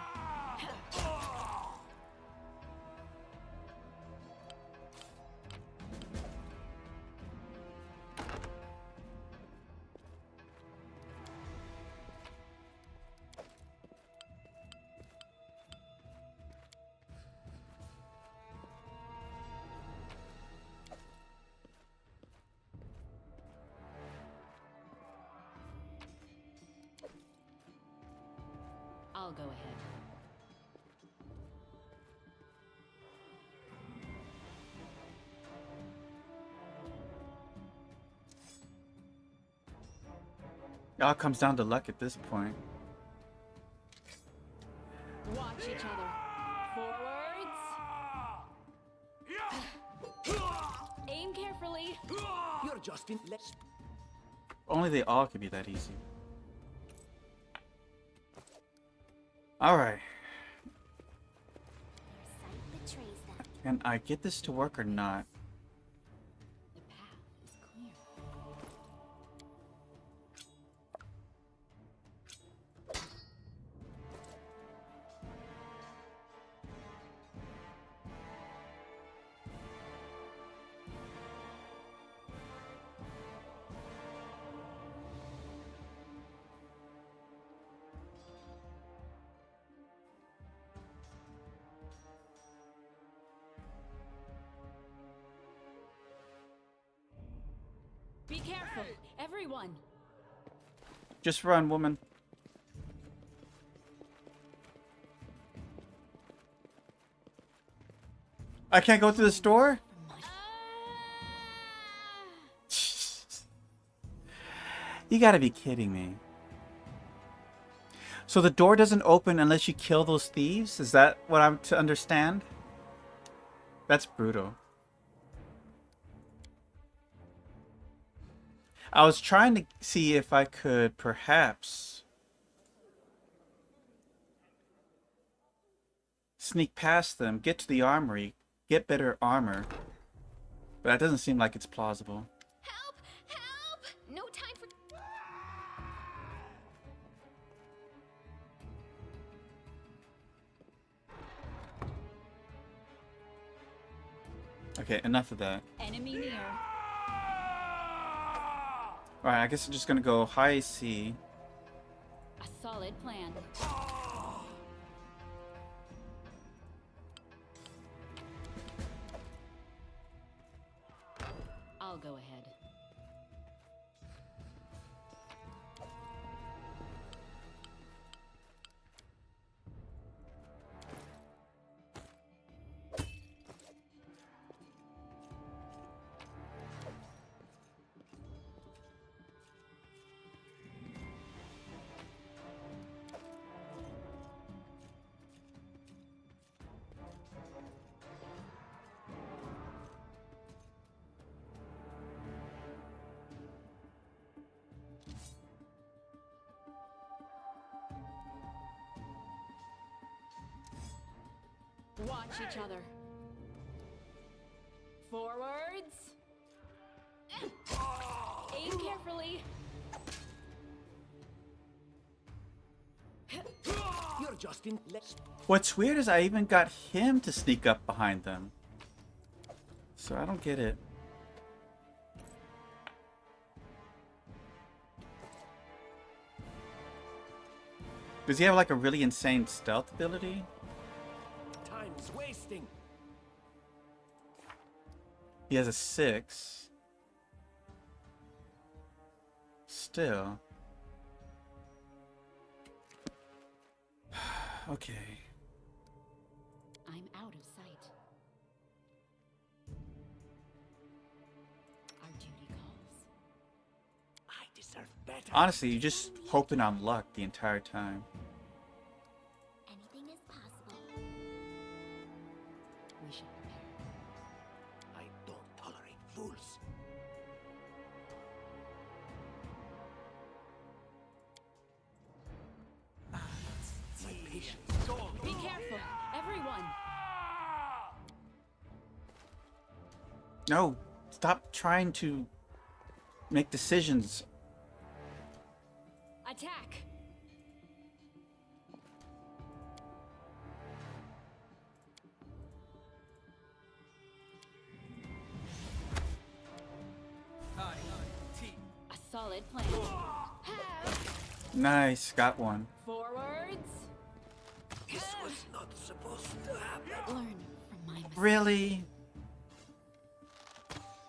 I'll go ahead. It all comes down to luck at this point. Watch each other. Forwards. Aim carefully. You're just in. Let's. Only they all could be that easy. Alright. Sight betrays them. Can I get this to work or not? The path is clear. Be careful, everyone. Just run, woman. I can't go through the store? You gotta be kidding me. So the door doesn't open unless you kill those thieves? Is that what I'm to understand? That's brutal. I was trying to see if I could perhaps sneak past them, get to the armory, get better armor. But that doesn't seem like it's plausible. Help! Help! No time for. Okay, enough of that. Enemy near. Alright, I guess I'm just gonna go high C. A solid plan. I'll go ahead. Watch each other. Forwards. Aim carefully. You're just in. Let's. What's weird is I even got him to sneak up behind them. So I don't get it. Does he have like a really insane stealth ability? Time's wasting. He has a 6. Still. Okay. I'm out of sight. Our duty calls. I deserve better. Honestly, you're just hoping on luck the entire time. Anything is possible. We should prepare. I don't tolerate fools. My patience. Be careful, everyone. No, stop trying to make decisions. Attack. Solid plan. Nice, got one. Forwards. This was not supposed to happen. Learn from my mistakes. Really?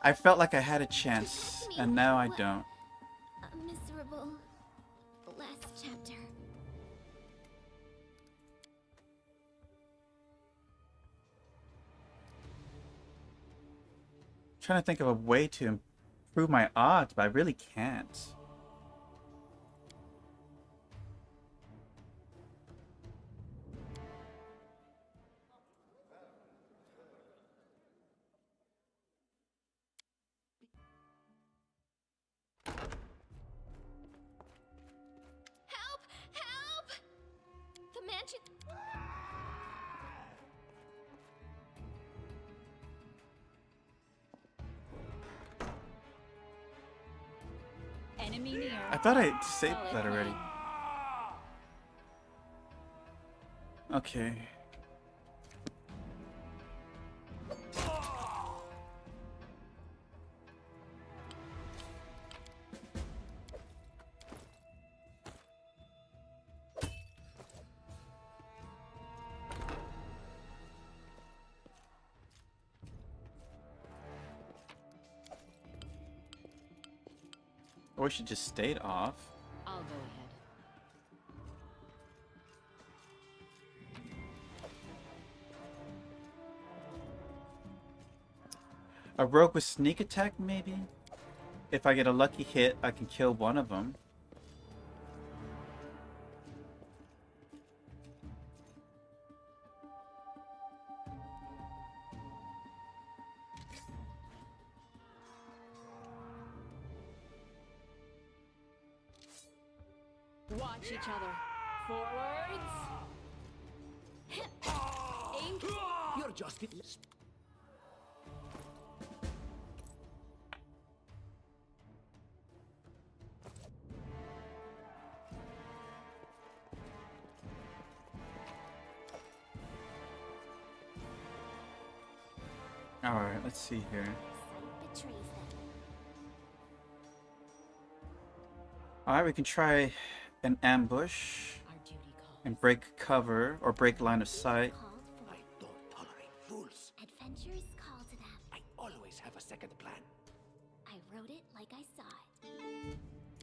I felt like I had a chance, and now I don't. A miserable last chapter. Trying to think of a way to improve my odds, but I really can't. Help! Help! The mansion. Enemy near. I thought I saved Solid that already. plan. Okay. Or she just stayed off. I'll go ahead. A rogue with sneak attack, maybe? If I get a lucky hit, I can kill one of them. Watch each other. Forwards. Aim. You're just it. Alright, let's see here. Sight betrays them. Alright, we can try an ambush Our duty calls. and break cover or break line of sight. Called for. I don't tolerate fools. Adventures call to them. I always have a second plan. I wrote it like I saw it.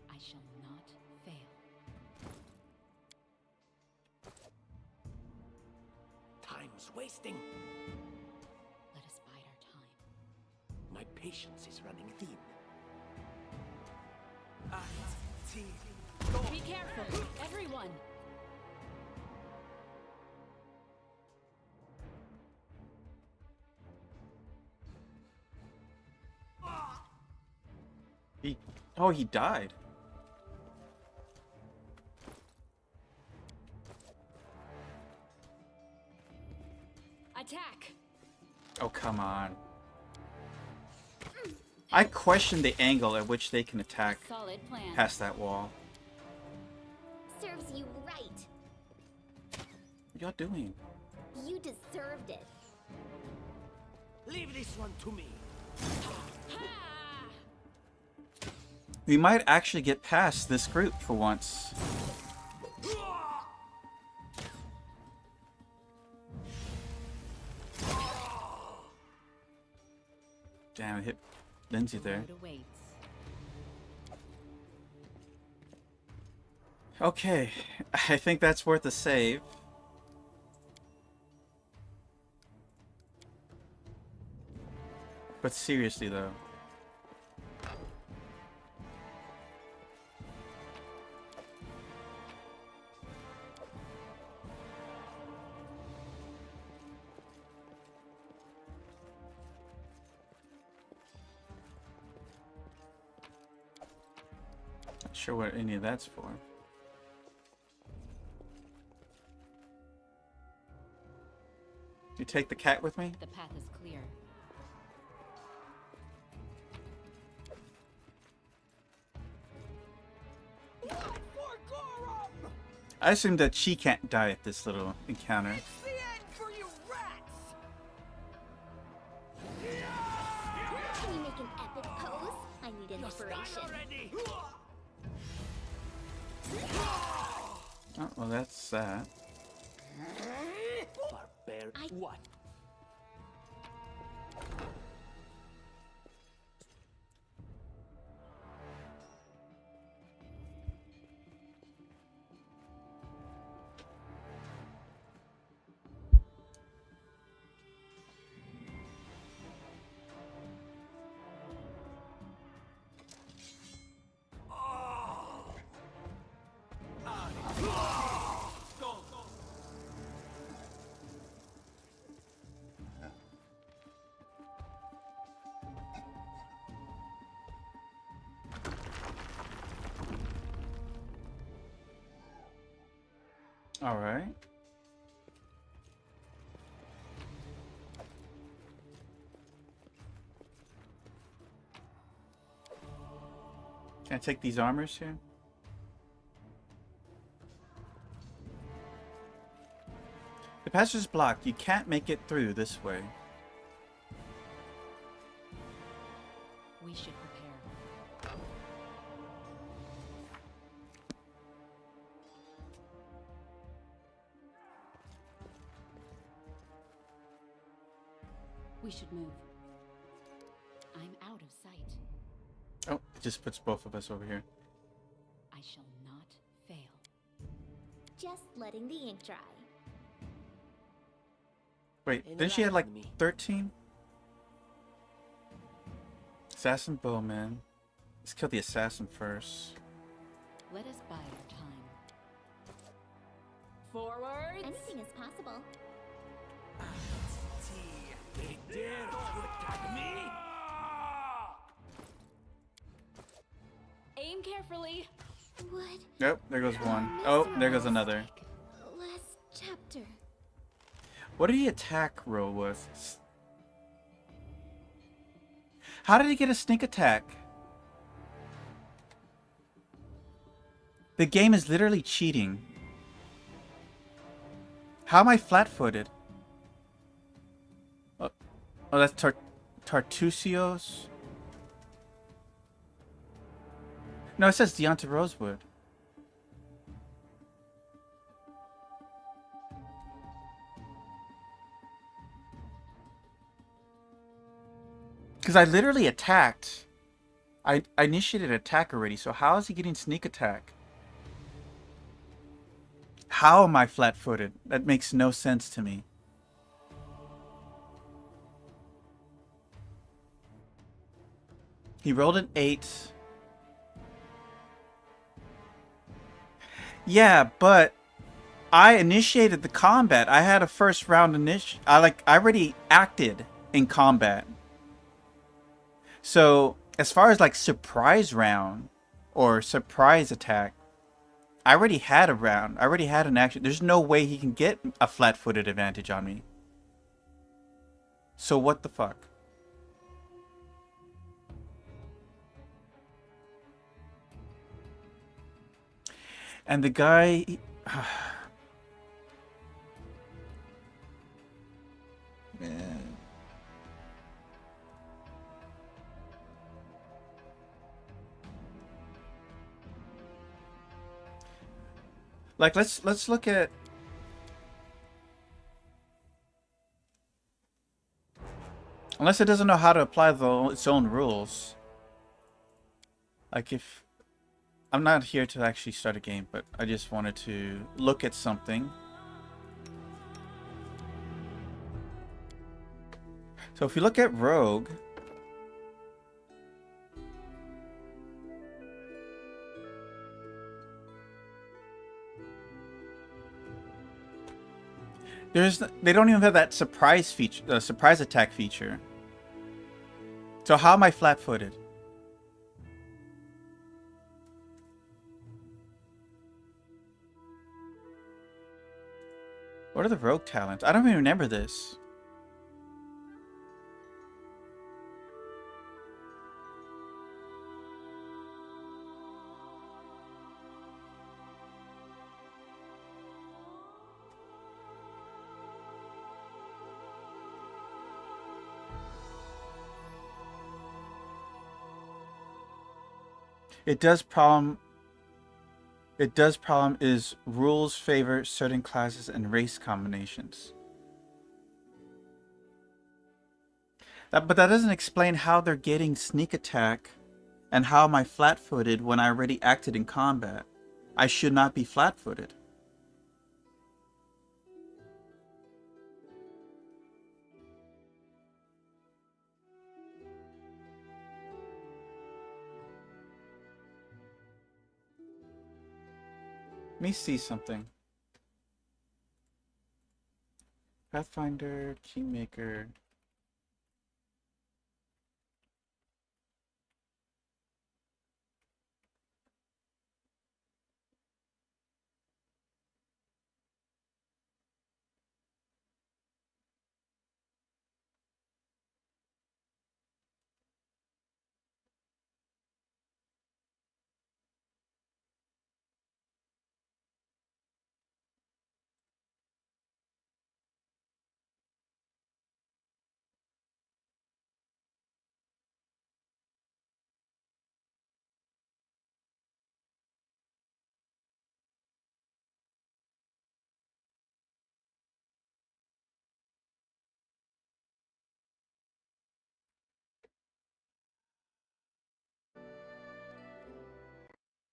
I shall not fail. Time's wasting. Let us bide our time. My patience is running thin. Be careful, everyone. Oh, he died. Attack. Oh, come on. I question the angle at which they can attack Solid plan. past that wall. Serves you right. What y'all doing? You deserved it. Leave this one to me. We might actually get past this group for once. Damn, I hit Lindsay there. Road awaits. Okay, I think that's worth a save. But seriously though. Not sure what any of that's for. You take the cat with me? The path is clear. I assume that she can't die at this little encounter. It's the end for you rats! Can you make an epic pose? I need operation. Oh, well, that's that. What? All right. Can I take these armors here? The passage is blocked. You can't make it through this way. We should prepare. We should move. I'm out of sight. Oh, it just puts both of us over here. I shall not fail. Just letting the ink dry. Wait, didn't she have like 13? Assassin Bowman. Let's kill the assassin first. Let us bide our time. Forward! Anything is possible. They dare to attack me? Aim carefully. What? Nope, there goes one. Oh, there goes another. Last chapter. What did he attack roll with? How did he get a sneak attack? The game is literally cheating. How am I flat-footed? Oh, that's Tartusios? No, it says Deonta Rosewood. Because I literally attacked. I initiated an attack already, so how is he getting sneak attack? How am I flat-footed? That makes no sense to me. He rolled an 8. Yeah, but I initiated the combat. I had a first round I already acted in combat. So, as far as like surprise round or surprise attack, I already had a round. I already had an action. There's no way he can get a flat-footed advantage on me. So what the fuck? And the guy... Man. Like, let's look at... Unless it doesn't know how to apply its own rules. Like, if... I'm not here to actually start a game, but I just wanted to look at something. So if you look at Rogue... They don't even have that surprise feature, surprise attack feature. So how am I flat-footed? What are the rogue talents? I don't even remember this. It does problem. It does problem is rules favor certain classes and race combinations. But that doesn't explain how they're getting sneak attack and how am I flat-footed when I already acted in combat. I should not be flat-footed. Let me see something. Pathfinder, Kingmaker.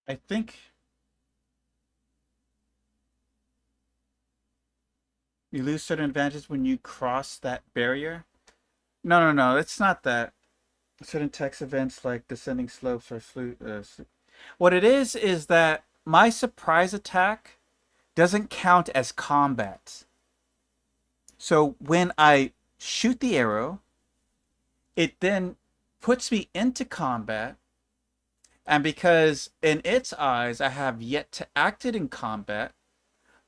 I think you lose certain advantages when you cross that barrier. No, it's not that. Certain text events like descending slopes or what it is that my surprise attack doesn't count as combat. So when I shoot the arrow, it then puts me into combat, and because in its eyes I have yet to act it in combat,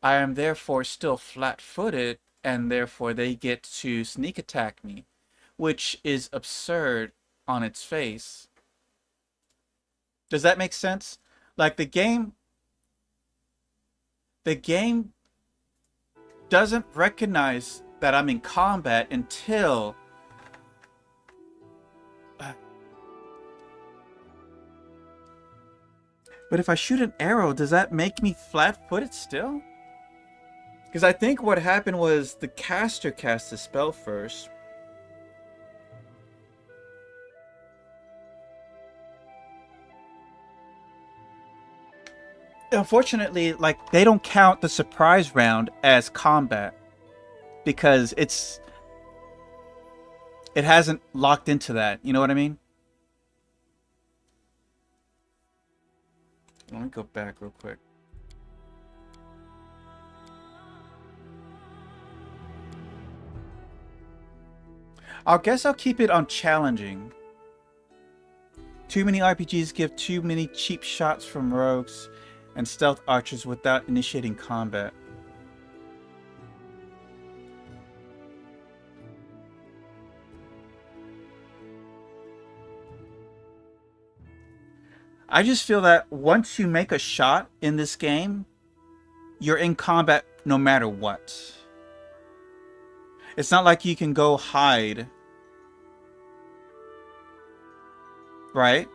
I am therefore still flat-footed, and therefore they get to sneak attack me, which is absurd on its face. Does that make sense? Like the game doesn't recognize that I'm in combat until but if I shoot an arrow, does that make me flat-footed still? Because I think what happened was the caster cast the spell first. Unfortunately, like, they don't count the surprise round as combat because it hasn't locked into that. You know what I mean? Let me go back real quick. I guess I'll keep it on challenging. Too many RPGs give too many cheap shots from rogues and stealth archers without initiating combat. I just feel that once you make a shot in this game, you're in combat no matter what. It's not like you can go hide. Right?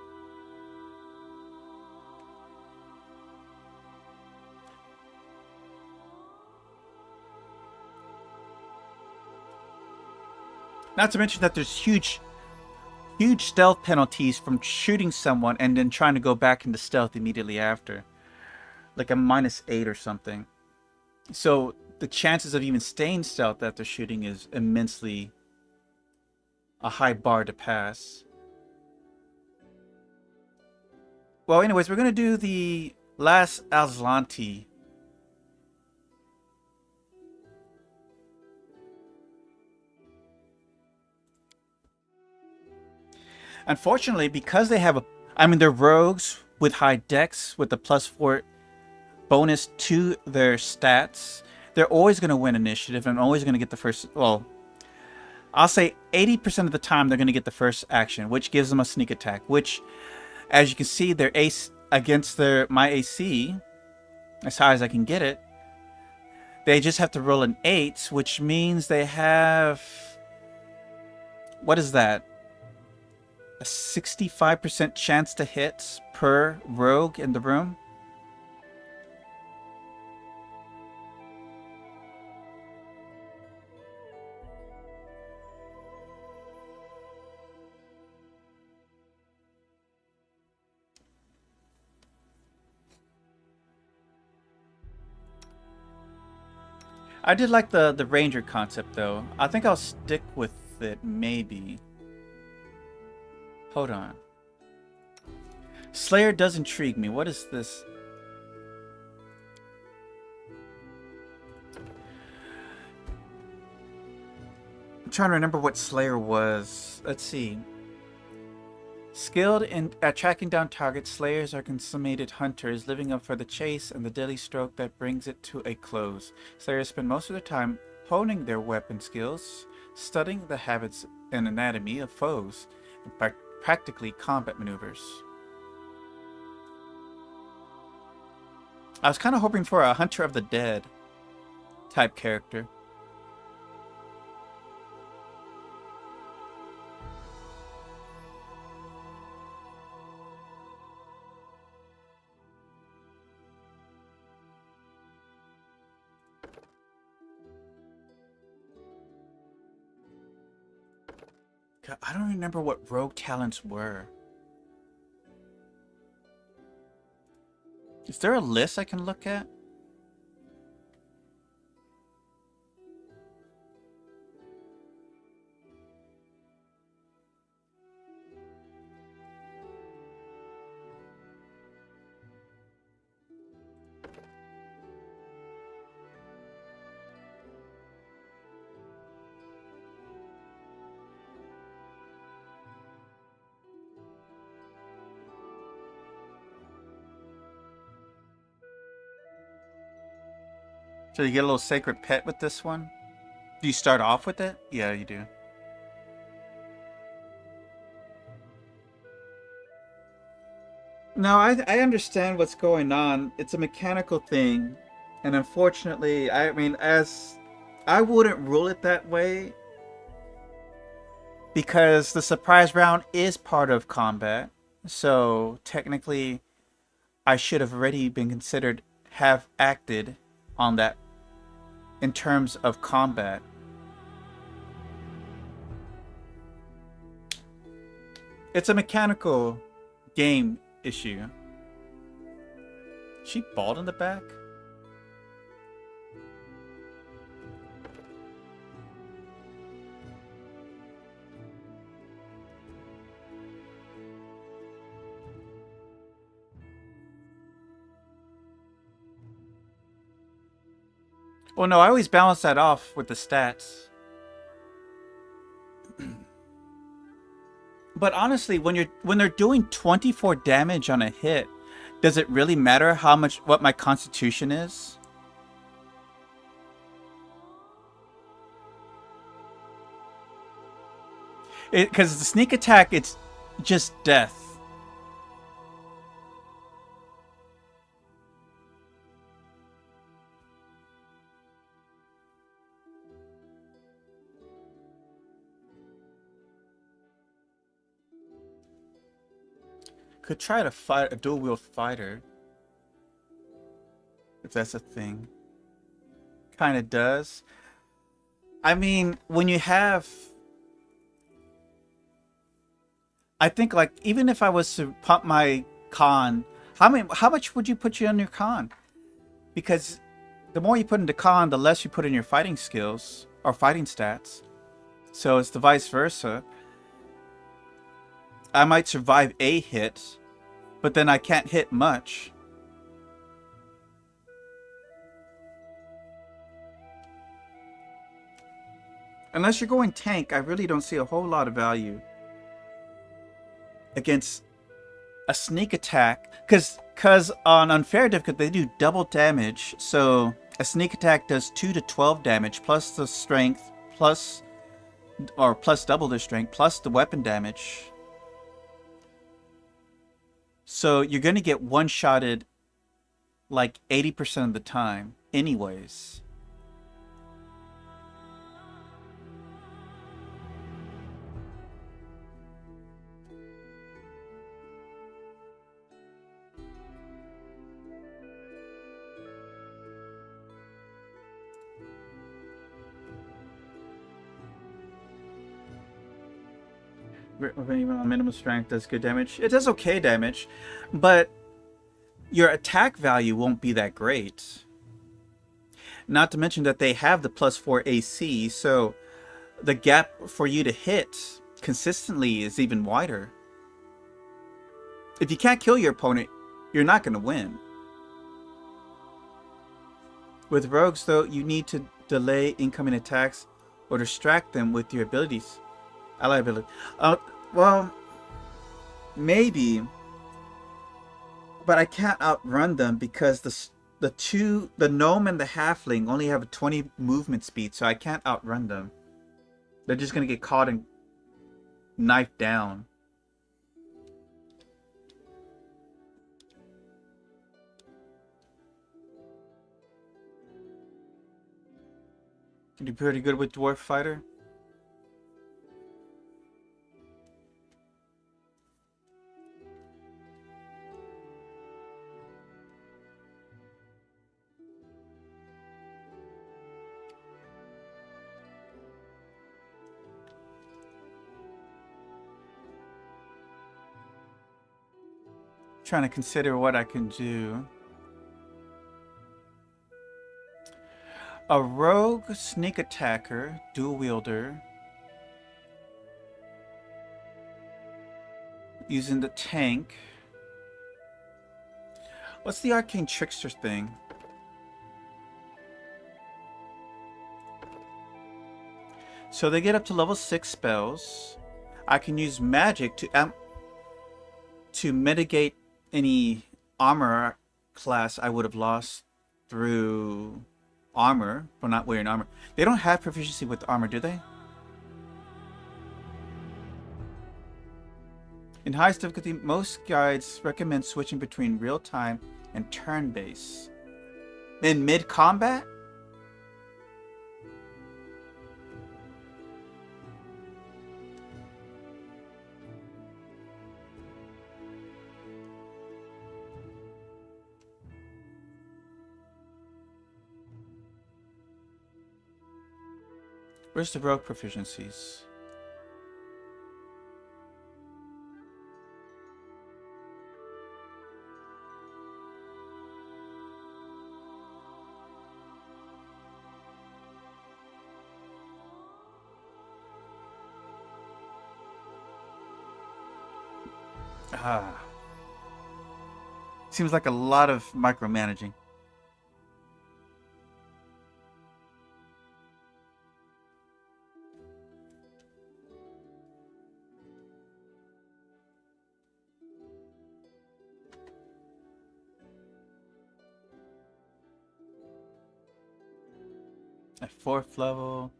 Not to mention that there's huge stealth penalties from shooting someone and then trying to go back into stealth immediately after. Like a -8 or something. So the chances of even staying stealth after shooting is immensely a high bar to pass. Well, anyways, we're going to do the last Aslanti. Unfortunately, because they have they're rogues with high dex with the +4 bonus to their stats. They're always going to win initiative and always going to get the first, well, I'll say 80% of the time they're going to get the first action, which gives them a sneak attack, which, as you can see, their ace against my AC, as high as I can get it, they just have to roll an 8, which means they have, what is that? a 65% chance to hit per rogue in the room. I did like the ranger concept though. I think I'll stick with it maybe. Hold on. Slayer does intrigue me. What is this? I'm trying to remember what Slayer was. Let's see. Skilled in at tracking down targets, Slayers are consummated hunters, living up for the chase and the deadly stroke that brings it to a close. Slayers spend most of their time honing their weapon skills, studying the habits and anatomy of foes, and practically combat maneuvers. I was kind of hoping for a Hunter of the Dead type character. God, I don't remember what rogue talents were. Is there a list I can look at? So you get a little sacred pet with this one? Do you start off with it? Yeah, you do. No, I understand what's going on. It's a mechanical thing. And unfortunately, I mean, as I wouldn't rule it that way because the surprise round is part of combat. So technically, I should have already been considered have acted on that in terms of combat. It's a mechanical game issue. She bald in the back? Well, no, I always balance that off with the stats. But honestly, when they're doing 24 damage on a hit, does it really matter what my constitution is? Because the sneak attack, it's just death. Could try to fight a dual wield fighter. If that's a thing. Kind of does. I mean, when you have... I think, like, even if I was to pump my con, how much would you put you on your con? Because the more you put into con, the less you put in your fighting skills or fighting stats. So it's the vice versa. I might survive a hit, but then I can't hit much. Unless you're going tank, I really don't see a whole lot of value against a sneak attack. Because on unfair difficulty, they do double damage. So a sneak attack does 2 to 12 damage, plus the strength, plus double their strength, plus the weapon damage. So you're going to get one-shotted like 80% of the time anyways. Even on minimum strength does good damage. It does okay damage, but your attack value won't be that great. Not to mention that they have the +4 AC, so the gap for you to hit consistently is even wider. If you can't kill your opponent, you're not going to win. With rogues, though, you need to delay incoming attacks or distract them with your abilities. Ally ability. Well, maybe, but I can't outrun them because the gnome and the halfling only have a 20 movement speed, so I can't outrun them. They're just gonna get caught and knifed down. You do pretty good with dwarf fighter. Trying to consider what I can do. A rogue sneak attacker, dual wielder, using the tank. What's the arcane trickster thing? So they get up to level 6 spells. I can use magic to mitigate any armor class I would have lost through armor for not wearing armor. They don't have proficiency with armor, do they? In highest difficulty, most guides recommend switching between real-time and turn-based. In mid-combat? Where's the rogue proficiencies? Seems like a lot of micromanaging. At 4th level,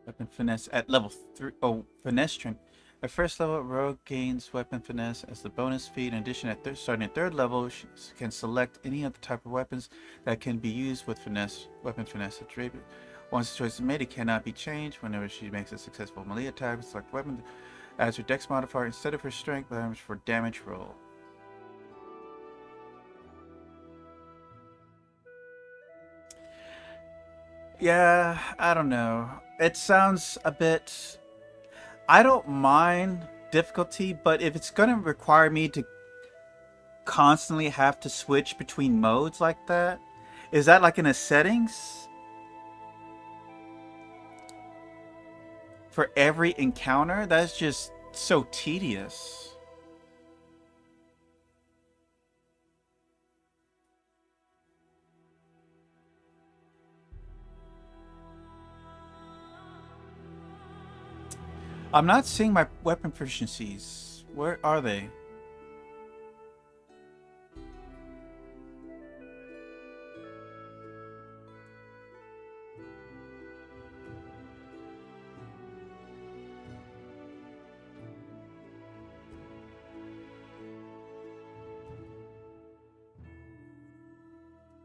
weapon finesse at level 3. Oh, finesse trim. At 1st level, rogue gains weapon finesse as the bonus feat. In addition, starting at 3rd level, she can select any other type of weapons that can be used with finesse. Weapon finesse at drape. Once the choice is made, it cannot be changed. Whenever she makes a successful melee attack, select weapon adds her dex modifier instead of her strength damage for damage roll. Yeah, I don't know. It sounds a bit... I don't mind difficulty, but if it's going to require me to constantly have to switch between modes like that, is that like in the settings? For every encounter? That's just so tedious. I'm not seeing my weapon proficiencies. Where are they?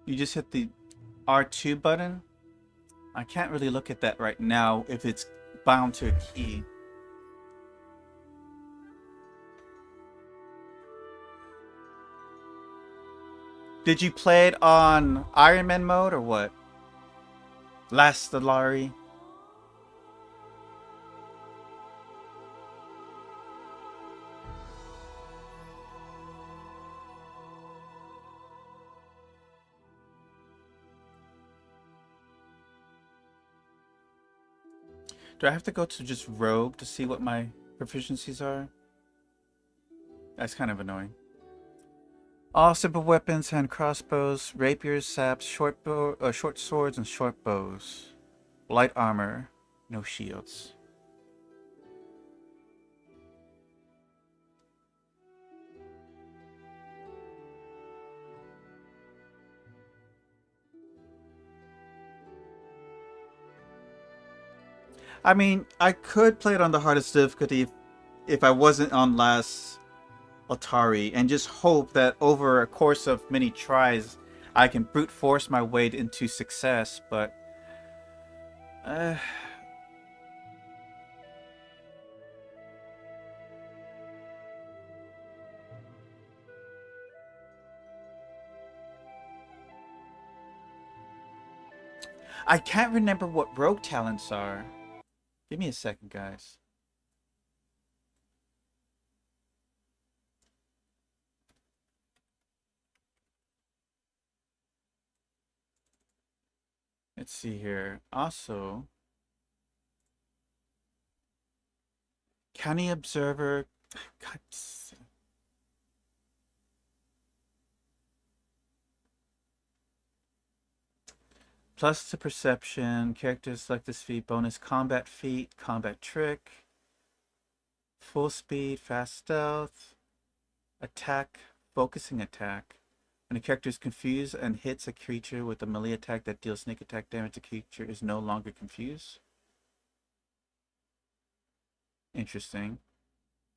You just hit the R2 button? I can't really look at that right now if it's bound to a key. Did you play it on Iron Man mode or what? Last Stellari? Do I have to go to just Rogue to see what my proficiencies are? That's kind of annoying. All simple weapons, hand crossbows, rapiers, saps, short swords, and short bows. Light armor, no shields. I mean, I could play it on the hardest difficulty if I wasn't on last Atari and just hope that over a course of many tries I can brute force my way into success, but I can't remember what rogue talents are. Give me a second, guys. Let's see here. Also, County Observer. God. Plus to perception. Characters select this feat. Bonus combat feat. Combat trick. Full speed. Fast stealth. Attack. Focusing attack. When a character is confused and hits a creature with a melee attack that deals sneak attack damage, the creature is no longer confused. Interesting.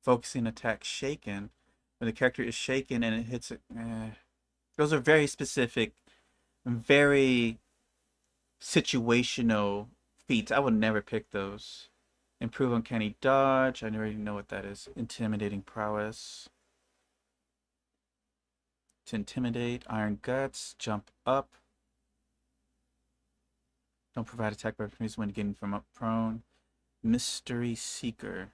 Focusing attack shaken. When the character is shaken and it hits it. Those are very specific, very situational feats. I would never pick those. Improve uncanny dodge. I already know what that is. Intimidating prowess. To intimidate. Iron guts. Jump up. Don't provide attack weapons when getting from up prone. Mystery seeker.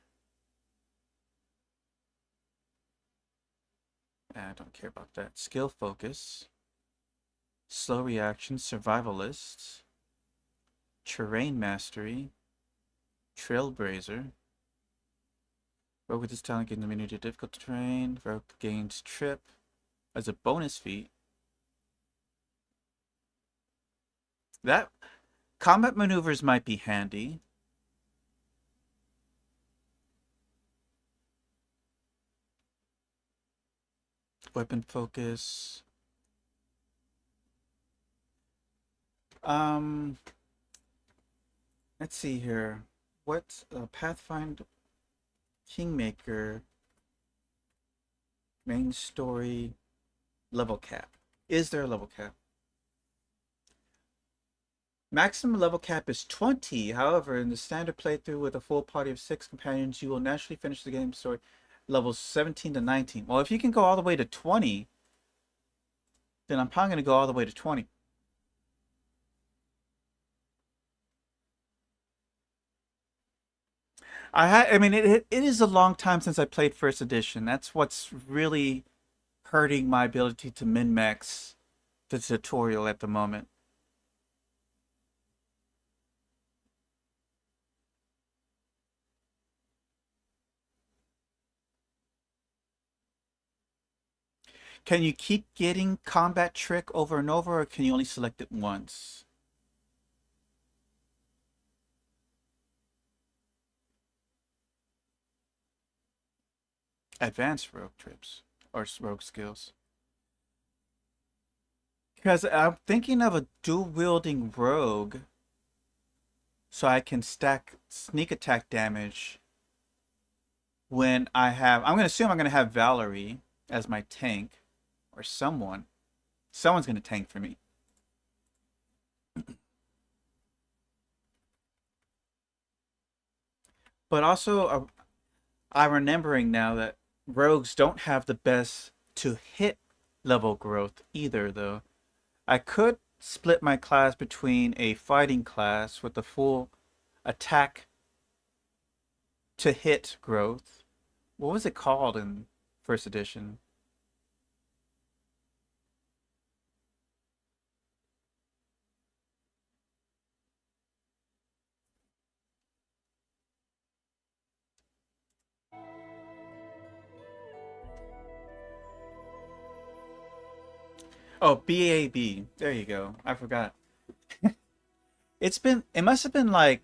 I don't care about that. Skill focus. Slow reaction. Survivalist. Terrain mastery. Trailblazer. Rogue with this talent gains immunity to difficult terrain. Rogue gains trip as a bonus feat. That combat maneuvers might be handy. Weapon focus. Let's see here. What Pathfinder Kingmaker main story level cap? Is there a level cap? Maximum level cap is 20. However, in the standard playthrough with a full party of 6 companions, you will naturally finish the game story levels 17 to 19. Well, if you can go all the way to 20, then I'm probably going to go all the way to 20. I mean, it is a long time since I played first edition. That's what's really hurting my ability to min-max the tutorial at the moment. Can you keep getting combat trick over and over, or can you only select it once? Advanced rogue trips or rogue skills. Because I'm thinking of a dual-wielding rogue so I can stack sneak attack damage when I have... I'm going to assume I'm going to have Valerie as my tank, or someone. Someone's going to tank for me. But also, I'm remembering now that rogues don't have the best to hit level growth either, though. I could split my class between a fighting class with the full attack to hit growth. What was it called in first edition? Oh, BAB. There you go. I forgot. It must have been like,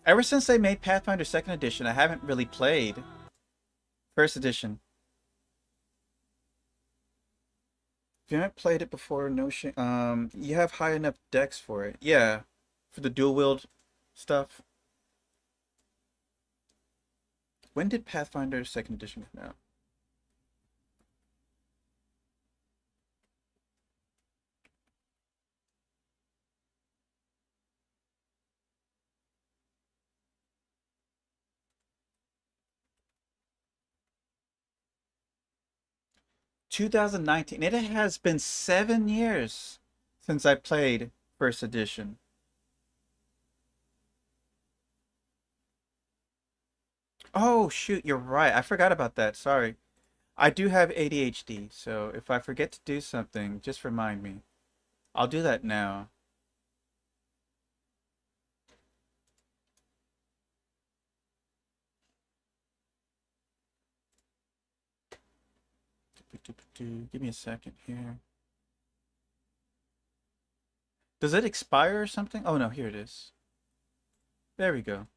ever since they made Pathfinder 2nd Edition, I haven't really played 1st Edition. If you haven't played it before, no shame. You have high enough decks for it. Yeah, for the dual wield stuff. When did Pathfinder 2nd Edition come out? $2019. It has been 7 years since I played 1st Edition. Oh, shoot, you're right. I forgot about that. Sorry. I do have ADHD, so if I forget to do something, just remind me. I'll do that now. Give me a second here. Does it expire or something? Oh no, here it is. There we go.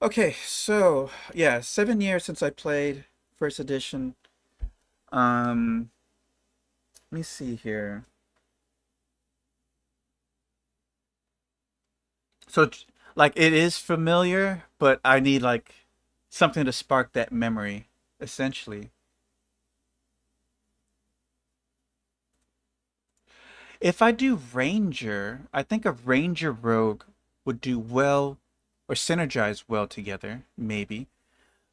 Okay, so yeah, 7 years since I played 1st Edition. Let me see here. So like it is familiar, but I need like something to spark that memory, essentially. If I do Ranger, I think a Ranger Rogue would do well or synergize well together, maybe.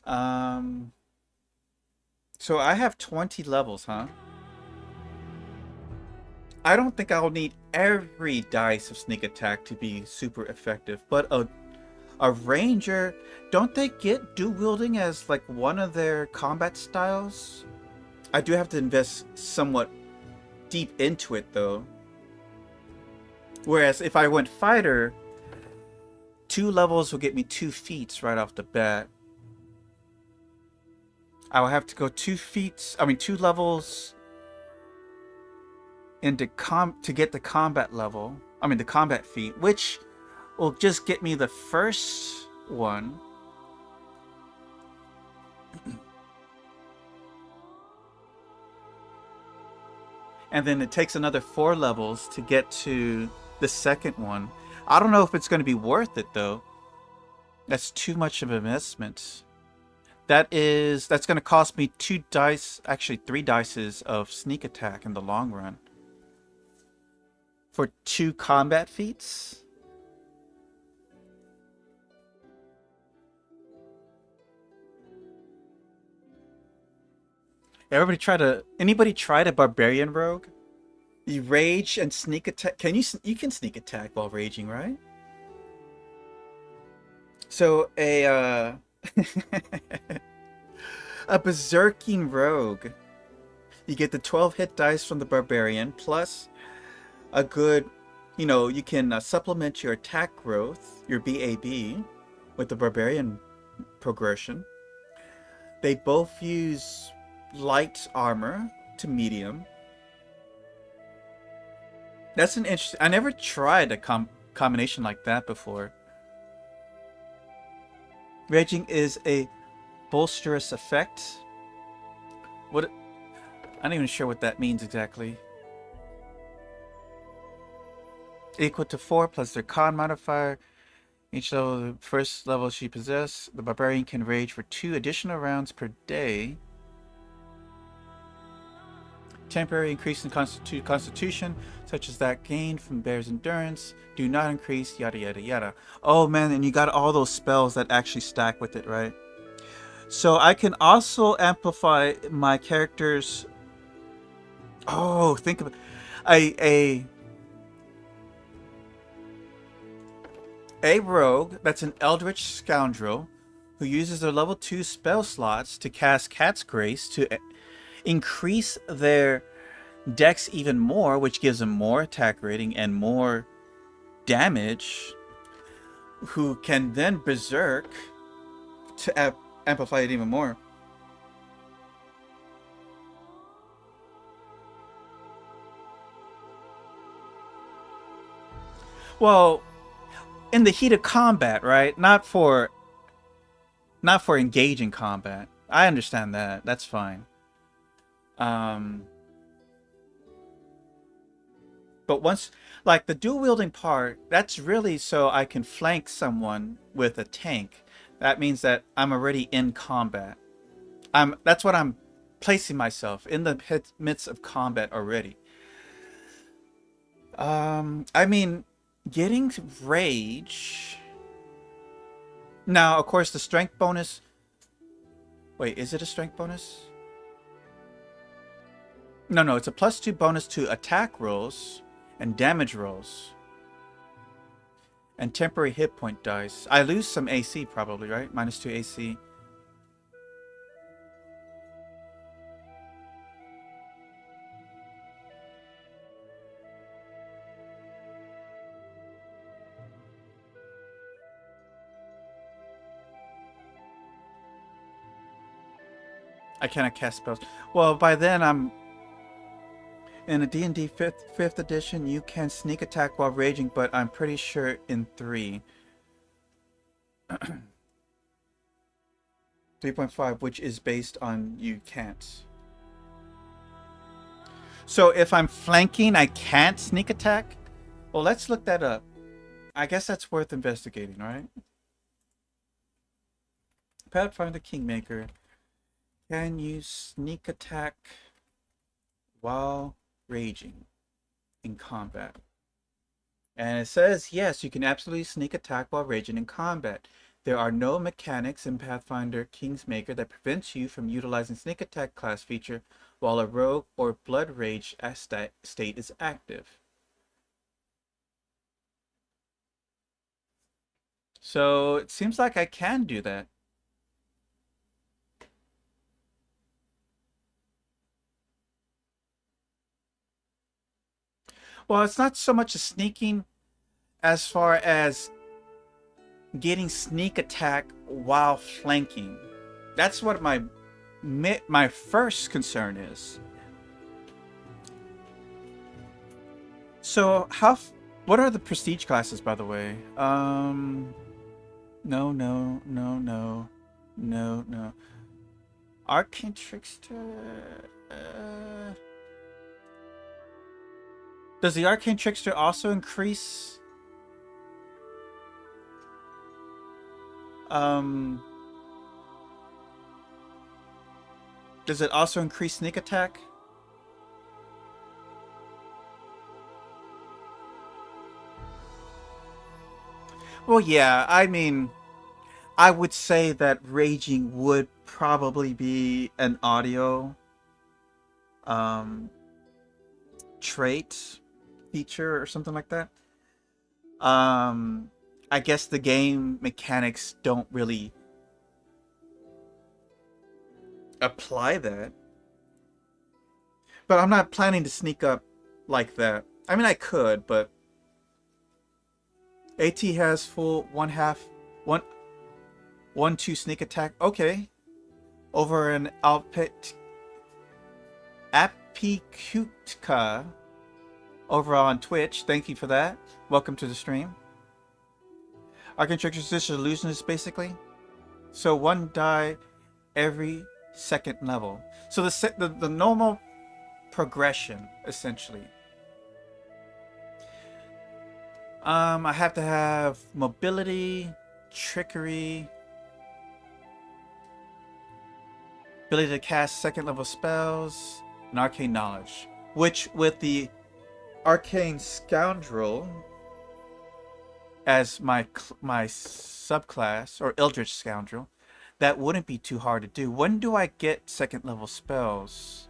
Um, so I have 20 levels, huh? I don't think I'll need every dice of sneak attack to be super effective, but a ranger, don't they get dual wielding as like one of their combat styles? I do have to invest somewhat deep into it though. Whereas if I went fighter, 2 levels will get me 2 feats right off the bat. I will have to go 2 levels into to get the combat level. The combat feat, which will just get me the first one. And then it takes another 4 levels to get to the second one. I don't know if it's going to be worth it though. That's too much of an investment. That's going to cost me 2 dice, actually 3 dices of sneak attack in the long run. For 2 combat feats? Anybody tried a barbarian rogue? You rage and sneak attack. You can sneak attack while raging, right? So a a berserking rogue. You get the 12 hit dice from the barbarian plus a good, you can supplement your attack growth, your BAB, with the barbarian progression. They both use light armor to medium. That's an interesting. I never tried a combination like that before. Raging is a bolsterous effect. I'm not even sure what that means exactly. Equal to 4 plus their con modifier. Each level, the first level she possesses, the barbarian can rage for 2 additional rounds per day. Temporary increase in constitution, such as that gained from bear's endurance, do not increase, yada yada yada. Oh man, and you got all those spells that actually stack with it, right? So I can also amplify my character's... Oh, think of it. A rogue that's an eldritch scoundrel who uses their level 2 spell slots to cast Cat's Grace to increase their dex even more, which gives them more attack rating and more damage, who can then berserk to amplify it even more. Well, in the heat of combat, right? Not for engaging combat. I understand that. That's fine. But once, like the dual wielding part, that's really so I can flank someone with a tank. That means that I'm already in combat. That's what I'm placing myself in the midst of combat already. I mean, getting rage. Now, of course, the strength bonus. Wait, is it a strength bonus? No, it's a +2 bonus to attack rolls and damage rolls. And temporary hit point dice. I lose some AC probably, right? -2 AC. I cannot cast spells. Well, by then I'm in a D&D 5th edition. You can sneak attack while raging, but I'm pretty sure in 3. 3.5, which is based on you can't. So if I'm flanking, I can't sneak attack? Well, let's look that up. I guess that's worth investigating, right? Pathfinder Kingmaker. Can you sneak attack while raging in combat? And it says, yes, you can absolutely sneak attack while raging in combat. There are no mechanics in Pathfinder Kingmaker that prevents you from utilizing sneak attack class feature while a rogue or blood rage state is active. So it seems like I can do that. Well, it's not so much a sneaking as far as getting sneak attack while flanking. That's what my first concern is. So what are the prestige classes, by the way? No. Arcane Trickster. Does the Arcane Trickster also increase? Does it also increase sneak attack? Well, yeah, I mean, I would say that raging would probably be an audio trait feature or something like that. I guess the game mechanics don't really apply that. But I'm not planning to sneak up like that. I mean, I could, but AT has full 1/2 sneak attack. Okay. Over an Apikutka over on Twitch. Thank you for that. Welcome to the stream. Arcane Trickster's this illusionist basically. So 1 die every 2nd level. So the normal progression essentially. I have to have mobility, trickery, ability to cast 2nd level spells, and arcane knowledge. Which with the arcane scoundrel as my subclass, or eldritch scoundrel, that wouldn't be too hard to do. When do I get 2nd level spells?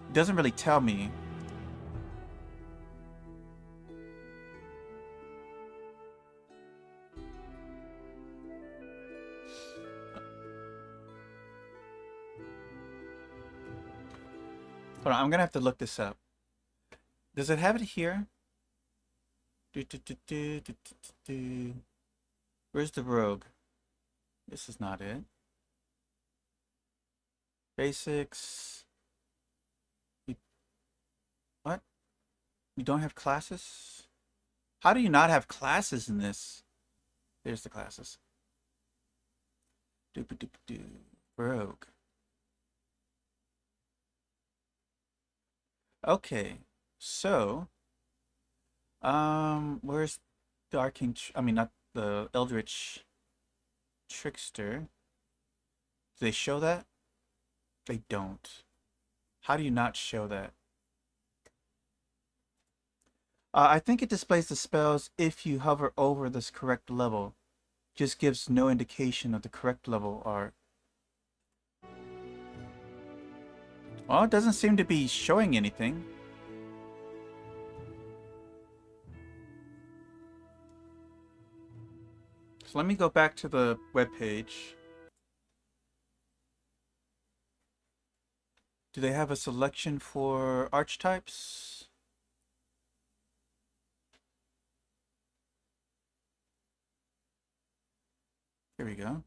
It doesn't really tell me. Hold on, I'm gonna have to look this up. Does it have it here? Where's the rogue? This is not it. Basics. What? You don't have classes? How do you not have classes in this? There's the classes. Doop-a-doop-a-doo. Rogue. Okay, so where's the arcane? I mean, not the Eldritch Trickster. Do they show that? They don't. How do you not show that? I think it displays the spells if you hover over this correct level. Just gives no indication of the correct level art. Well, it doesn't seem to be showing anything. So let me go back to the webpage. Do they have a selection for archetypes? Here we go.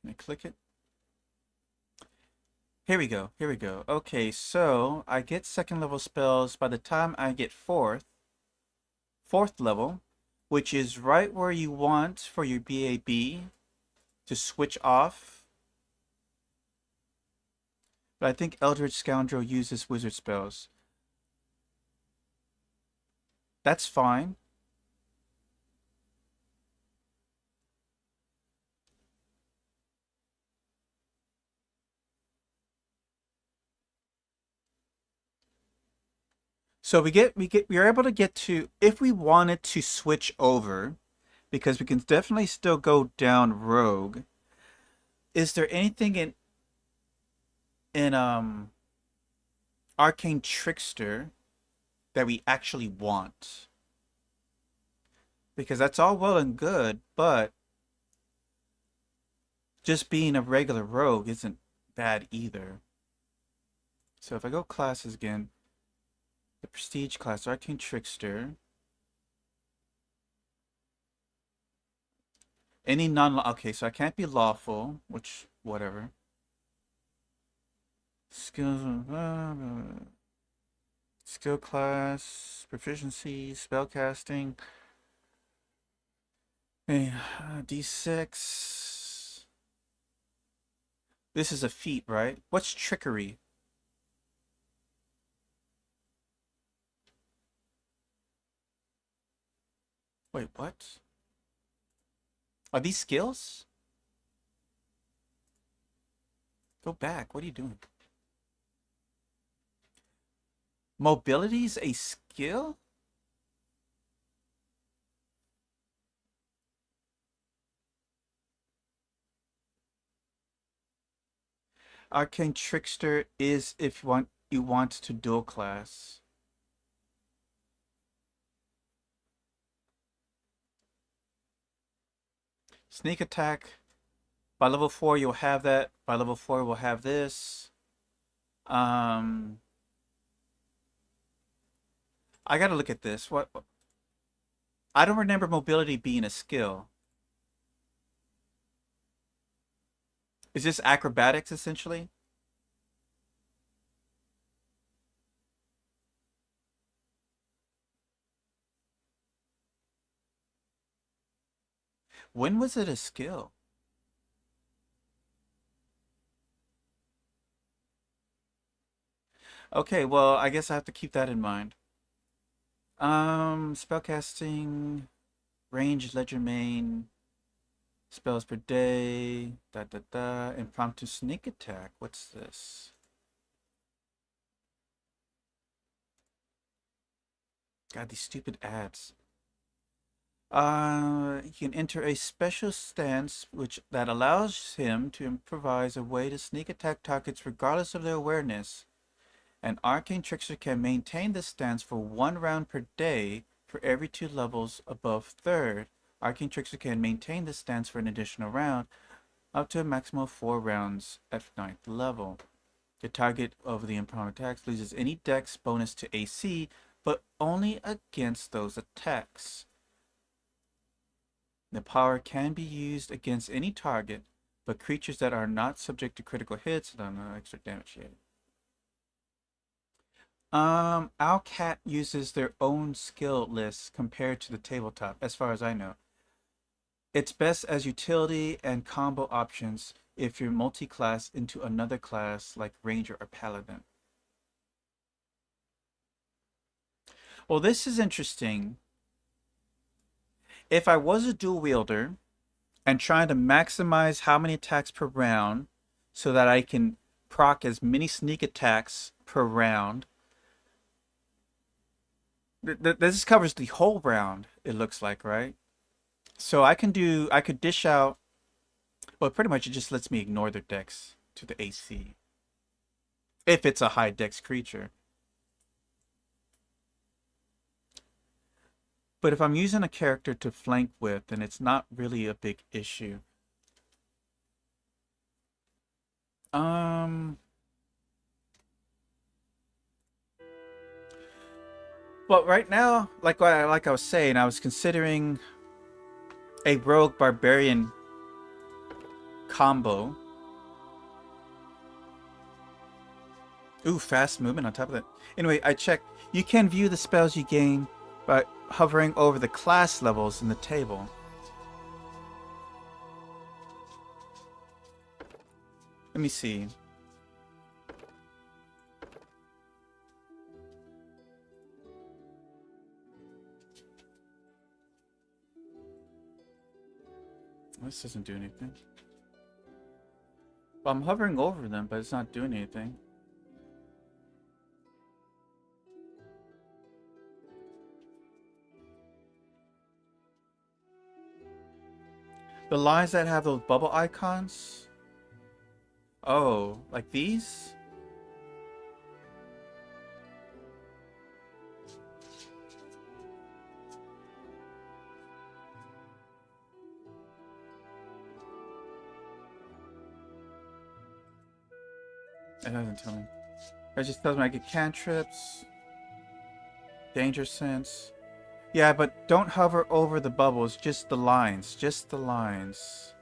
Can I click it? Here we go. Here we go. Okay, so I get second level spells by the time I get fourth level, which is right where you want for your BAB to switch off. But I think Eldritch Scoundrel uses wizard spells. That's fine. So we're able to get to, if we wanted to switch over, because we can definitely still go down rogue. Is there anything in Arcane Trickster that we actually want? Because that's all well and good, but just being a regular rogue isn't bad either. So if I go classes again, the prestige class, Arcane Trickster. Any okay, so I can't be lawful, which, whatever. Skills, skill class, proficiency, spellcasting. Okay, D6. This is a feat, right? What's trickery? Wait, what? Are these skills? Go back. What are you doing? Mobility's a skill? Arcane Trickster is if you want to dual class. Sneak attack. By level 4 you'll have that. By level 4 we'll have this. I gotta look at this. What? I don't remember mobility being a skill. Is this acrobatics essentially? When was it a skill? Okay, well, I guess I have to keep that in mind. Spellcasting, range, ledger main, spells per day, impromptu sneak attack. What's this? God, these stupid ads. He can enter a special stance that allows him to improvise a way to sneak attack targets regardless of their awareness. An Arcane Trickster can maintain this stance for 1 round per day for every 2 levels above 3rd. Arcane Trickster can maintain this stance for an additional round, up to a maximum of 4 rounds at 9th level. The target of the impromptu attacks loses any dex bonus to AC, but only against those attacks. The power can be used against any target, but creatures that are not subject to critical hits don't know extra damage yet. Our cat uses their own skill lists compared to the tabletop, as far as I know. It's best as utility and combo options if you're multi-class into another class like Ranger or Paladin. Well, this is interesting. If I was a dual wielder and trying to maximize how many attacks per round so that I can proc as many sneak attacks per round, this covers the whole round, it looks like, right? So I could dish out, well, pretty much it just lets me ignore their dex to the AC. If it's a high dex creature. But if I'm using a character to flank with, then it's not really a big issue. But right now, like I was saying, I was considering a rogue barbarian combo. Ooh, fast movement on top of that. Anyway, I checked. You can view the spells you gain by hovering over the class levels in the table. Let me see. This doesn't do anything. Well, I'm hovering over them, but it's not doing anything. The lines that have those bubble icons? Oh, like these? It doesn't tell me. It just tells me I get cantrips, danger sense. Yeah, but don't hover over the bubbles, just the lines. Just the lines.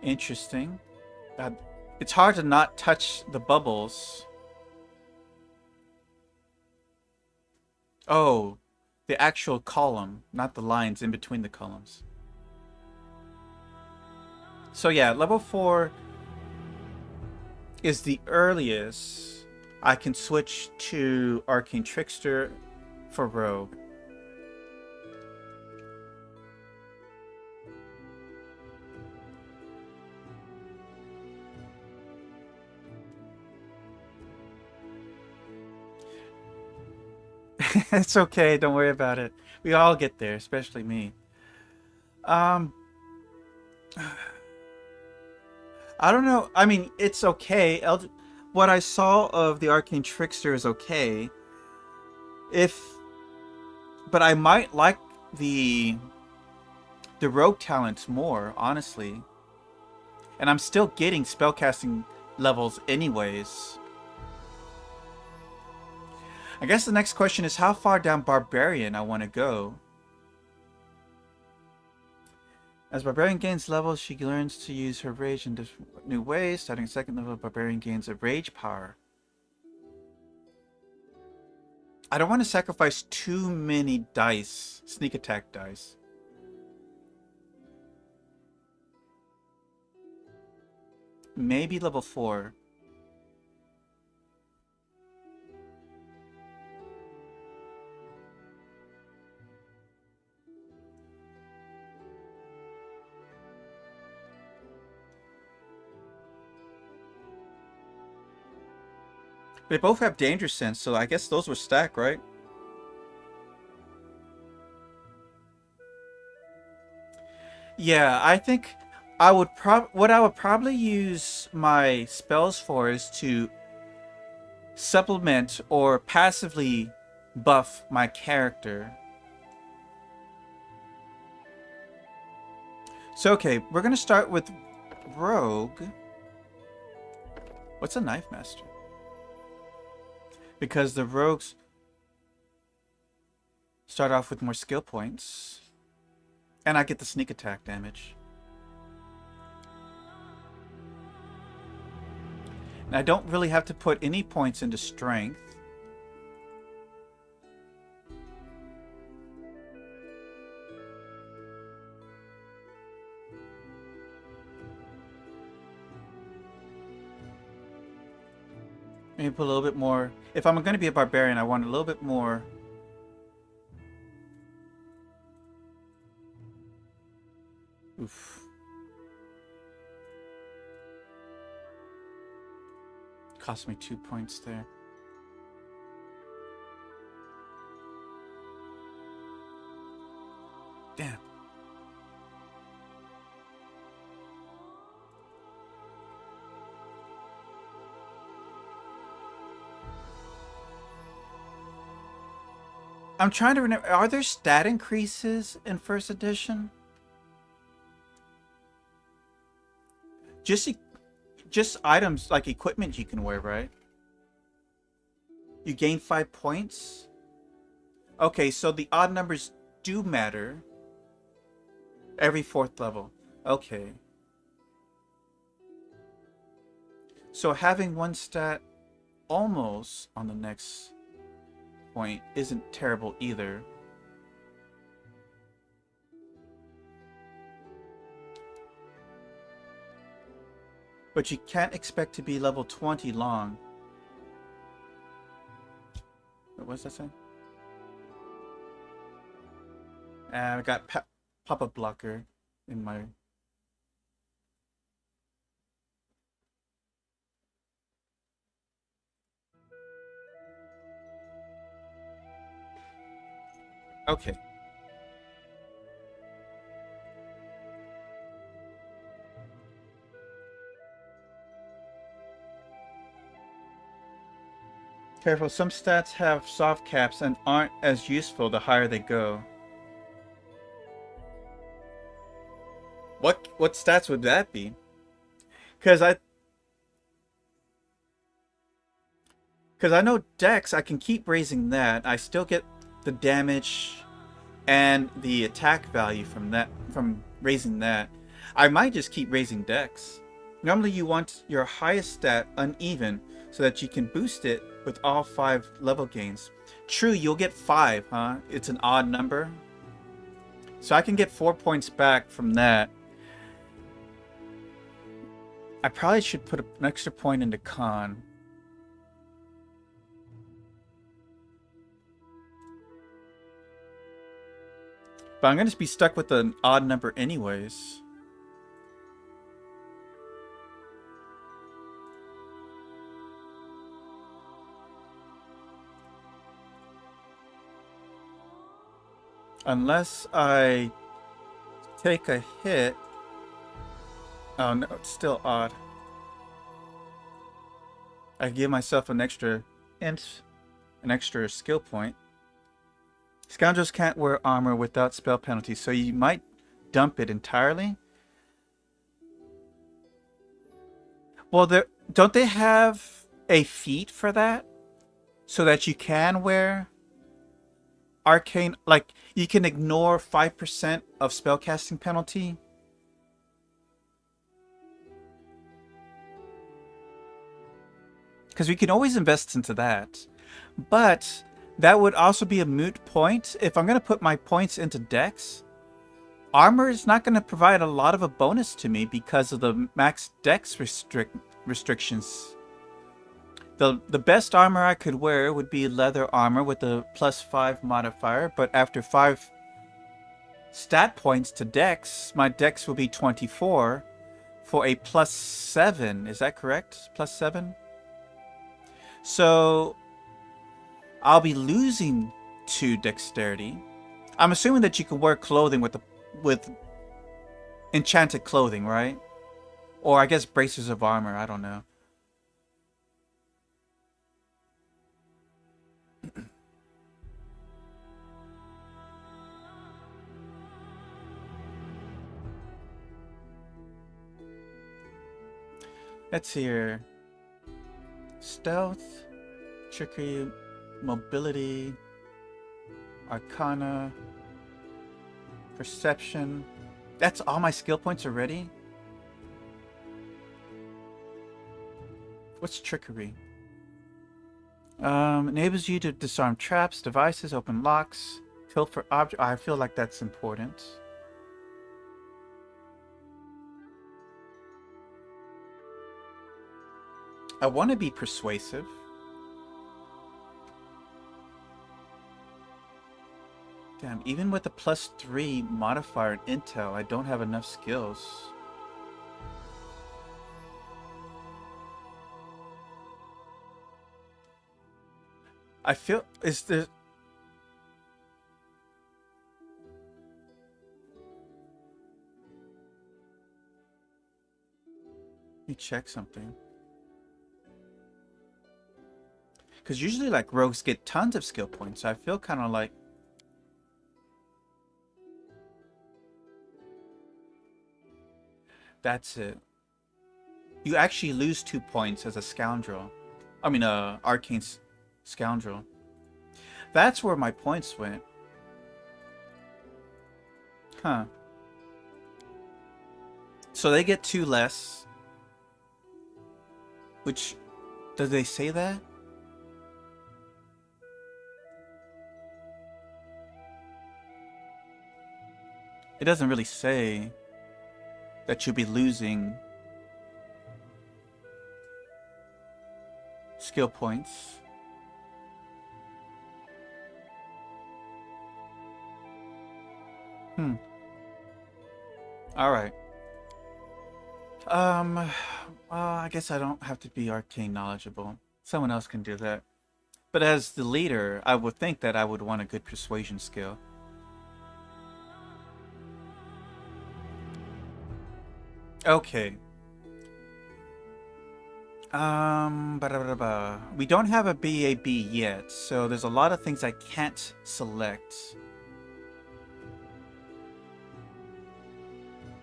Interesting. It's hard to not touch the bubbles. Oh, the actual column, not the lines in between the columns. So yeah, level 4 is the earliest I can switch to Arcane Trickster for Rogue. It's okay, don't worry about it. We all get there, especially me. I don't know. I mean, it's okay. What I saw of the Arcane Trickster is okay. But I might like the rogue talents more, honestly. And I'm still getting spellcasting levels anyways. I guess the next question is how far down Barbarian I want to go. As Barbarian gains levels, she learns to use her rage in new ways. Starting second level, Barbarian gains a rage power. I don't want to sacrifice too many dice, sneak attack dice. Maybe level 4. They both have danger sense, so I guess those were stacked, right? Yeah, I think I would what I would probably use my spells for is to supplement or passively buff my character. So okay, we're gonna start with Rogue. What's a Knife Master? Because the rogues... Start off with more skill points. And I get the sneak attack damage. And I don't really have to put any points into strength. Maybe put a little bit more. If I'm going to be a barbarian, I want a little bit more. Oof. Cost me 2 points there. Damn. I'm trying to remember, are there stat increases in first edition? Just items like equipment you can wear, right? You gain 5 points? Okay, so the odd numbers do matter. Every 4th level. Okay. So having one stat almost on the next point isn't terrible either. But you can't expect to be level 20 long. What was that saying? I got pop-up blocker in my... Okay. Careful, some stats have soft caps and aren't as useful the higher they go. What stats would that be? Because I know Dex, I can keep raising that. I still get the damage and the attack value from raising that. I might just keep raising Dex. Normally you want your highest stat uneven so that you can boost it with all 5 level gains. True, you'll get 5, huh? It's an odd number. So I can get 4 points back from that. I probably should put an extra point into con. But I'm going to be stuck with an odd number anyways. Unless I take a hit. Oh no, it's still odd. I give myself an extra skill point. Scoundrels can't wear armor without spell penalties, so you might dump it entirely. Well, don't they have a feat for that? So that you can wear arcane, like you can ignore 5% of spellcasting penalty. Because we can always invest into that. But that would also be a moot point. If I'm going to put my points into Dex, armor is not going to provide a lot of a bonus to me because of the max Dex restrictions. The best armor I could wear would be leather armor with a +5 modifier, but after 5 stat points to Dex, my Dex will be 24 for a +7. Is that correct? +7? So I'll be losing 2 dexterity. I'm assuming that you can wear clothing with enchanted clothing, right? Or I guess bracers of armor, I don't know. Let's see here. Stealth, trickery, mobility. Arcana. Perception. That's all my skill points already? What's trickery? Enables you to disarm traps, devices, open locks, kill for object. I feel like that's important. I want to be persuasive. Damn, even with the +3 modifier in intel, I don't have enough skills. I feel, is there... Let me check something. Because usually, like, rogues get tons of skill points. So I feel kind of like... That's it. You actually lose 2 points as a scoundrel. I mean, arcane scoundrel. That's where my points went. Huh. So they get 2 less. Which... Did they say that? It doesn't really say that you'll be losing skill points. Alright. I guess I don't have to be arcane knowledgeable. Someone else can do that. But as the leader, I would think that I would want a good persuasion skill. Okay. We don't have a BAB yet, so there's a lot of things I can't select.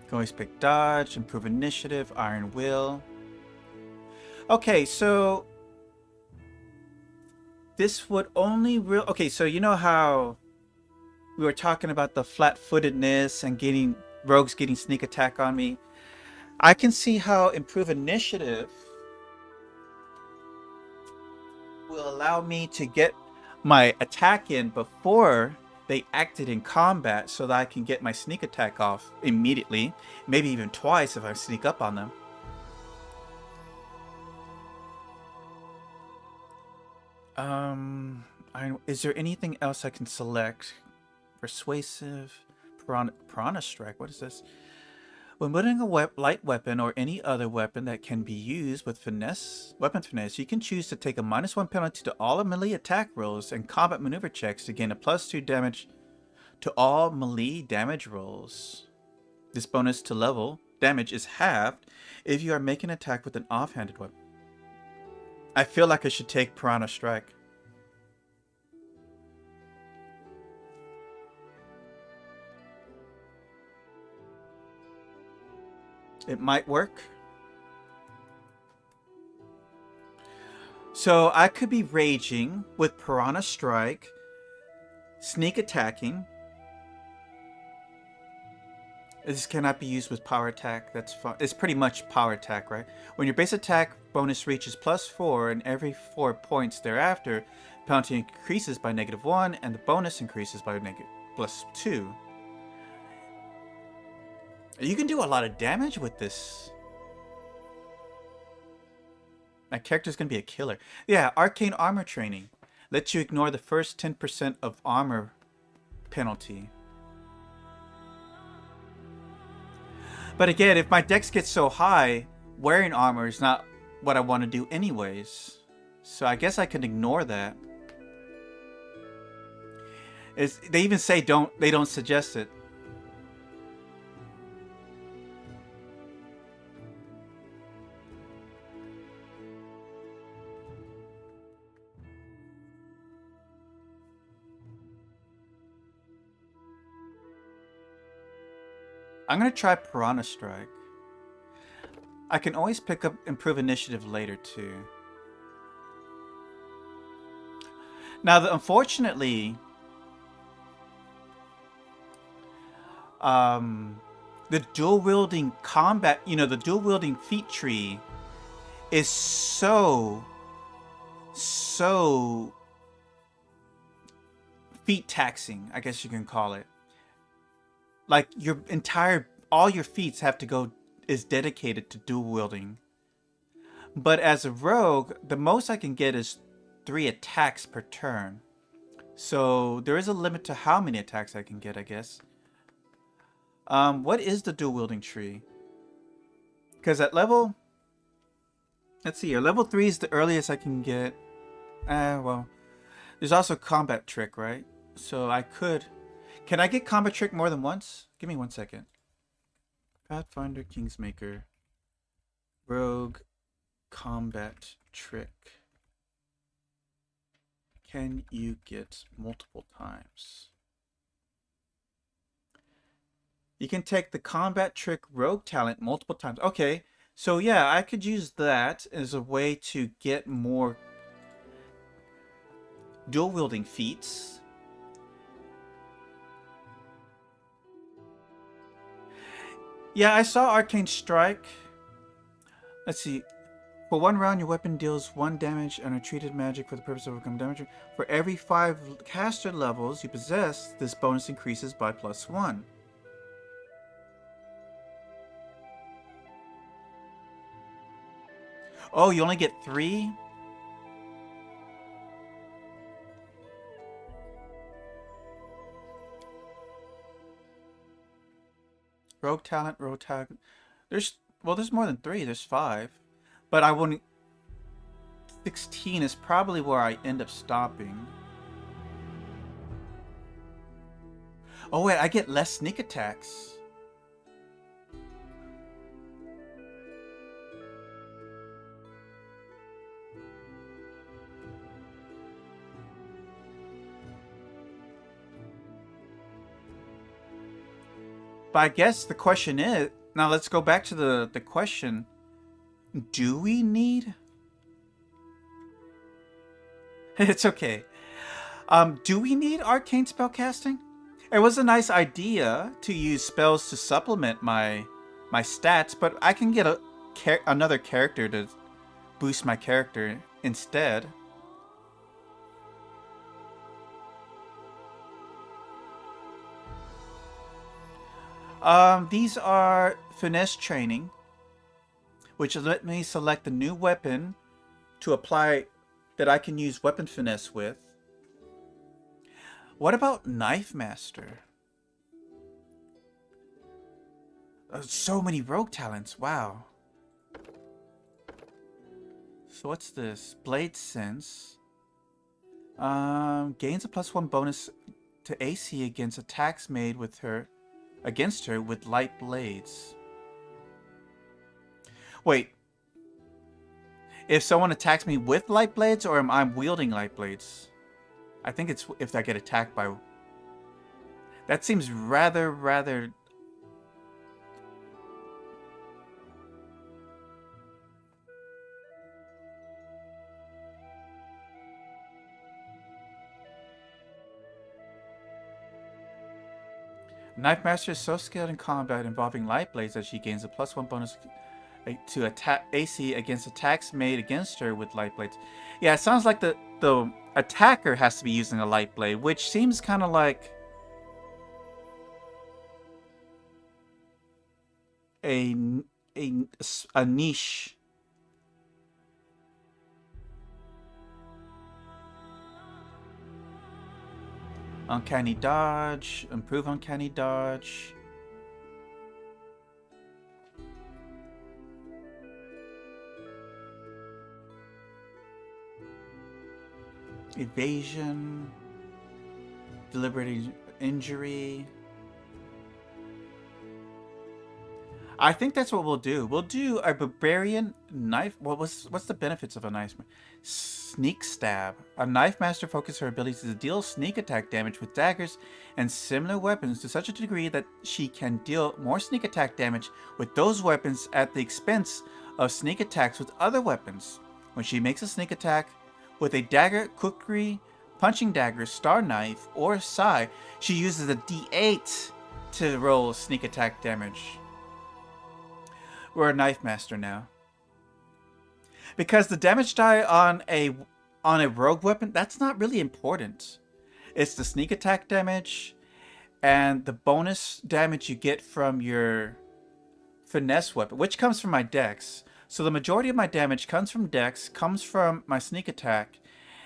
Can always pick dodge, improve initiative, iron will. Okay, so this would only okay, so you know how we were talking about the flat-footedness and getting rogues getting sneak attack on me? I can see how improve initiative will allow me to get my attack in before they acted in combat so that I can get my sneak attack off immediately, maybe even twice if I sneak up on them. Is there anything else I can select? Persuasive, Piranha Strike, what is this? When wielding a light weapon or any other weapon that can be used with weapon finesse, you can choose to take a -1 penalty to all melee attack rolls and combat maneuver checks to gain a +2 damage to all melee damage rolls. This bonus to level damage is halved if you are making an attack with an offhanded weapon. I feel like I should take Piranha Strike. It might work. So I could be raging with Piranha Strike, sneak attacking. This cannot be used with power attack. That's fine. It's pretty much power attack, right? When your base attack bonus reaches +4 and every 4 points thereafter, penalty increases by -1 and the bonus increases by +2. You can do a lot of damage with this. My character's gonna be a killer. Yeah, arcane armor training. Lets you ignore the first 10% of armor penalty. But again, if my dex gets so high, wearing armor is not what I want to do anyways. So I guess I can ignore that. They even say they don't suggest it. I'm going to try Piranha Strike. I can always pick up Improve Initiative later too. Now, unfortunately, the dual wielding combat, the dual wielding feat tree is so feat taxing, I guess you can call it. Like all your feats have to go is dedicated to dual wielding. But as a rogue, the most I can get is 3 attacks per turn. So there is a limit to how many attacks I can get, I guess. What is the dual wielding tree? Because at level, let's see here, level 3 is the earliest I can get. Well, there's also combat trick, right? So can I get combat trick more than once? Give me 1 second. Pathfinder, Kingsmaker, Rogue, combat trick. Can you get multiple times? You can take the combat trick rogue talent multiple times. Okay, so yeah, I could use that as a way to get more dual wielding feats. Yeah, I saw Arcane Strike. Let's see. For 1 round, your weapon deals 1 damage and a treated magic for the purpose of overcoming damage. For every 5 caster levels you possess, this bonus increases by +1. Oh, you only get 3? Rogue talent, rogue talent. There's more than 3. There's 5. But I wouldn't... 16 is probably where I end up stopping. Oh wait, I get less sneak attacks. But I guess the question is... Now let's go back to the question. Do we need... It's okay. Do we need arcane spellcasting? It was a nice idea to use spells to supplement my stats, but I can get another character to boost my character instead. These are finesse training, which let me select a new weapon to apply that I can use weapon finesse with. What about Knife Master? So many rogue talents, wow. So what's this? Blade Sense. Gains a +1 bonus to AC against attacks made against her with light blades. Wait. If someone attacks me with light blades, or am I wielding light blades? I think it's if I get attacked by... That seems rather... Knife Master is so skilled in combat involving light blades that she gains a +1 bonus to attack AC against attacks made against her with light blades. Yeah, it sounds like the attacker has to be using a light blade, which seems kind of like a niche. Uncanny dodge, improve uncanny dodge. Evasion, deliberate injury. I think that's what we'll do. We'll do a barbarian knife. What's the benefits of a knife? Sneak stab. A knife master focuses her ability to deal sneak attack damage with daggers and similar weapons to such a degree that she can deal more sneak attack damage with those weapons at the expense of sneak attacks with other weapons. When she makes a sneak attack with a dagger, kukri, punching dagger, star knife, or sai, she uses a d8 to roll sneak attack damage. We're a knife master now. Because the damage die on a rogue weapon, that's not really important. It's the sneak attack damage and the bonus damage you get from your finesse weapon, which comes from my dex. So the majority of my damage comes from dex, comes from my sneak attack,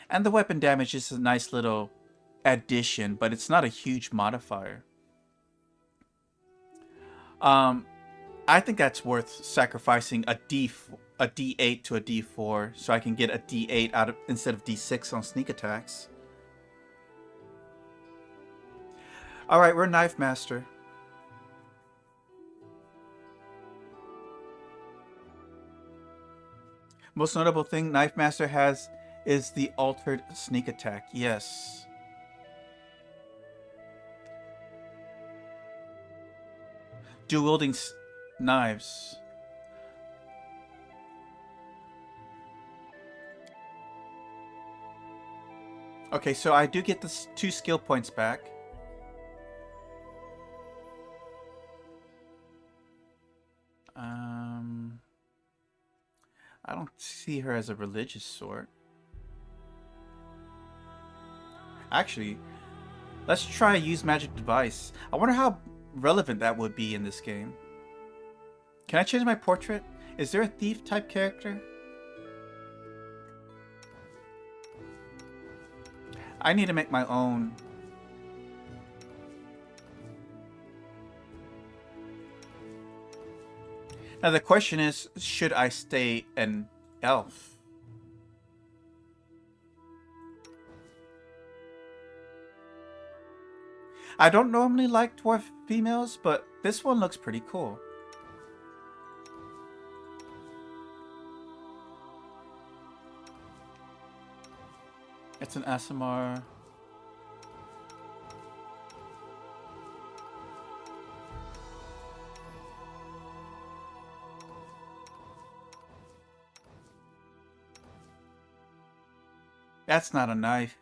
and the weapon damage is a nice little addition, but it's not a huge modifier. I think that's worth sacrificing a D8 to a D4 so I can get a D8 out of instead of D6 on sneak attacks. All right, we're Knife Master. Most notable thing Knife Master has is the altered sneak attack. Yes. Dual wielding knives. Okay, so I do get the 2 skill points back. I don't see her as a religious sort. Actually, let's try use magic device. I wonder how relevant that would be in this game. Can I change my portrait? Is there a thief type character? I need to make my own. Now the question is, should I stay an elf? I don't normally like dwarf females, but this one looks pretty cool. It's an ASMR. That's not a knife.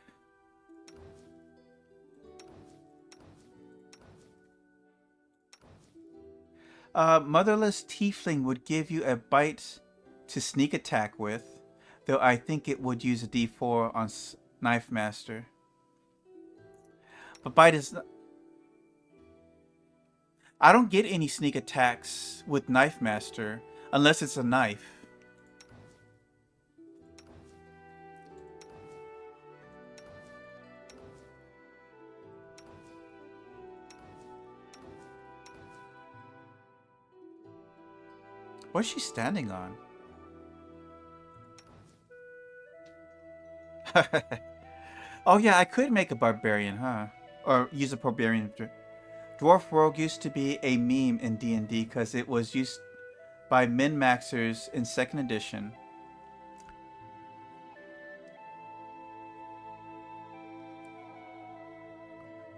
Motherless Tiefling would give you a bite to sneak attack with, though I think it would use a D4 on Knife Master. But bite is not... I don't get any sneak attacks with Knife Master unless it's a knife. What's she standing on? Oh yeah, I could make a barbarian, huh? Or use a barbarian. Dwarf Rogue used to be a meme in D&D because it was used by min-maxers in 2nd edition.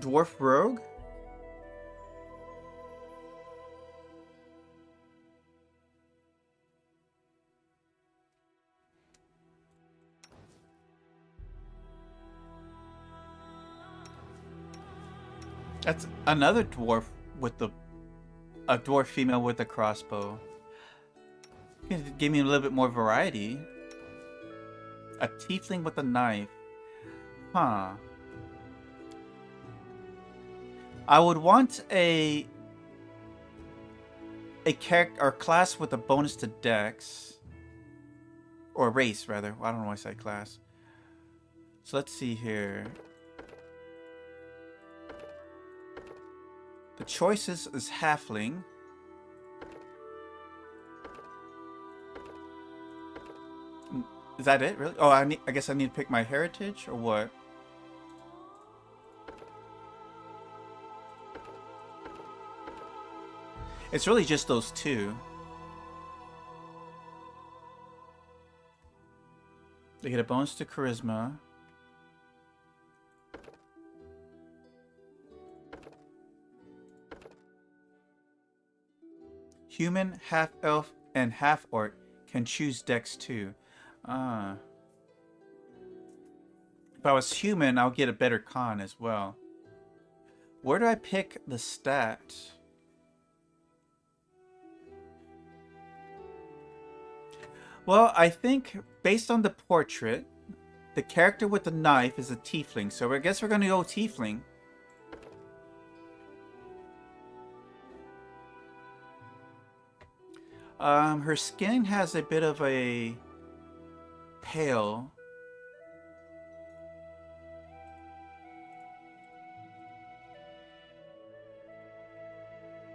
Dwarf Rogue? That's another dwarf with a dwarf female with a crossbow. Give me a little bit more variety. A tiefling with a knife. Huh. I would want a character or class with a bonus to dex. Or race, rather. I don't know why I said class. So let's see here. The choices is halfling. Is that it, really? Oh, I guess I need to pick my heritage, or what? It's really just those two. They get a bonus to charisma. Human, half-elf, and half-orc can choose dex too. If I was human, I'll get a better con as well. Where do I pick the stat? Well, I think based on the portrait, the character with the knife is a tiefling, so I guess we're gonna go tiefling. Her skin has a bit of a pale.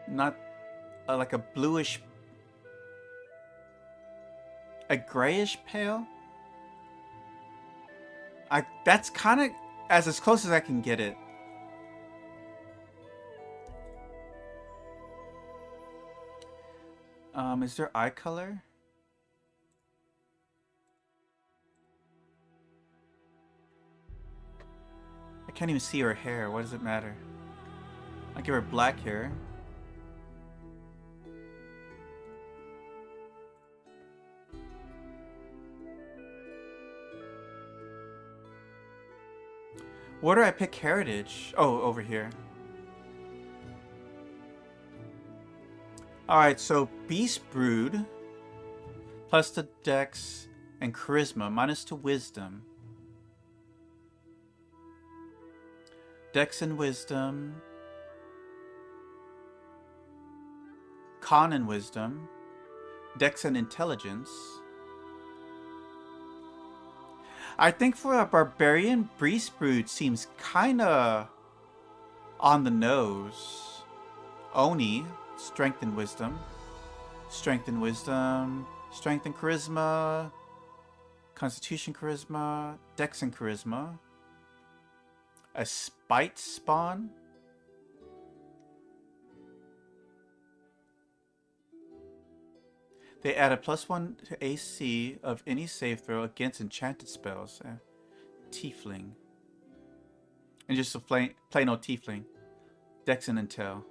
Not like a bluish, a grayish pale. That's kind of as close as I can get it. Is there eye color? I can't even see her hair. What does it matter? I'll give her black hair. Where do I pick heritage? Oh, over here. Alright, so Beast Brood plus the Dex and Charisma minus to Wisdom. Dex and Wisdom. Con and Wisdom. Dex and Intelligence. I think for a Barbarian, Beast Brood seems kinda on the nose. Oni. Strength and Wisdom. Strength and Wisdom. Strength and Charisma. Constitution Charisma. Dex and Charisma. A Spite Spawn. They add a +1 to AC of any save throw against enchanted spells. Tiefling. And just a plain old Tiefling. Dex and Intel.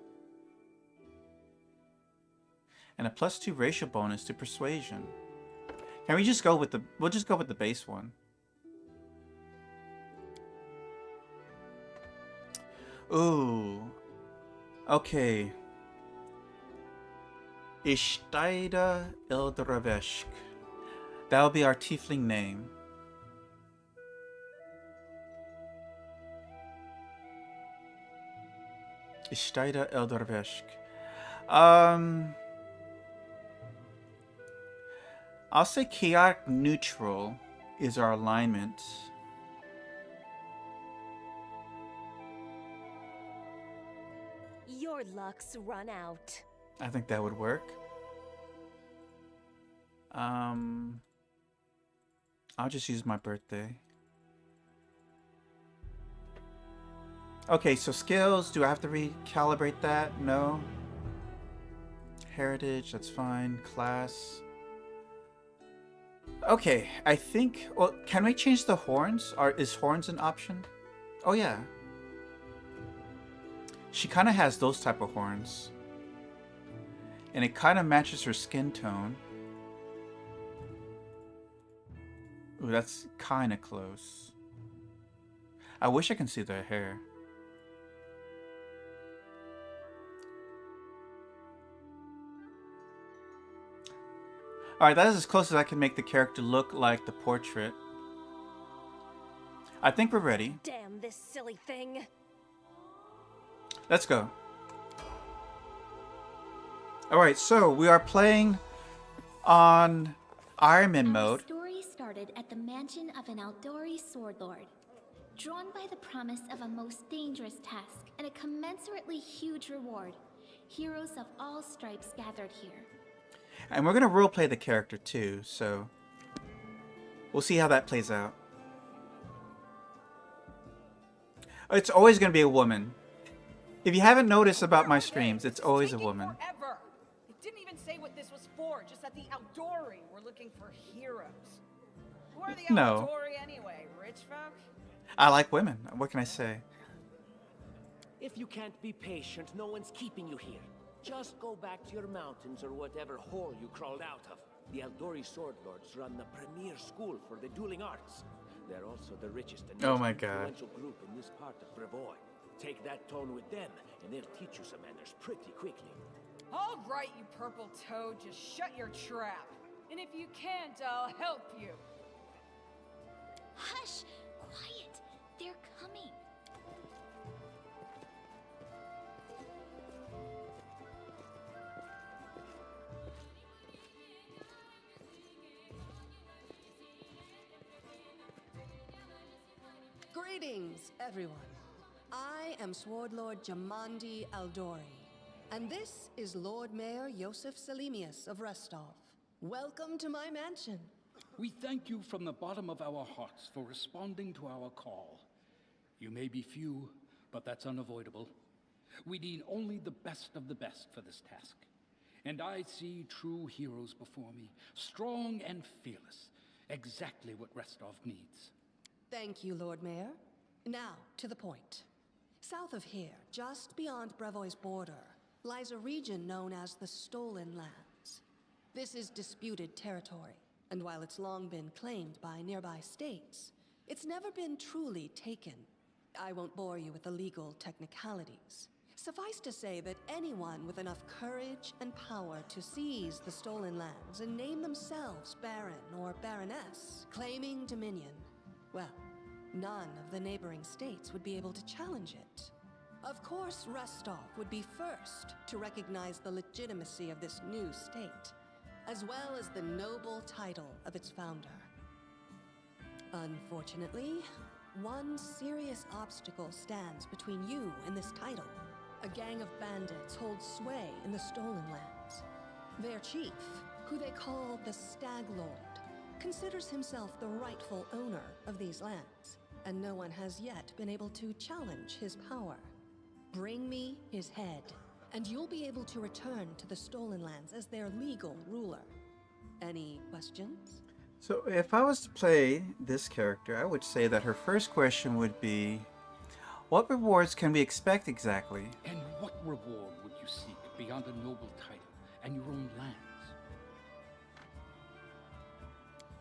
And a +2 racial bonus to Persuasion. Can we just go with the... We'll just go with the base one. Ooh. Okay. Ishtaida Eldraveshk. That'll be our tiefling name. Ishtaida Eldraveshk. I'll say chaotic neutral is our alignment. Your luck's run out. I think that would work. I'll just use my birthday. Okay, so skills, do I have to recalibrate that? No. Heritage, that's fine. Class. Okay, I think, well, can we change the horns? Is horns an option? Oh yeah. She kind of has those type of horns. And it kind of matches her skin tone. Ooh, that's kind of close. I wish I can see their hair. Alright, that is as close as I can make the character look like the portrait. I think we're ready. Damn this silly thing. Let's go. Alright, so we are playing on Ironman mode. Our story started at the mansion of an Aldori sword lord. Drawn by the promise of a most dangerous task and a commensurately huge reward, heroes of all stripes gathered here. And we're going to roleplay the character too, so we'll see how that plays out. It's always going to be a woman. If you haven't noticed about my streams, it's always a woman. Forever. They didn't even say what this was for, just at the Aldori we're looking for heroes. Who are the No. Aldori anyway, rich folk? I like women. What can I say? If you can't be patient, no one's keeping you here. Just go back to your mountains or whatever hole you crawled out of. The Aldori Sword Lords run the premier school for the dueling arts. They're also the richest and Oh most my God. influential group in this part of Brevoy. take that tone with them, and they'll teach you some manners pretty quickly. All right, you purple toad, just shut your trap. And if you can't, I'll help you. Hush! Quiet! They're coming. Greetings, everyone. I am Sword Lord Jamandi Aldori, and this is Lord Mayor Yosef Salimius of Restov. Welcome to my mansion. We thank you from the bottom of our hearts for responding to our call. You may be few, but that's unavoidable. We need only the best of the best for this task. And I see true heroes before me, strong and fearless, exactly what Restov needs. Thank you, Lord Mayor. Now, to the point. South of here, just beyond Brevoy's border, lies a region known as the Stolen Lands. This is disputed territory, and while it's long been claimed by nearby states, it's never been truly taken. I won't bore you with the legal technicalities. Suffice to say that anyone with enough courage and power to seize the Stolen Lands and name themselves Baron or Baroness, claiming dominion, well, none of the neighboring states would be able to challenge it. Of course, Restov would be first to recognize the legitimacy of this new state, as well as the noble title of its founder. Unfortunately, one serious obstacle stands between you and this title. A gang of bandits holds sway in the Stolen Lands. Their chief, who they call the Stag Lord, considers himself the rightful owner of these lands, and no one has yet been able to challenge his power. Bring me his head, and you'll be able to return to the Stolen Lands as their legal ruler. Any questions? So if I was to play this character, I would say that her first question would be, what rewards can we expect exactly? And what reward would you seek beyond a noble title and your own lands?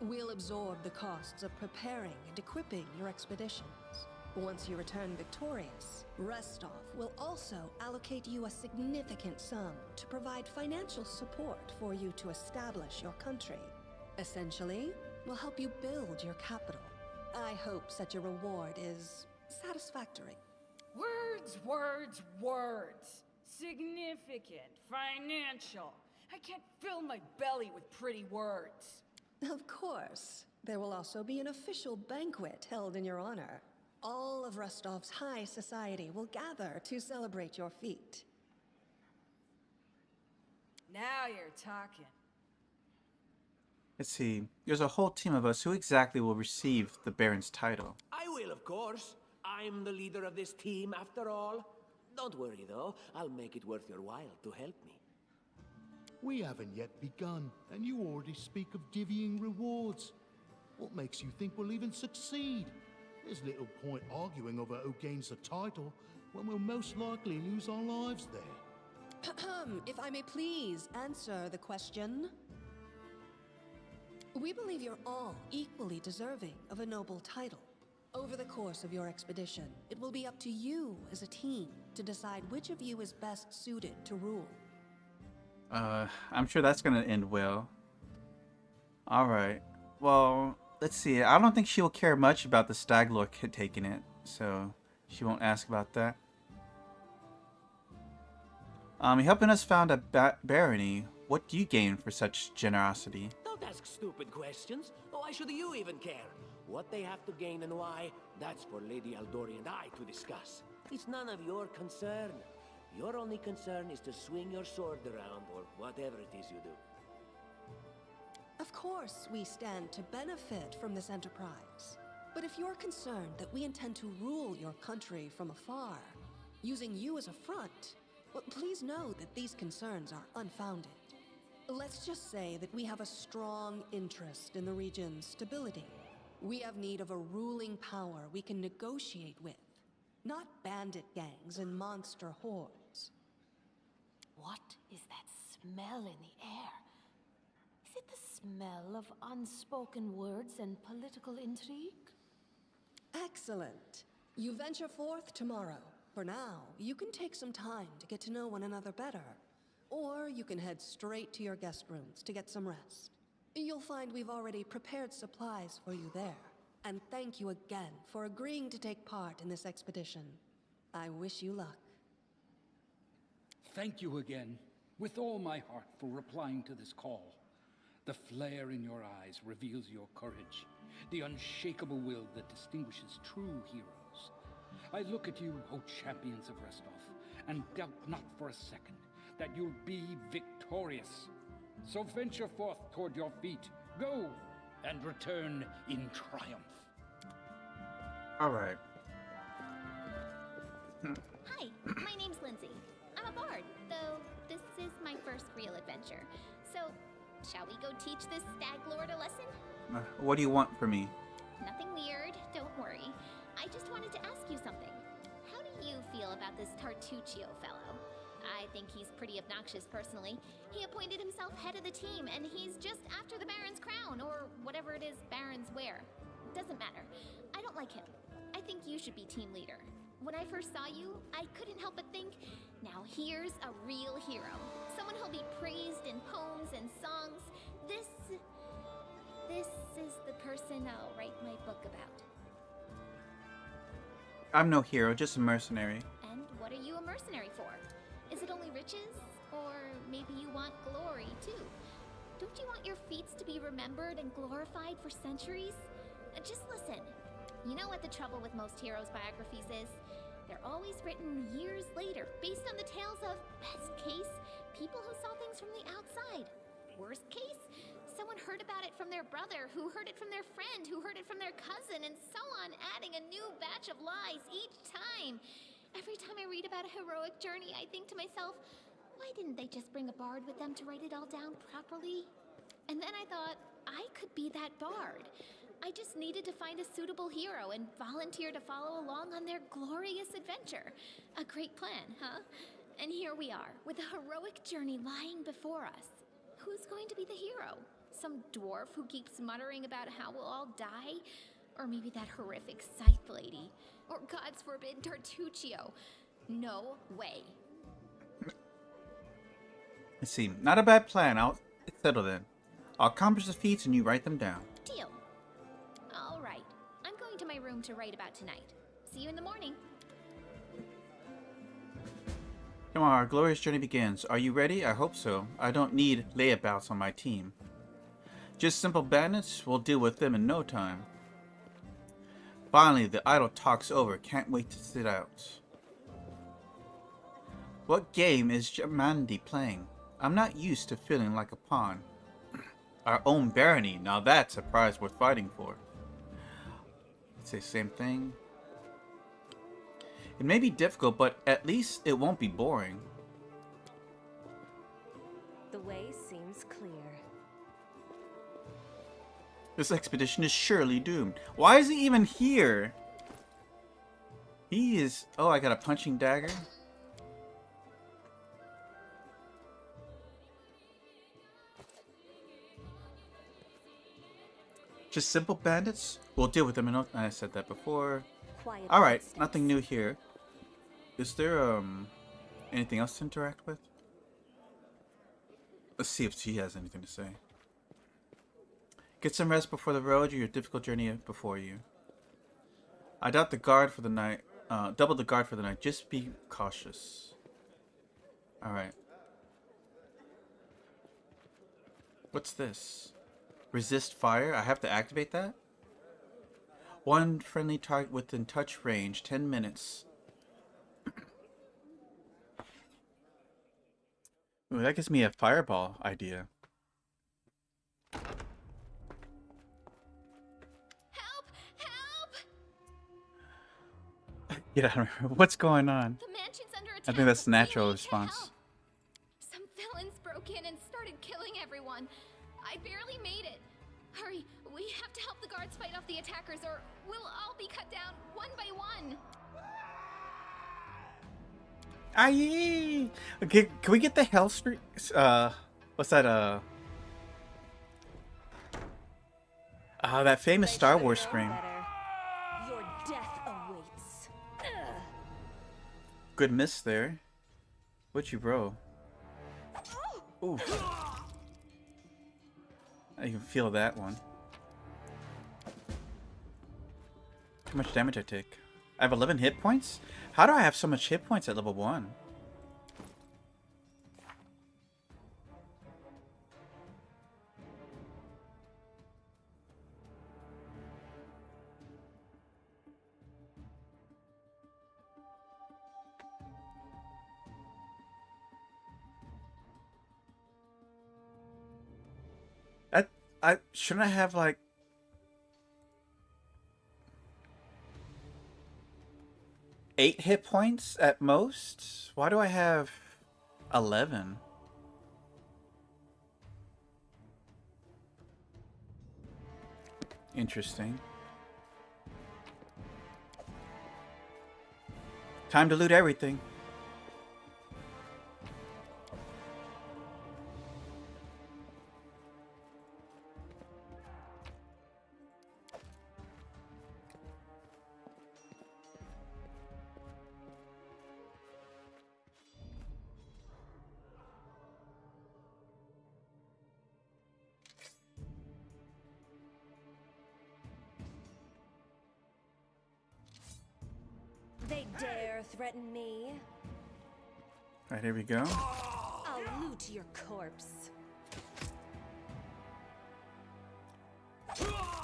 We'll absorb the costs of preparing and equipping your expeditions. Once you return victorious, Restov will also allocate you a significant sum to provide financial support for you to establish your country. Essentially, we'll help you build your capital. I hope such a reward is satisfactory. Words, words, words. Significant, financial. I can't fill my belly with pretty words. Of course. There will also be an official banquet held in your honor. All of Rostov's high society will gather to celebrate your feat. Now you're talking. Let's see. There's a whole team of us. Who exactly will receive the Baron's title? I will, of course. I'm the leader of this team, after all. Don't worry, though. I'll make it worth your while to help me. We haven't yet begun, and you already speak of divvying rewards. What makes you think we'll even succeed? There's little point arguing over who gains the title when we'll most likely lose our lives there. If I may please answer the question. We believe you're all equally deserving of a noble title. Over the course of your expedition, it will be up to you as a team to decide which of you is best suited to rule. I'm sure that's gonna end well. Alright. Well, let's see. I don't think she'll care much about the Stag Lord taking it, so she won't ask about that. Helping us found a barony. What do you gain for such generosity? Don't ask stupid questions. Why should you even care? What they have to gain and why, that's for Lady Aldori and I to discuss. It's none of your concern. Your only concern is to swing your sword around, or whatever it is you do. Of course, we stand to benefit from this enterprise. But if you're concerned that we intend to rule your country from afar, using you as a front, well, please know that these concerns are unfounded. Let's just say that we have a strong interest in the region's stability. We have need of a ruling power we can negotiate with, not bandit gangs and monster hordes. What is that smell in the air? Is it the smell of unspoken words and political intrigue? Excellent. You venture forth tomorrow, For now, you can take some time to get to know one another better. Or you can head straight to your guest rooms to get some rest. You'll find we've already prepared supplies for you there. And thank you again for agreeing to take part in this expedition. I wish you luck. Thank you again, with all my heart, for replying to this call. The flare in your eyes reveals your courage, the unshakable will that distinguishes true heroes. I look at you, O champions of Restov, and doubt not for a second that you'll be victorious. So venture forth toward your feet, go, and return in triumph. Alright. Hi, my name's Lindsay. I'm a bard, though this is my first real adventure. So, shall we go teach this stag lord a lesson? What do you want from me? Nothing weird, don't worry. I just wanted to ask you something. How do you feel about this Tartuccio fellow? I think he's pretty obnoxious personally. He appointed himself head of the team, and he's just after the Baron's crown, or whatever it is barons wear. Doesn't matter. I don't like him. I think you should be team leader. When I first saw you, I couldn't help but think, now here's a real hero. Someone who'll be praised in poems and songs. This is the person I'll write my book about. I'm no hero, just a mercenary. And what are you a mercenary for? Is it only riches? Or maybe you want glory, too? Don't you want your feats to be remembered and glorified for centuries? Just listen. You know what the trouble with most heroes' biographies is? They're always written years later, based on the tales of, best case, people who saw things from the outside. Worst case, someone heard about it from their brother, who heard it from their friend, who heard it from their cousin, and so on, adding a new batch of lies each time. Every time I read about a heroic journey, I think to myself, why didn't they just bring a bard with them to write it all down properly? And then I thought, I could be that bard. I just needed to find a suitable hero and volunteer to follow along on their glorious adventure. A great plan, huh? And here we are, with a heroic journey lying before us. Who's going to be the hero? Some dwarf who keeps muttering about how we'll all die? Or maybe that horrific scythe lady? Or, God's forbid, Tartuccio? No way. Let's see. Not a bad plan. It's settled then. I'll accomplish the feats and you write them down. Deal. All right. I'm going to my room to write about tonight. See you in the morning. Come on, our glorious journey begins. Are you ready? I hope so. I don't need layabouts on my team. Just simple bandits. We'll deal with them in no time. Finally, the idle talk's over. Can't wait to sit out. What game is Jamandi playing? I'm not used to feeling like a pawn. Our own barony. Now that's a prize worth fighting for. Let's say same thing. It may be difficult, but at least it won't be boring. The way seems clear. This expedition is surely doomed. Why is he even here? He is... Oh, I got a punching dagger. Just simple bandits? We'll deal with them in no... I said that before. Alright, nothing new here. Is there, anything else to interact with? Let's see if she has anything to say. Get some rest before the road, your difficult journey before you. I doubt the guard for the night. Double the guard for the night. Just be cautious. Alright. What's this? Resist fire? I have to activate that? One friendly target within touch range. 10 minutes. Ooh, that gives me a fireball idea. Help! Help! Yeah, what's going on? The mansion's under attack. I think that's the natural We need response. help. Some villains broke in and started killing everyone. I barely made it. Hurry, we have to help the guards fight off the attackers, or we'll all be cut down one by one. Aye! Okay, can we get the hell streak? What's that? That famous Star Wars scream. Your death awaits. good miss there. What'd you roll? Ooh. I can feel that one. How much damage I take? I have 11 hit points? How do I have so much hit points at level 1? Shouldn't I have like 8 hit points at most? Why do I have 11? Interesting. Time to loot everything. They dare threaten me? Alright, here we go. I'll loot your corpse.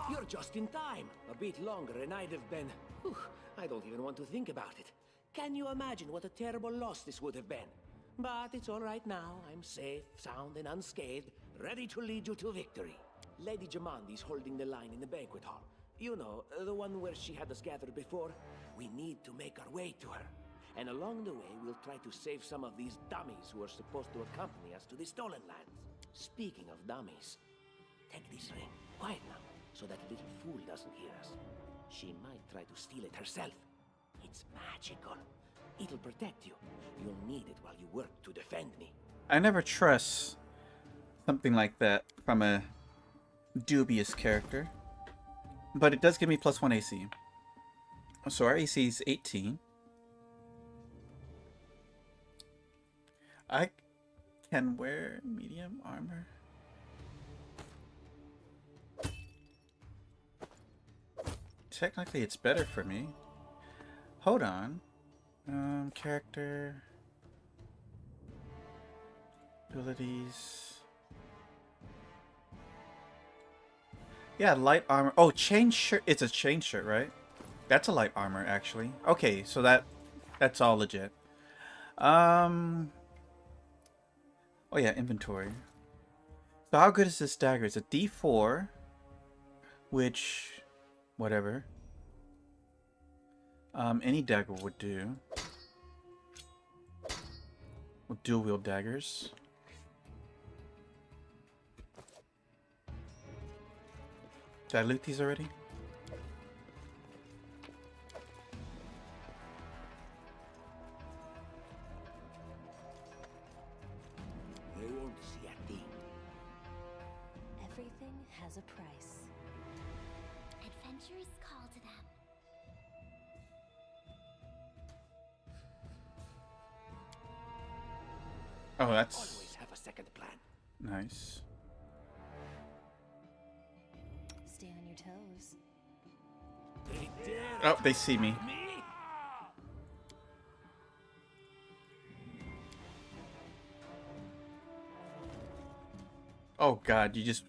You're just in time. A bit longer and I'd have been... Whew, I don't even want to think about it. Can you imagine what a terrible loss this would have been? But it's all right now. I'm safe, sound, and unscathed, ready to lead you to victory. Lady Jamandi's holding the line in the banquet hall. You know, the one where she had us gathered before. We need to make our way to her. And along the way, we'll try to save some of these dummies who are supposed to accompany us to the stolen lands. Speaking of dummies, take this ring. Quiet now, so that little fool doesn't hear us. She might try to steal it herself. It's magical. It'll protect you. You'll need it while you work to defend me. I never trust something like that from a dubious character. But it does give me +1 AC. So our AC is 18. I can wear medium armor. Technically, it's better for me. Hold on. Character. Abilities. Yeah, light armor. Oh, chain shirt. It's a chain shirt, right? That's a light armor, actually. Okay, so that's all legit. Oh yeah, inventory. So how good is this dagger? It's a D4, which, whatever. Any dagger would do. With dual wield daggers. Did I loot these already? They won't see a thing. Everything has a price. Adventurers call to them. Oh, that's Always have a second plan. nice. Stay on your toes. They dare Oh, they see me. me? Oh god, you just...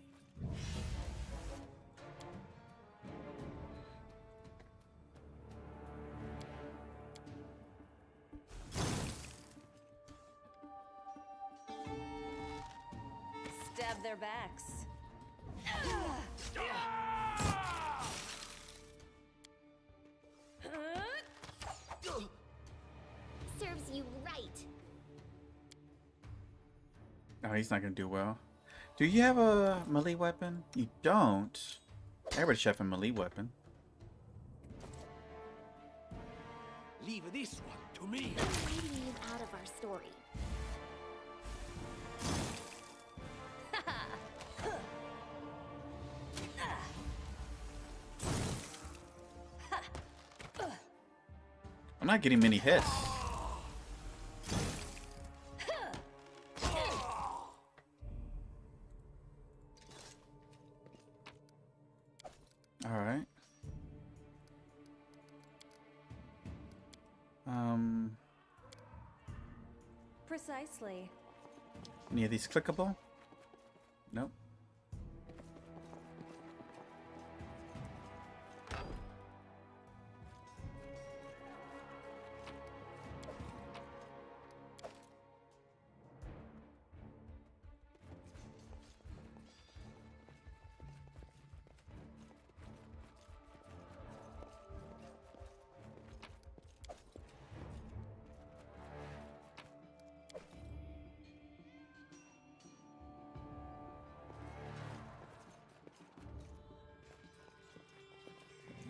Stab their backs. Serves you right. Oh, he's not gonna do well. Do you have a melee weapon? You don't. Everybody should have a melee weapon. Leave this one to me. Leading you out of our story. I'm not getting many hits. Alright. Precisely. Any of these clickable? Nope.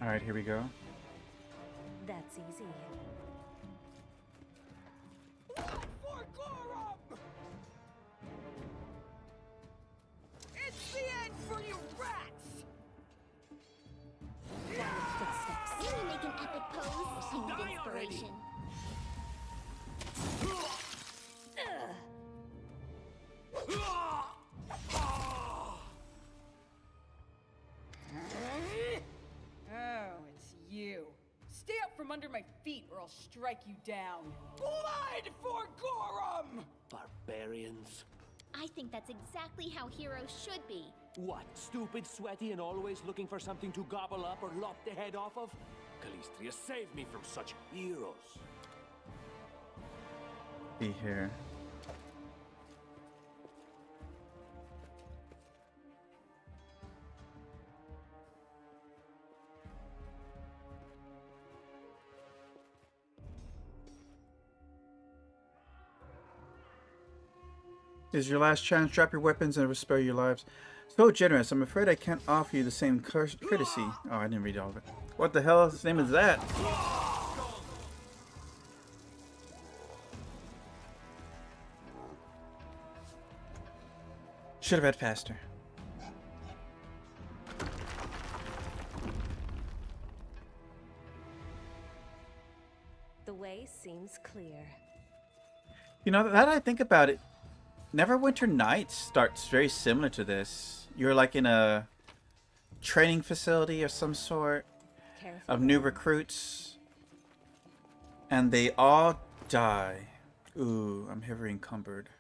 Alright, here we go. That's easy. For Gorum! It's the end for you rats! Footsteps. Can you make an epic pose? I need inspiration. Oh, it's you. Stay up from under my feet or I'll strike you down. Blood for Gorum! Barbarians. I think that's exactly how heroes should be. What, stupid, sweaty, and always looking for something to gobble up or lop the head off of? Calistria, save me from such heroes. Be here. This is your last chance. Drop your weapons and it will spare your lives. So generous. I'm afraid I can't offer you the same courtesy. Oh, I didn't read all of it. What the hell's name is that? Should have read faster. The way seems clear. You know, that I think about it, Neverwinter Nights starts very similar to this. You're like in a training facility of some sort of new recruits, and they all die. Ooh, I'm heavily encumbered.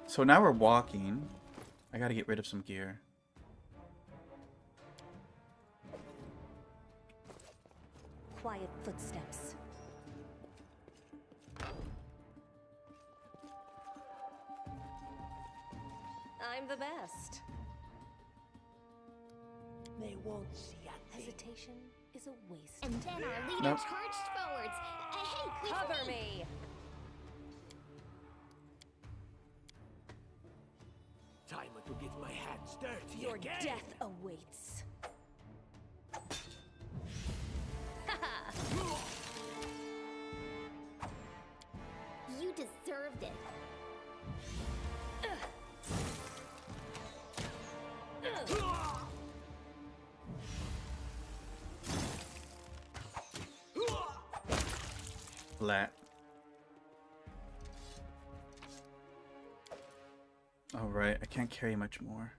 So now we're walking. I gotta get rid of some gear. Quiet footsteps. I'm the best. They won't see a thing. Hesitation is a waste. And then our leader Nope. charged forwards. Hey, wait for Cover me! me! Time to get my hands dirty Your again. death awaits. You deserved it. Flat. Alright, I can't carry much more.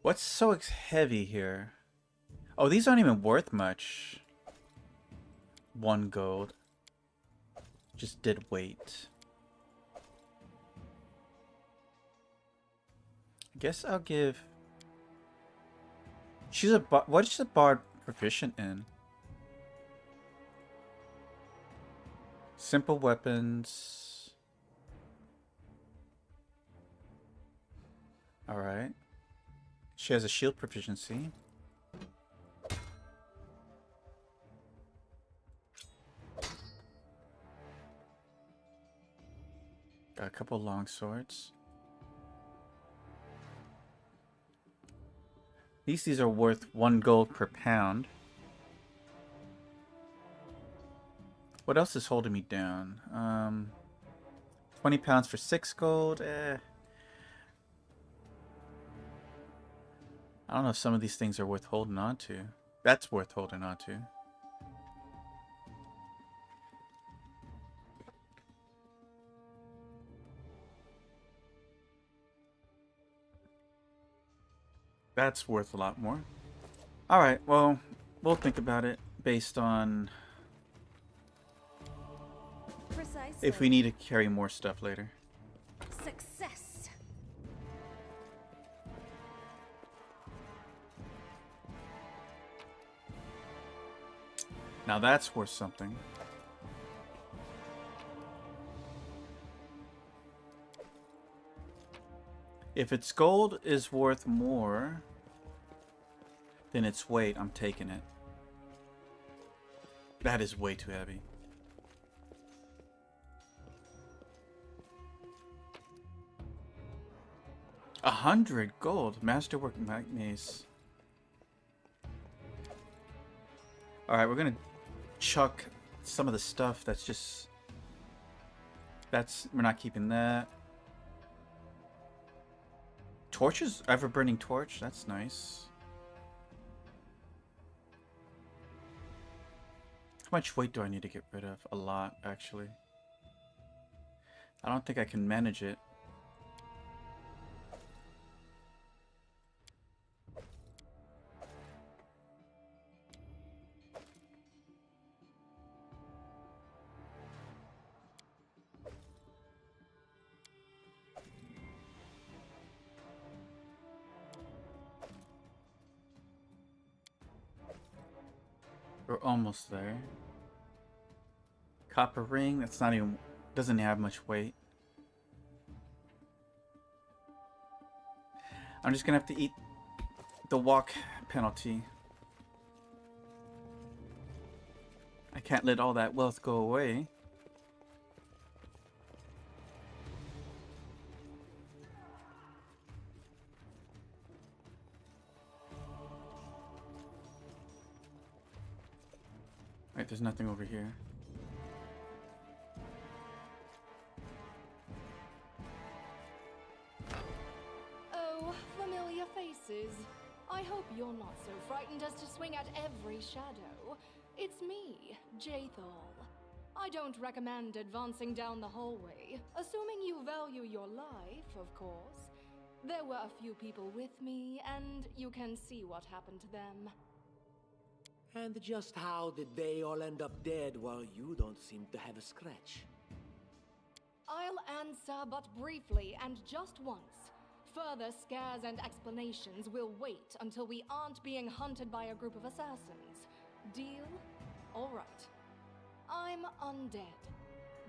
What's so heavy here? Oh, these aren't even worth much. 1 gold. Just did weight. I guess I'll give... She's a bard. What is the bard proficient in? Simple weapons. Alright. She has a shield proficiency. Got a couple long swords. These are worth 1 gold per pound. What else is holding me down? 20 pounds for 6 gold. I don't know if some of these things are worth holding on to. That's worth holding on to. That's worth a lot more. Alright, well, we'll think about it based on Precisely. if we need to carry more stuff later. Success. Now that's worth something. If its gold is worth more than its weight, I'm taking it. That is way too heavy. $100 gold. Masterwork mace. Alright, we're gonna chuck some of the stuff that's just... we're not keeping that. Torches? Ever-burning torch? That's nice. How much weight do I need to get rid of? A lot, actually. I don't think I can manage it. We're almost there. Copper ring, that's not even, doesn't have much weight. I'm just gonna have to eat the walk penalty. I can't let all that wealth go away. Right, there's nothing over here. Oh, familiar faces. I hope you're not so frightened as to swing at every shadow. It's me, Jathal. I don't recommend advancing down the hallway, assuming you value your life, of course. There were a few people with me, and you can see what happened to them. And just how did they all end up dead while you don't seem to have a scratch? I'll answer but briefly and just once. Further scares and explanations will wait until we aren't being hunted by a group of assassins. Deal? All right. I'm undead.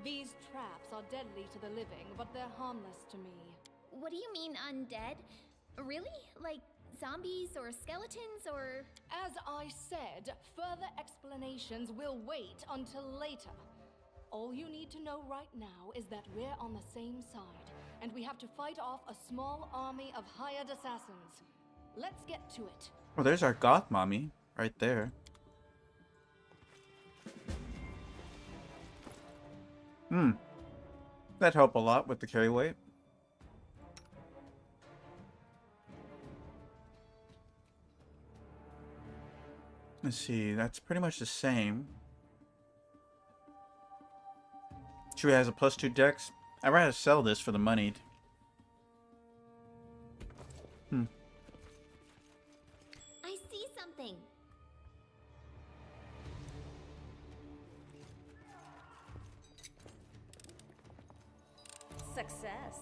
These traps are deadly to the living, but they're harmless to me. What do you mean undead? Really? Like zombies or skeletons or... As I said, further explanations will wait until later. All you need to know right now is that we're on the same side, and we have to fight off a small army of hired assassins. Let's get to it. Well, there's our goth mommy right there. That'd help a lot with the carry weight. Let's see, that's pretty much the same. Chewie has a +2 dex. I'd rather sell this for the money. I see something. Success.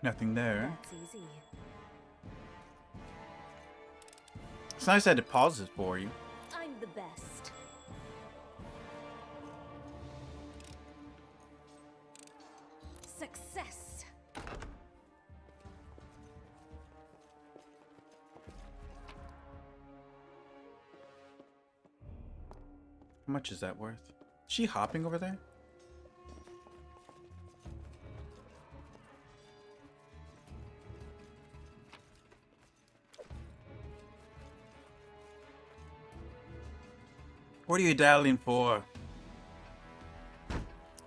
Nothing there. That's easy. It's nice I had to pause this for you. I'm the best. Success. How much is that worth? Is she hopping over there? What are you dialing for?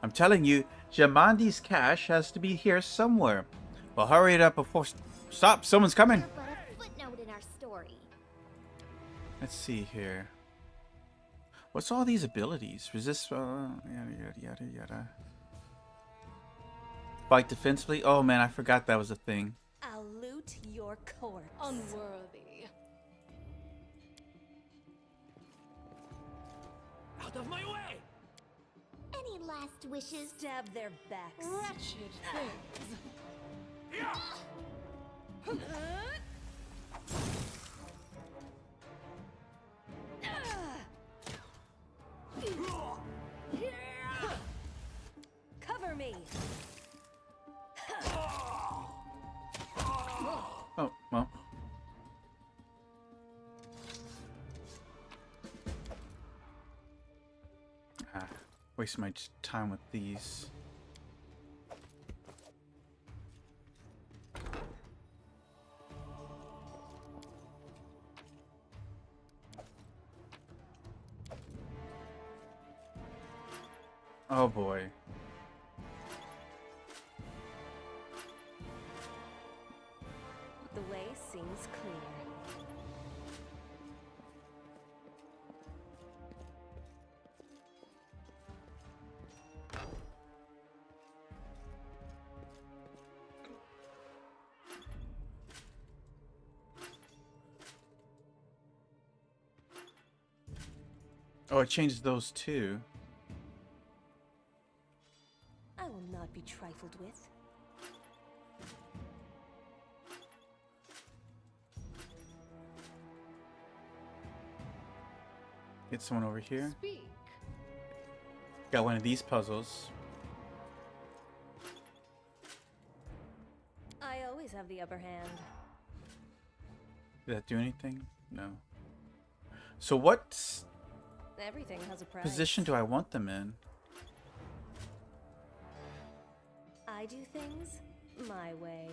I'm telling you, Jamandi's cash has to be here somewhere. Well, hurry it up before... Stop! Someone's coming! You're but a footnote in our story. Let's see here. What's all these abilities? Resist... yada, yada, yada, yada. Fight defensively? Oh man, I forgot that was a thing. I'll loot your corpse. Unworthy. Out of my way! Any last wishes? Stab their backs. Wretched things. Cover me. Oh, well. Waste my time with these. Oh boy. The way seems clear. Oh, it changes those too. I will not be trifled with. Get someone over here. Speak. Got one of these puzzles. I always have the upper hand. Did that do anything? No. So what Everything has a price. position do I want them in? I do things my way.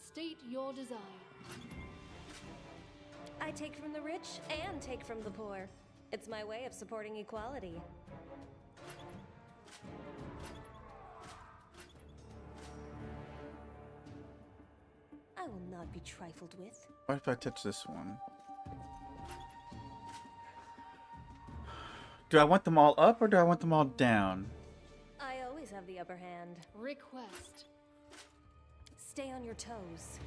State your desire. I take from the rich and take from the poor. It's my way of supporting equality. I will not be trifled with. What if I touch this one? Do I want them all up or do I want them all down? I always have the upper hand. Request. Stay on your toes.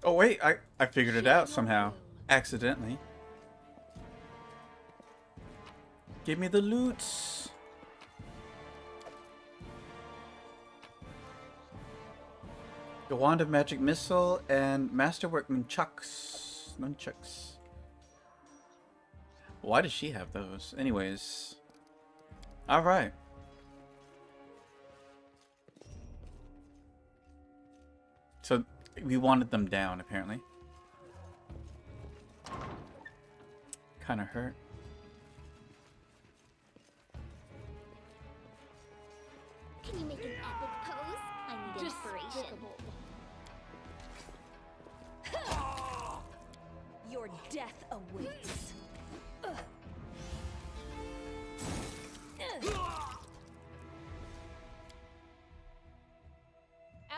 Oh wait, I figured it Share out your somehow. will. Accidentally. Give me the loots. The Wand of Magic Missile and Masterwork Nunchucks. Nunchucks. Why does she have those? Anyways. Alright. So, we wanted them down, apparently. Kinda hurt. Can you make an epic pose? I need inspiration. Despicable. Your death awaits.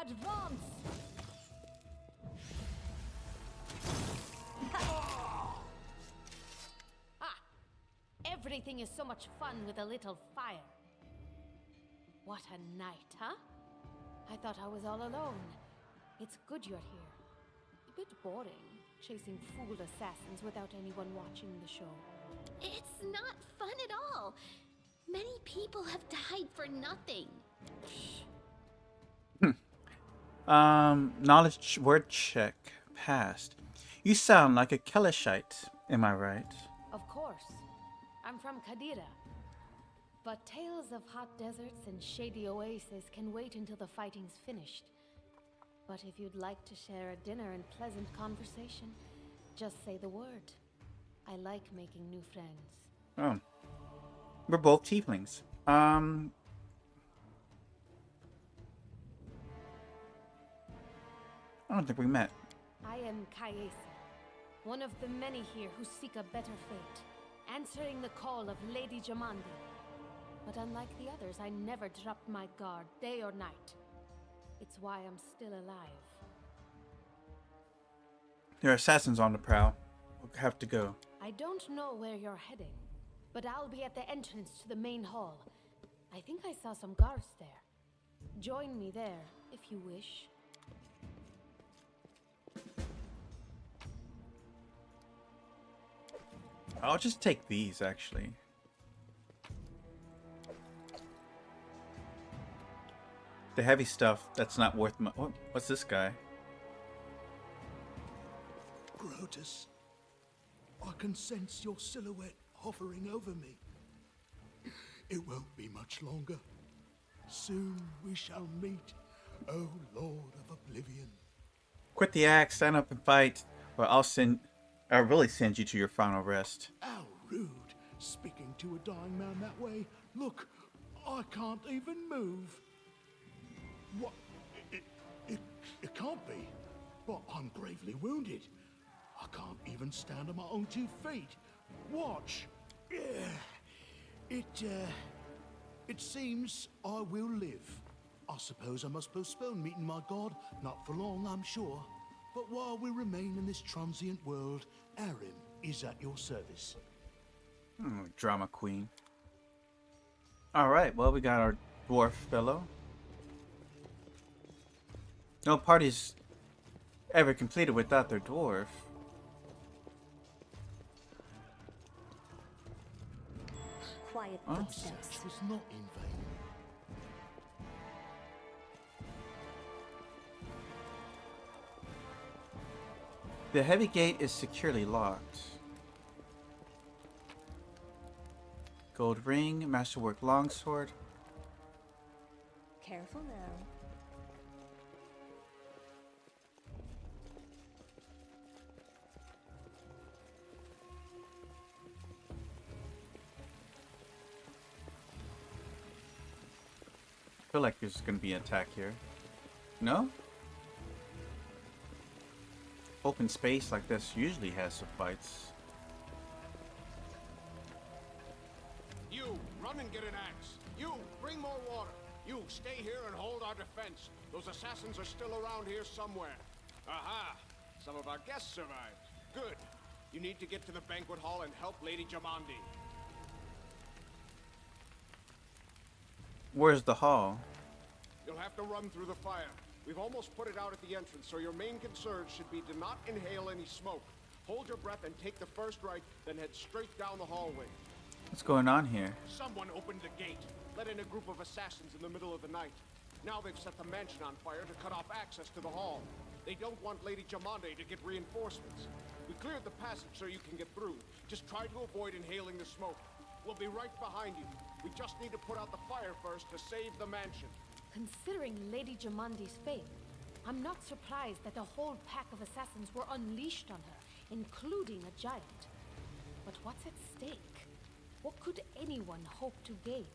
Advance. Everything is so much fun with a little fire. What a night, huh? I thought I was all alone. It's good you're here. A bit boring, chasing fool assassins without anyone watching the show. It's not fun at all. Many people have died for nothing. Knowledge word check. Passed. You sound like a Kelishite, am I right? Of course. I'm from Kadira. But tales of hot deserts and shady oases can wait until the fighting's finished. But if you'd like to share a dinner and pleasant conversation, just say the word. I like making new friends. Oh. We're both tieflings. I don't think we met. I am Kaesi, one of the many here who seek a better fate, answering the call of Lady Jamandi. But unlike the others, I never dropped my guard, day or night. It's why I'm still alive. There are assassins on the prowl. We'll have to go. I don't know where you're heading, but I'll be at the entrance to the main hall. I think I saw some guards there. Join me there, if you wish. I'll just take these, actually. The heavy stuff, that's not worth my... What's this guy? Grotus, I can sense your silhouette hovering over me. It won't be much longer. Soon we shall meet, O Lord of Oblivion. Quit the axe, stand up and fight, or I'll really send you to your final rest. How rude, speaking to a dying man that way. Look, I can't even move. What? It can't be. But I'm gravely wounded. I can't even stand on my own 2 feet. Watch. It seems I will live. I suppose I must postpone meeting my god. Not for long, I'm sure. But while we remain in this transient world, Arim is at your service. Drama queen. Alright, well, we got our dwarf fellow. No party's ever completed without their dwarf. Quiet Our footsteps. search was not in vain. The heavy gate is securely locked. Gold ring, masterwork longsword. Careful now. I feel like there's gonna be an attack here. No? Open space like this usually has some fights. You, run and get an axe. You, bring more water. You, stay here and hold our defense. Those assassins are still around here somewhere. Aha! Some of our guests survived. Good. You need to get to the banquet hall and help Lady Jamandi. Where's the hall? You'll have to run through the fire. We've almost put it out at the entrance, so your main concern should be to not inhale any smoke. Hold your breath and take the first right, then head straight down the hallway. What's going on here? Someone opened the gate, let in a group of assassins in the middle of the night. Now they've set the mansion on fire to cut off access to the hall. They don't want Lady Jamande to get reinforcements. We cleared the passage so you can get through. Just try to avoid inhaling the smoke. We'll be right behind you. We just need to put out the fire first to save the mansion. Considering Lady Jamandi's fate, I'm not surprised that a whole pack of assassins were unleashed on her, including a giant. But what's at stake? What could anyone hope to gain?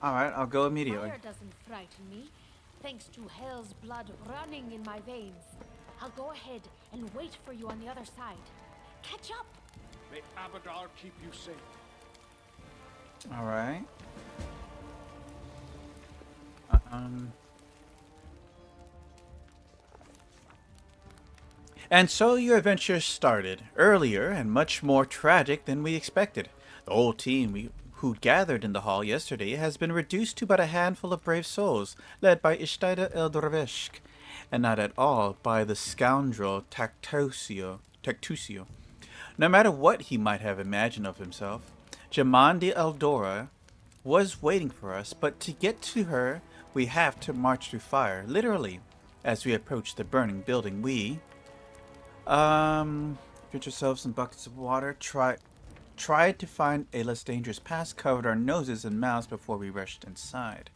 Alright, I'll go immediately. Fire doesn't frighten me, thanks to hell's blood running in my veins. I'll go ahead and wait for you on the other side. Catch up! May Abadar keep you safe. Alright. And so your adventure started, earlier and much more tragic than we expected. The whole team who gathered in the hall yesterday has been reduced to but a handful of brave souls, led by Ishtida Eldorveshk, and not at all by the scoundrel Tactusio. No matter what he might have imagined of himself, Jamandi Eldora was waiting for us, but to get to her, we have to march through fire, literally. As we approach the burning building, we... Get yourselves some buckets of water, tried to find a less dangerous path, covered our noses and mouths before we rushed inside.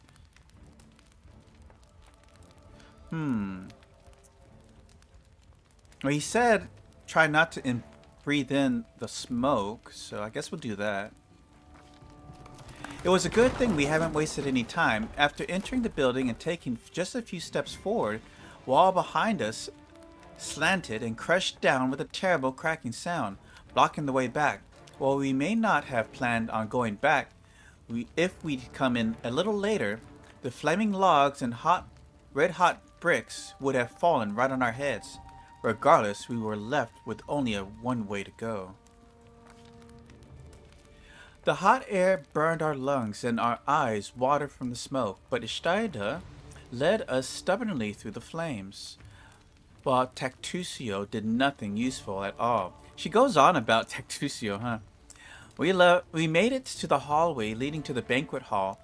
Well, he said try not to breathe in the smoke, so I guess we'll do that. It was a good thing we haven't wasted any time. After entering the building and taking just a few steps forward, wall behind us slanted and crushed down with a terrible cracking sound, blocking the way back. While we may not have planned on going back, if we'd come in a little later, the flaming logs and red-hot bricks would have fallen right on our heads. Regardless, we were left with only one way to go. The hot air burned our lungs and our eyes watered from the smoke, but Ishtaida led us stubbornly through the flames, while Tactusio did nothing useful at all. She goes on about Tactusio, huh? We made it to the hallway leading to the banquet hall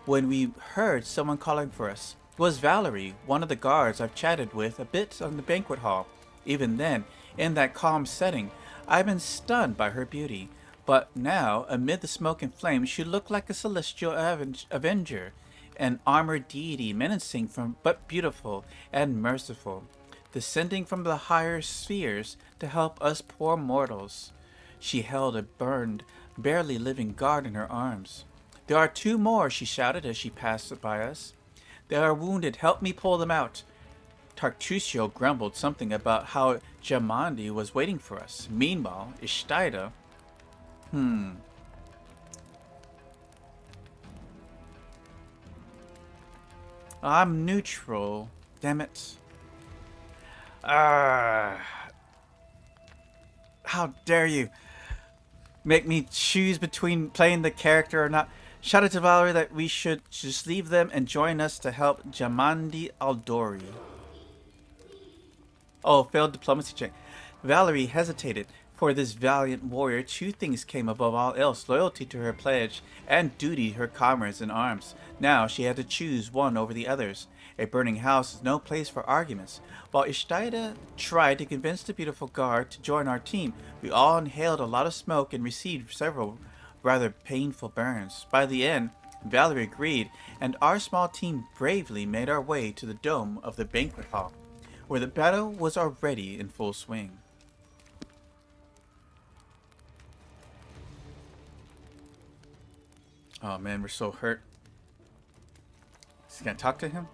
when we heard someone calling for us. It was Valerie, one of the guards I've chatted with a bit on the banquet hall. Even then, in that calm setting, I've been stunned by her beauty. But now, amid the smoke and flames, she looked like a celestial avenger, an armored deity menacing but beautiful and merciful, descending from the higher spheres to help us poor mortals. She held a burned, barely living guard in her arms. "There are 2 more," she shouted as she passed by us. "They are wounded. Help me pull them out." Tartusio grumbled something about how Jamandi was waiting for us. Meanwhile, Ishtaida... I'm neutral. Damn it. How dare you make me choose between playing the character or not. Shouted to Valerie that we should just leave them and join us to help Jamandi Aldori. Oh, failed diplomacy check. Valerie hesitated. For this valiant warrior, 2 things came above all else: loyalty to her pledge and duty to her comrades in arms. Now she had to choose one over the others. A burning house is no place for arguments. While Ishtaida tried to convince the beautiful guard to join our team, we all inhaled a lot of smoke and received several rather painful burns. By the end, Valerie agreed, and our small team bravely made our way to the dome of the banquet hall, where the battle was already in full swing. Oh man, we're so hurt. Is he gonna talk to him?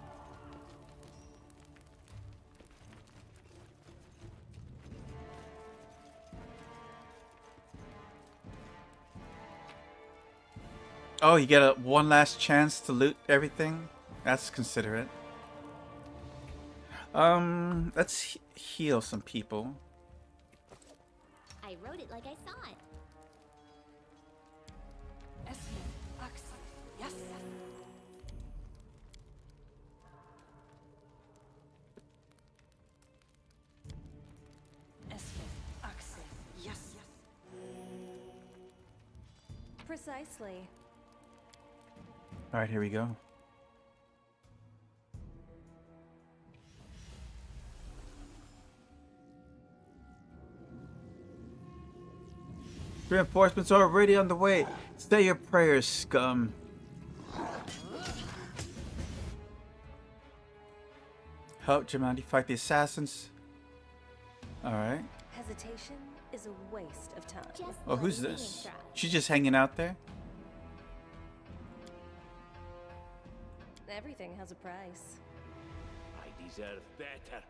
Oh, you get one last chance to loot everything? That's considerate. Let's heal some people. I wrote it like I saw it. Yes. Yes. Precisely. Alright, here we go. Reinforcements are already on the way. Say your prayers, scum. Help Jamandi fight the assassins. Alright. Hesitation is a waste of time. Oh, who's this? She's just hanging out there? Everything has a price. I deserve better.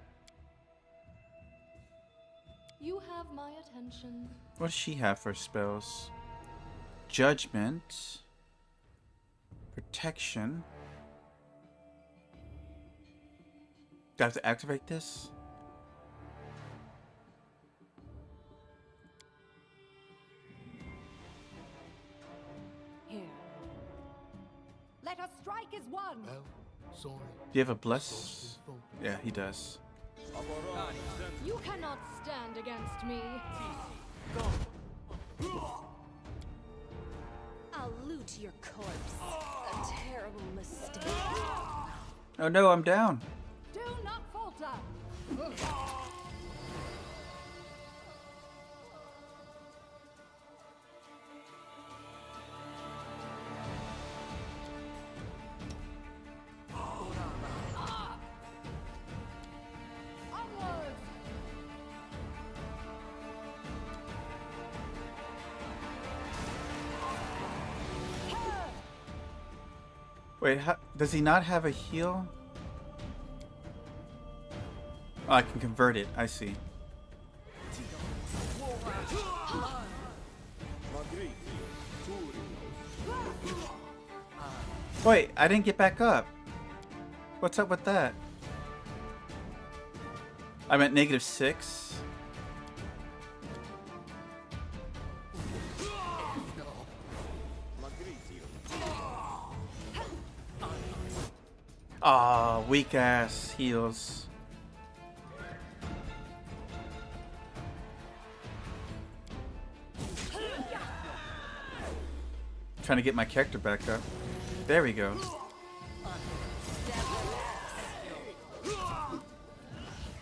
You have my attention. What does she have for spells? Judgment. Protection. Do I have to activate this? Here. Let us strike as one. Oh, sorry. Do you have a bless? Yeah, he does. You cannot stand against me. I'll loot your corpse. A terrible mistake. Oh no, I'm down. Do not falter. Wait, does he not have a heal? Oh, I can convert it. I see. Wait, I didn't get back up. What's up with that? I'm at -6. Aw, weak ass heals. Trying to get my character back up. There we go.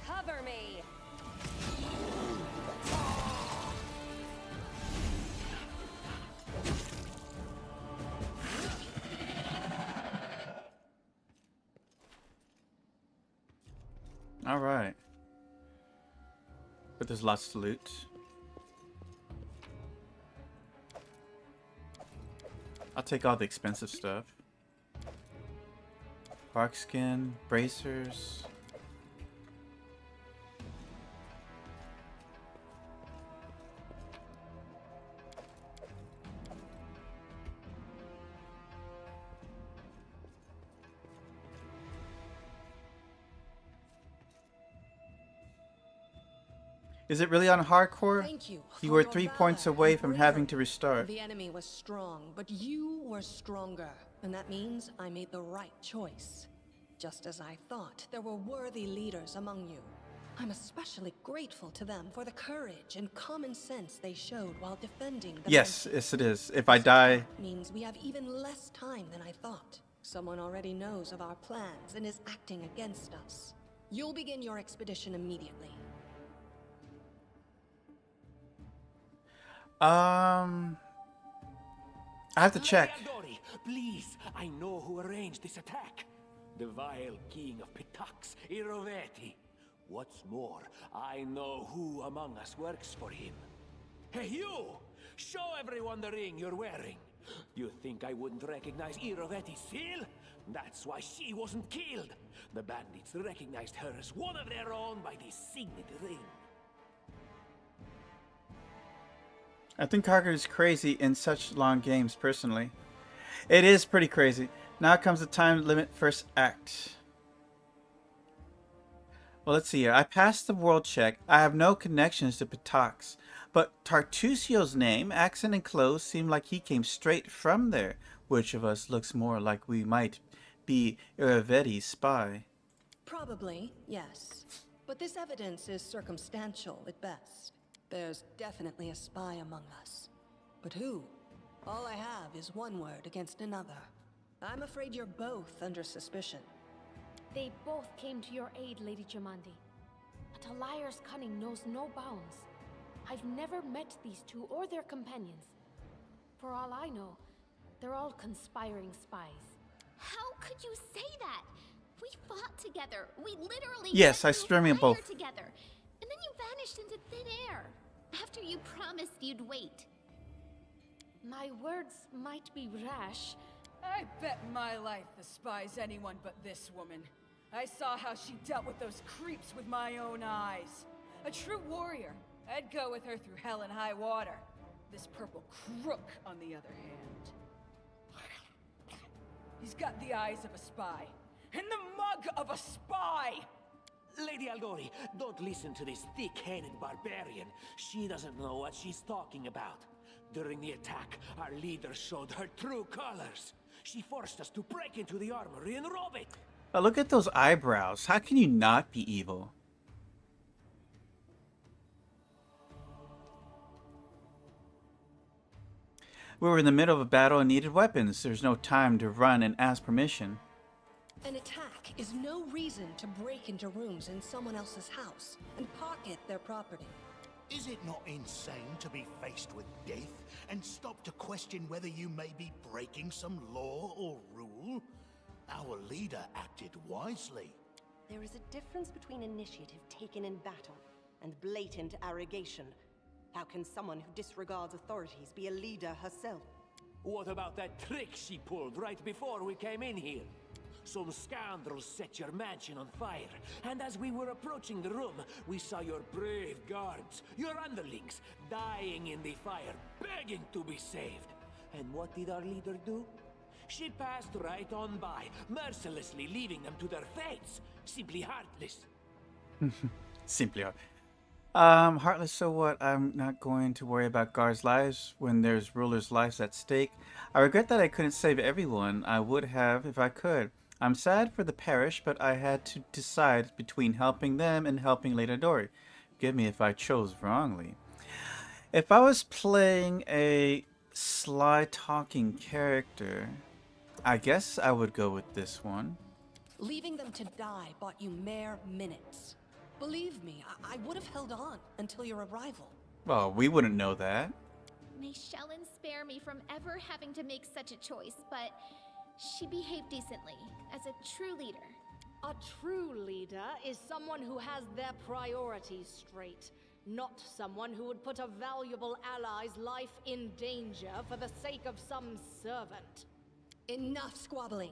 Cover me. All right. But there's lots to loot. I'll take all the expensive stuff. Bark skin, bracers. Is it really on hardcore? Thank you. You were 3 points away from having to restart. The enemy was strong, but you were stronger. And that means I made the right choice. Just as I thought, there were worthy leaders among you. I'm especially grateful to them for the courage and common sense they showed while defending the Yes, mansion. yes it is. If I die... Means we have even less time than I thought. Someone already knows of our plans and is acting against us. You'll begin your expedition immediately. I have to check. Aldori, please, I know who arranged this attack. The vile king of Pitax, Iroveti. What's more, I know who among us works for him. Hey, you! Show everyone the ring you're wearing. You think I wouldn't recognize Iroveti's seal? That's why she wasn't killed. The bandits recognized her as one of their own by this signet ring. I think Harker is crazy in such long games, personally. It is pretty crazy. Now comes the time limit first act. Well, let's see here. I passed the world check. I have no connections to Pitax. But Tartusio's name, accent, and clothes seem like he came straight from there. Which of us looks more like we might be Iroveti's spy? Probably, yes. But this evidence is circumstantial at best. There's definitely a spy among us. But who? All I have is one word against another. I'm afraid you're both under suspicion. They both came to your aid, Lady Jamandi. But a liar's cunning knows no bounds. I've never met these two or their companions. For all I know, they're all conspiring spies. How could you say that? We fought together. We literally Yes, I went through stream them fire both. together. And then you vanished into thin air. After you promised you'd wait. My words might be rash. I bet my life despise anyone but this woman. I saw how she dealt with those creeps with my own eyes. A true warrior. I'd go with her through hell and high water. This purple crook, on the other hand. He's got the eyes of a spy. And the mug of a spy! Lady Aldori, don't listen to this thick-headed barbarian. She doesn't know what she's talking about. During the attack, our leader showed her true colors. She forced us to break into the armory and rob it. Oh, look at those eyebrows. How can you not be evil? We were in the middle of a battle and needed weapons. There's no time to run and ask permission. An attack is no reason to break into rooms in someone else's house and pocket their property. Is it not insane to be faced with death and stop to question whether you may be breaking some law or rule? Our leader acted wisely. There is a difference between initiative taken in battle and blatant arrogation. How can someone who disregards authorities be a leader herself? What about that trick she pulled right before we came in here? Some scoundrels set your mansion on fire, and as we were approaching the room, we saw your brave guards, your underlings, dying in the fire, begging to be saved. And what did our leader do? She passed right on by, mercilessly leaving them to their fates. Simply heartless. Simply. Heartless, so what? I'm not going to worry about guards' lives when there's rulers' lives at stake. I regret that I couldn't save everyone. I would have if I could. I'm sad for the parish, but I had to decide between helping them and helping Lady Dory. Forgive me if I chose wrongly. If I was playing a sly talking character, I guess I would go with this one. Leaving them to die bought you mere minutes. Believe me, I would have held on until your arrival. Well, we wouldn't know that. May Shellen spare me from ever having to make such a choice, but she behaved decently, as a true leader. A true leader is someone who has their priorities straight, not someone who would put a valuable ally's life in danger for the sake of some servant. Enough squabbling.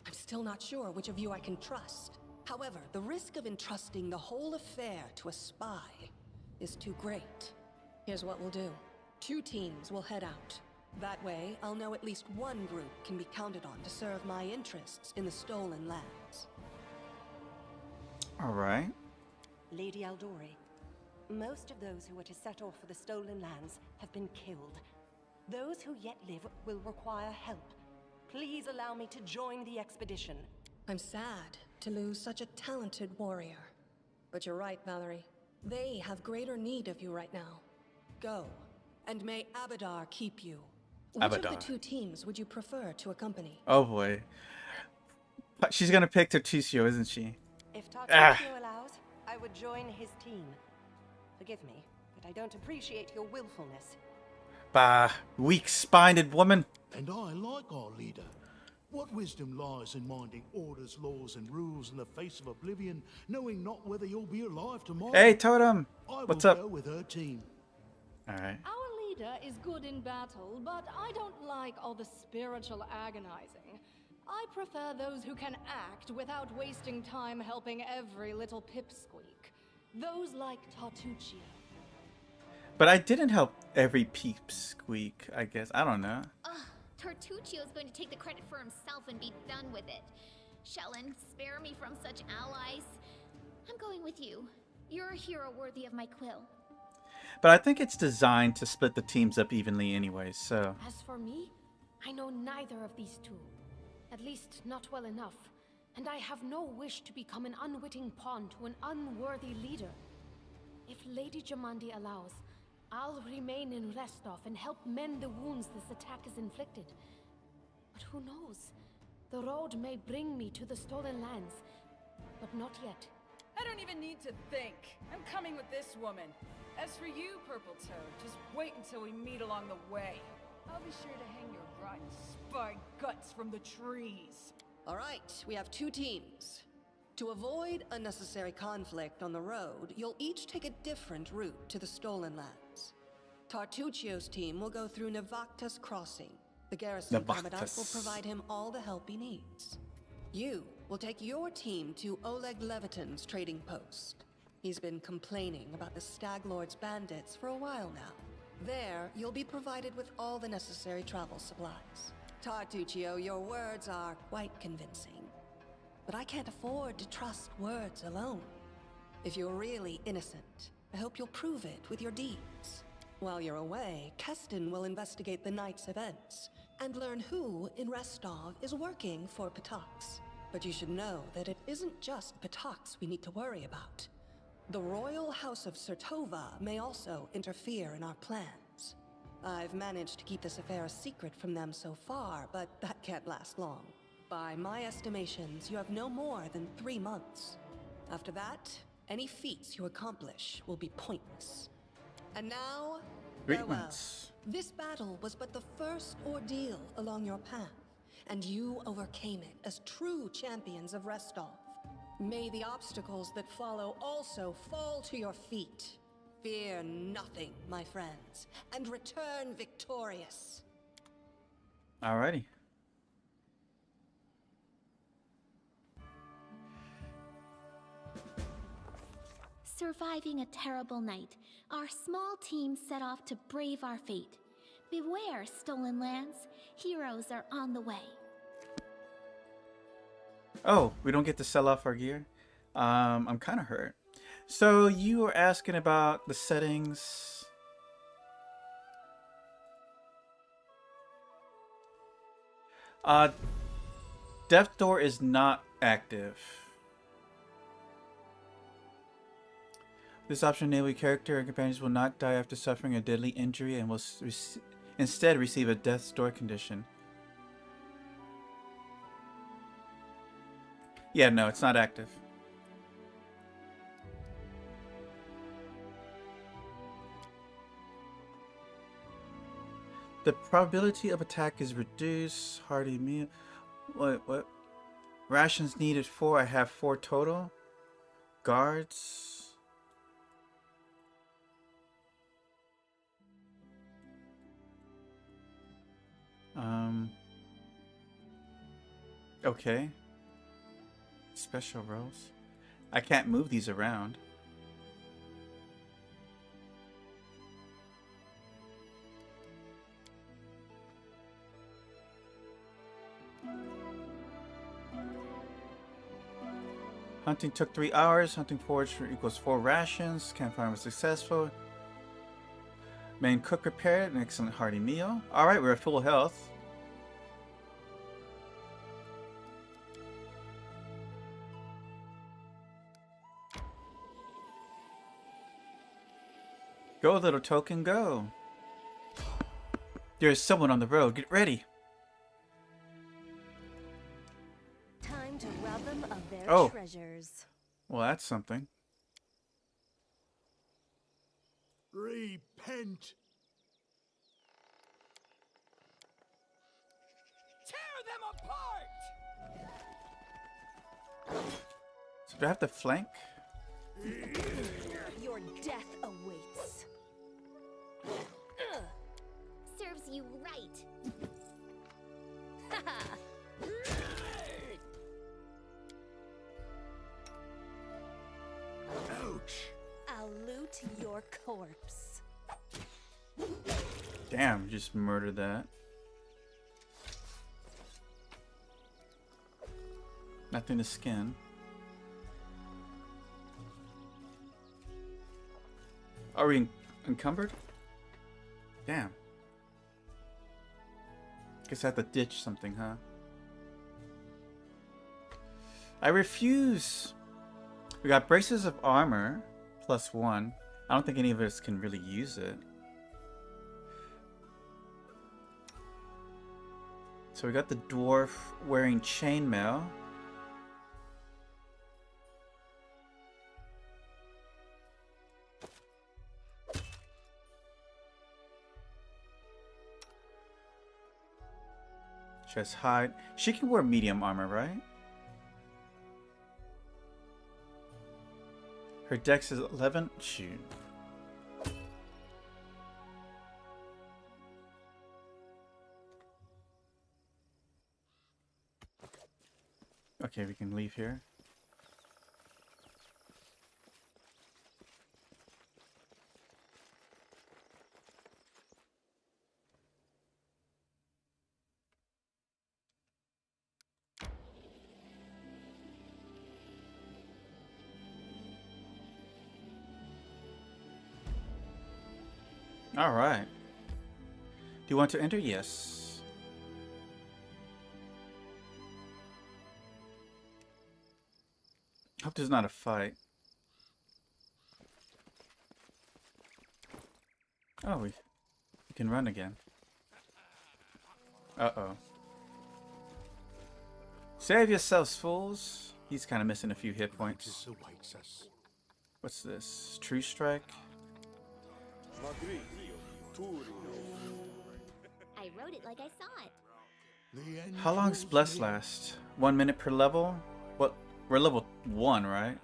I'm still not sure which of you I can trust. However, the risk of entrusting the whole affair to a spy is too great. Here's what we'll do. 2 teams will head out. That way, I'll know at least one group can be counted on to serve my interests in the stolen lands. All right. Lady Aldori, most of those who are to set off for the stolen lands have been killed. Those who yet live will require help. Please allow me to join the expedition. I'm sad to lose such a talented warrior. But you're right, Valerie. They have greater need of you right now. Go, and may Abadar keep you. Which of the 2 teams would you prefer to accompany? Oh boy. She's gonna pick Terticio, isn't she? If Tartusio allows, I would join his team. Forgive me, but I don't appreciate your willfulness. Bah, weak-spined woman. And I like our leader. What wisdom lies in minding orders, laws, and rules in the face of oblivion, knowing not whether you'll be alive tomorrow? Hey, Totem. What's up? I will go with her team. All right. Our leader is good in battle, but I don't like all the spiritual agonizing. I prefer those who can act without wasting time helping every little pipsqueak. Those like Tartuccio. But I didn't help every peepsqueak, I guess. I don't know. Ugh, Tartuccio's going to take the credit for himself and be done with it. Shellen, spare me from such allies. I'm going with you. You're a hero worthy of my quill. But I think it's designed to split the teams up evenly anyway, so... As for me, I know neither of these 2. At least not well enough. And I have no wish to become an unwitting pawn to an unworthy leader. If Lady Jamandi allows, I'll remain in Restov and help mend the wounds this attack has inflicted. But who knows? The road may bring me to the stolen lands, but not yet. I don't even need to think. I'm coming with this woman. As for you, Purple Toad, just wait until we meet along the way. I'll be sure to hang your rotten spy guts from the trees. All right, we have 2 teams. To avoid unnecessary conflict on the road, you'll each take a different route to the stolen lands. Tartuccio's team will go through Navakta's crossing. The garrison commandant will provide him all the help he needs. You will take your team to Oleg Levitin's trading post. He's been complaining about the Stag Lord's bandits for a while now. There, you'll be provided with all the necessary travel supplies. Tartuccio, your words are quite convincing. But I can't afford to trust words alone. If you're really innocent, I hope you'll prove it with your deeds. While you're away, Keston will investigate the night's events and learn who in Restov is working for Patox. But you should know that it isn't just Patox we need to worry about. The Royal House of Sertova may also interfere in our plans. I've managed to keep this affair a secret from them so far, but that can't last long. By my estimations, you have no more than 3 months. After that, any feats you accomplish will be pointless. And now, farewell. This battle was but the first ordeal along your path, and you overcame it as true champions of Restov. May the obstacles that follow also fall to your feet. Fear nothing, my friends, and return victorious. Alrighty. Surviving a terrible night, our small team set off to brave our fate. Beware, stolen lands. Heroes are on the way. Oh, we don't get to sell off our gear? I'm kind of hurt. So you were asking about the settings. Death Door is not active. This option enables character and companions will not die after suffering a deadly injury and will instead receive a death's door condition. Yeah, no, it's not active. The probability of attack is reduced. Hardy meal. What? Rations needed 4. I have 4 total. Guards. Okay. Special rolls. I can't move these around. Hunting took 3 hours. Hunting forage equals 4 rations. Campfire was successful. Main cook prepared an excellent hearty meal. Alright, we're at full health. Go, little token, go. There is someone on the road. Get ready. Time to rob them of their Oh. treasures. Well, that's something. Repent. Tear them apart! So do I have to flank? Your death awaits. Serves you right. Ouch. I'll loot your corpse. Damn, just murdered that. Nothing to skin. Are we encumbered? Damn. Guess I have to ditch something, huh? I refuse. We got braces of armor, +1. I don't think any of us can really use it. So we got the dwarf wearing chainmail. Chest hide. She can wear medium armor, right? Her dex is 11. Shoot. Okay, we can leave here. All right. Do you want to enter? Yes. Hope there's not a fight. Oh, we can run again. Uh-oh. Save yourselves, fools. He's kind of missing a few hit points. What's this? True strike? I wrote it like I saw it. How long's Bless last? 1 minute per level? What? We're level 1, right?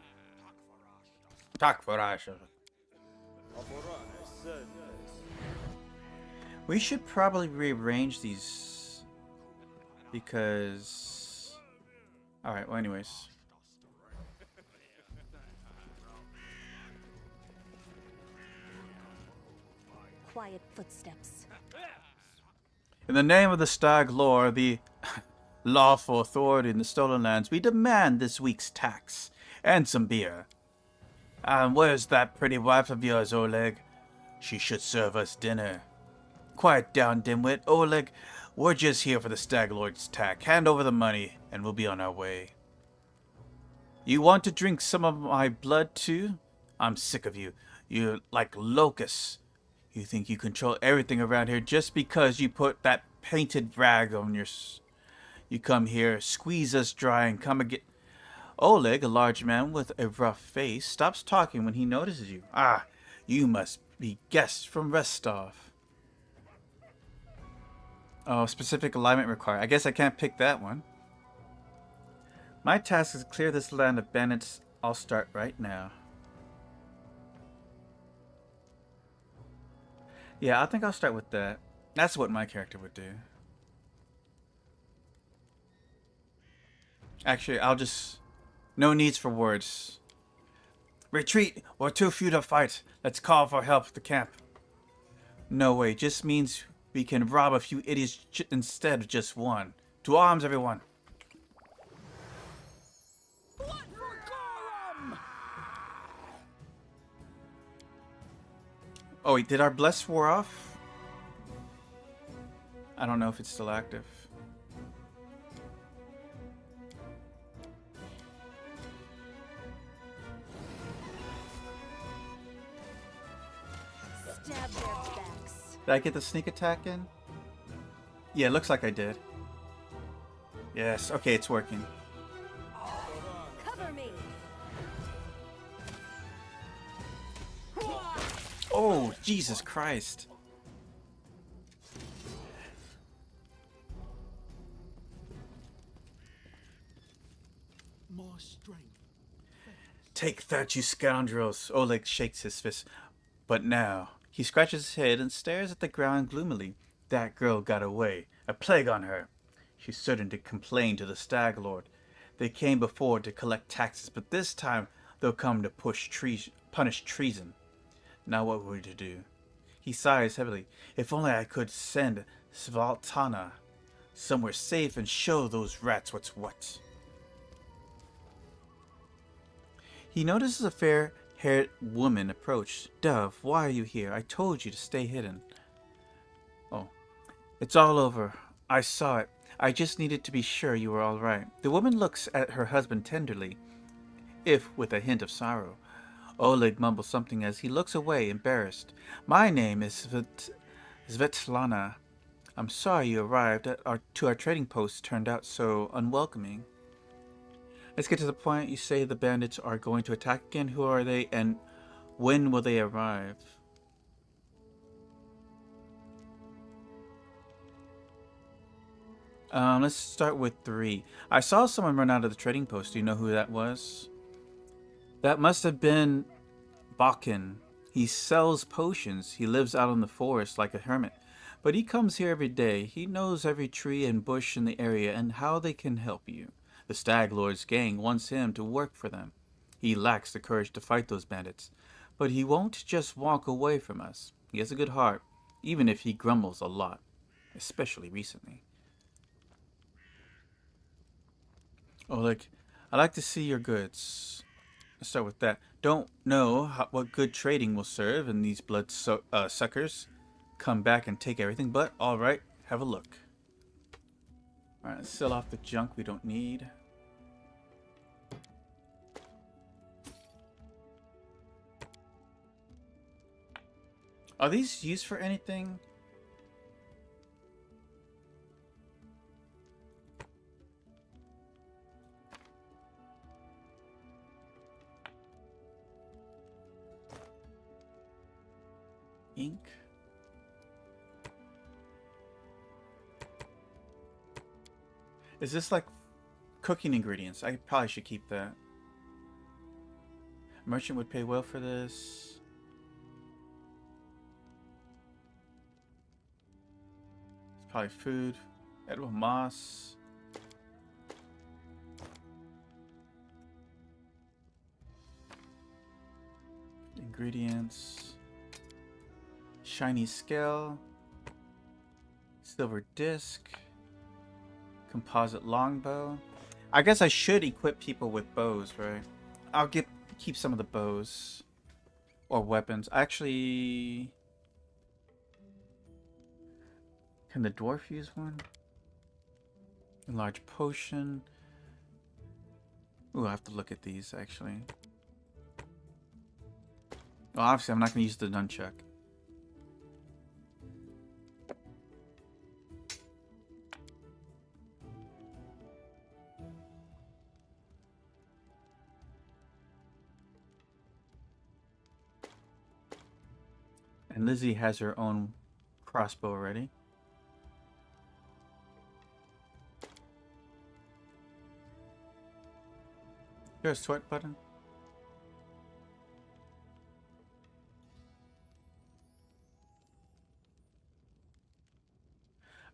We should probably rearrange these because... Alright, well anyways. Quiet footsteps. In the name of the Stag Lord, the lawful authority in the Stolen Lands, we demand this week's tax and some beer. And where's that pretty wife of yours, Oleg? She should serve us dinner. Quiet down, dimwit. Oleg, we're just here for the Stag Lord's tack. Hand over the money, and we'll be on our way. You want to drink some of my blood, too? I'm sick of you. You're like locusts. You think you control everything around here just because you put that painted rag on your... You come here, squeeze us dry, and come again... Oleg, a large man with a rough face, stops talking when he notices you. Ah, you must be guests from Restov. Oh, specific alignment required. I guess I can't pick that one. My task is clear this land of bandits. I'll start right now. Yeah, I think I'll start with that. That's what my character would do. Actually, I'll just... No needs for words. Retreat! We're too few to fight. Let's call for help at the camp. No way. Just means we can rob a few idiots instead of just one. To arms, everyone. What for Gorham? Oh wait, did our bless war off? I don't know if it's still active. Stab their backs. Did I get the sneak attack in? Yeah, looks like I did. Yes, okay, it's working. Cover me. Oh, Jesus Christ. My strength. Take that, you scoundrels. Oleg shakes his fist. But now, he scratches his head and stares at the ground gloomily. That girl got away. A plague on her. She's certain to complain to the Stag Lord. They came before to collect taxes, but this time they'll come to punish treason. Now what were we to do? He sighs heavily. If only I could send Svaltana somewhere safe and show those rats what's what. He notices a fair-haired woman approach. Dove, why are you here? I told you to stay hidden. Oh, it's all over. I saw it. I just needed to be sure you were all right. The woman looks at her husband tenderly, if with a hint of sorrow. Oleg mumbles something as he looks away, embarrassed. My name is Svetlana. I'm sorry you arrived at our trading post turned out so unwelcoming. Let's get to the point. You say the bandits are going to attack again. Who are they, and when will they arrive? Let's start with 3. I saw someone run out of the trading post. Do you know who that was? That must have been Bakken. He sells potions. He lives out in the forest like a hermit. But he comes here every day. He knows every tree and bush in the area and how they can help you. The Stag Lord's gang wants him to work for them. He lacks the courage to fight those bandits. But he won't just walk away from us. He has a good heart, even if he grumbles a lot, especially recently. Oleg, I'd like to see your goods. Let's start with that. Don't know what good trading will serve, and these blood suckers come back and take everything, but alright, have a look. Alright, let's sell off the junk we don't need. Are these used for anything? Ink. Is this like cooking ingredients? I probably should keep that. Merchant would pay well for this. It's probably food. Edible moss. Ingredients. Shiny scale. Silver disc. Composite longbow. I guess I should equip people with bows, right? I'll get keep some of the bows or weapons. Actually, can the dwarf use one? A large potion. Ooh, I have to look at these actually. Well, obviously, I'm not going to use the nunchuck. And Lizzie has her own crossbow already. There's a sweat button.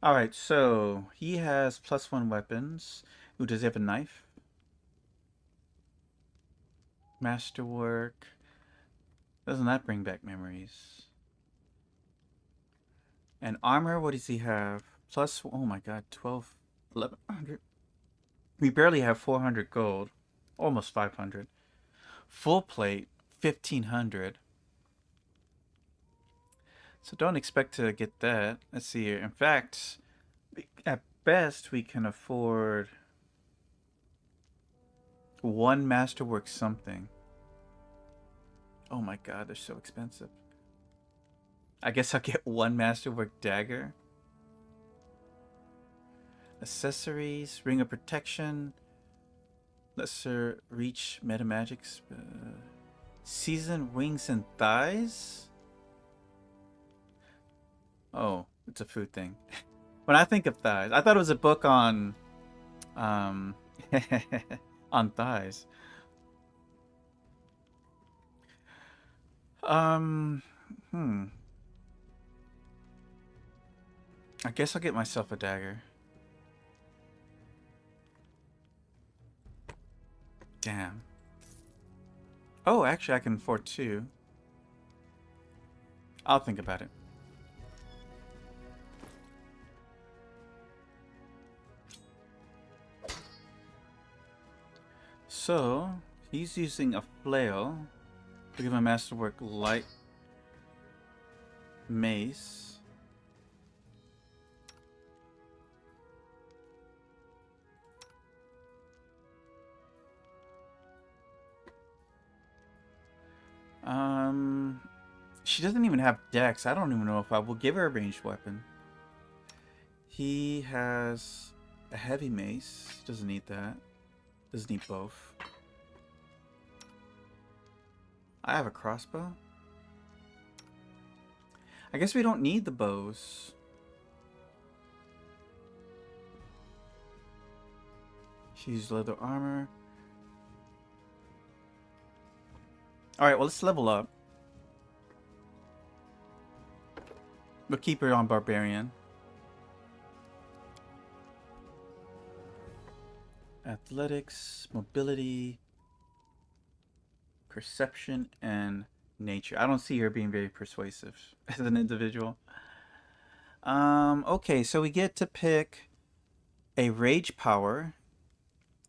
Alright, so he has +1 weapons. Ooh, does he have a knife? Masterwork. Doesn't that bring back memories? And armor, what does he have? Plus, oh my god, 12, 1100. We barely have 400 gold. Almost 500. Full plate, 1500. So don't expect to get that. Let's see here. In fact, at best, we can afford one masterwork something. Oh my god, they're so expensive. I guess I'll get one masterwork dagger. Accessories, ring of protection, lesser reach, meta magics, seasoned wings and thighs. Oh, it's a food thing. When I think of thighs, I thought it was a book on on thighs. I guess I'll get myself a dagger. Damn. Oh, actually, I can afford 2. I'll think about it. So, he's using a flail to give him a masterwork light mace. She doesn't even have dex. I don't even know if I will give her a ranged weapon. He has a heavy mace. Doesn't need that. Doesn't need both. I have a crossbow. I guess we don't need the bows. She's leather armor. Alright, well, let's level up. We'll keep her on Barbarian. Athletics, mobility, perception, and nature. I don't see her being very persuasive as an individual. Okay, so we get to pick a rage power.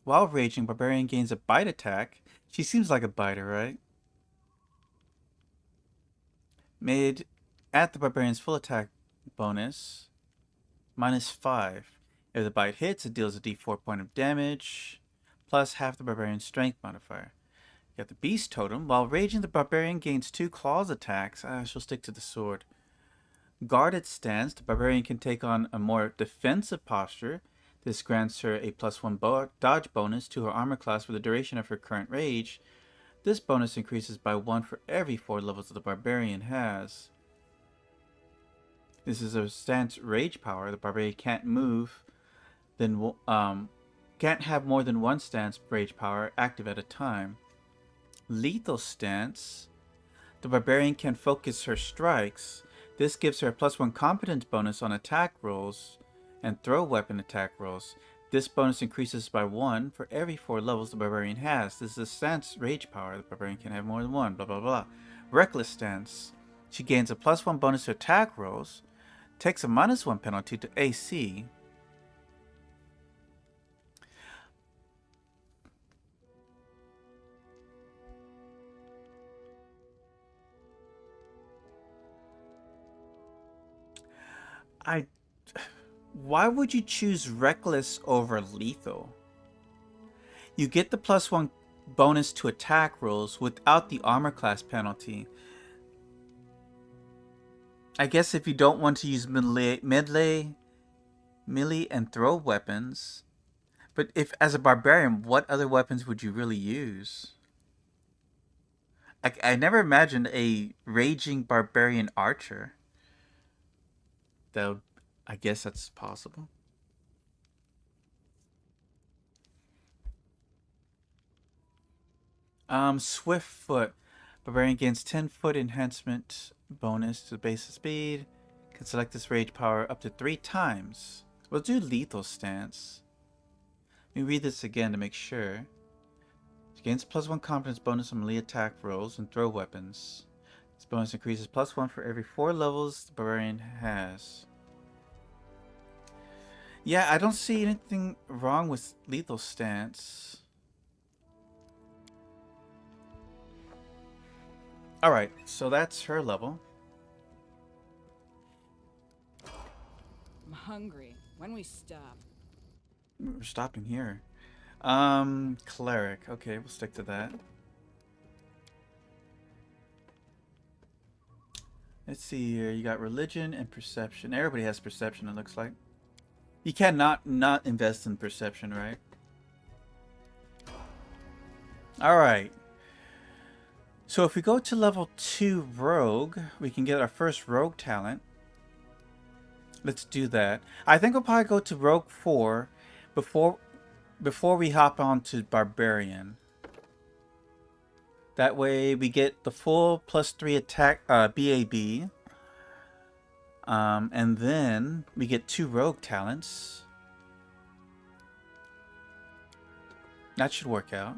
While raging, Barbarian gains a bite attack. She seems like a biter, right? Made at the Barbarian's full attack bonus, -5. If the bite hits, it deals a d4 point of damage, plus half the Barbarian's strength modifier. You got the Beast Totem. While raging, the Barbarian gains 2 claws attacks. She'll stick to the sword. Guarded stance. The Barbarian can take on a more defensive posture. This grants her a +1 dodge bonus to her armor class for the duration of her current rage. This bonus increases by 1 for every 4 levels that the Barbarian has. This is a stance rage power. The Barbarian can't move, can't have more than 1 stance rage power active at a time. Lethal stance. The Barbarian can focus her strikes. This gives her a +1 competence bonus on attack rolls and throw weapon attack rolls. This bonus increases by 1 for every 4 levels the Barbarian has. This is a stance rage power. The Barbarian can have more than 1. Blah, blah, blah. Reckless stance. She gains a +1 bonus to attack rolls. Takes a -1 penalty to AC. I... Why would you choose reckless over lethal? You get the +1 bonus to attack rolls without the armor class penalty. I guess if you don't want to use melee and throw weapons. But if, as a barbarian, what other weapons would you really use? I never imagined a raging barbarian archer. Though, I guess that's possible. Swift foot. Barbarian gains 10-foot enhancement bonus to base speed. Can select this rage power up to 3 times. We'll do lethal stance. Let me read this again to make sure. It gains +1 confidence bonus on melee attack rolls and throw weapons. This bonus increases +1 for every 4 levels the barbarian has. Yeah, I don't see anything wrong with lethal stance. Alright, so that's her level. I'm hungry. When we stop? We're stopping here. Cleric. Okay, we'll stick to that. Let's see here. You got religion and perception. Everybody has perception, it looks like. You cannot not invest in perception, right? Alright. So if we go to level 2 rogue, we can get our first rogue talent. Let's do that. I think we'll probably go to rogue 4 before we hop on to barbarian. That way we get the full +3 attack BAB. And then we get 2 rogue talents. That should work out.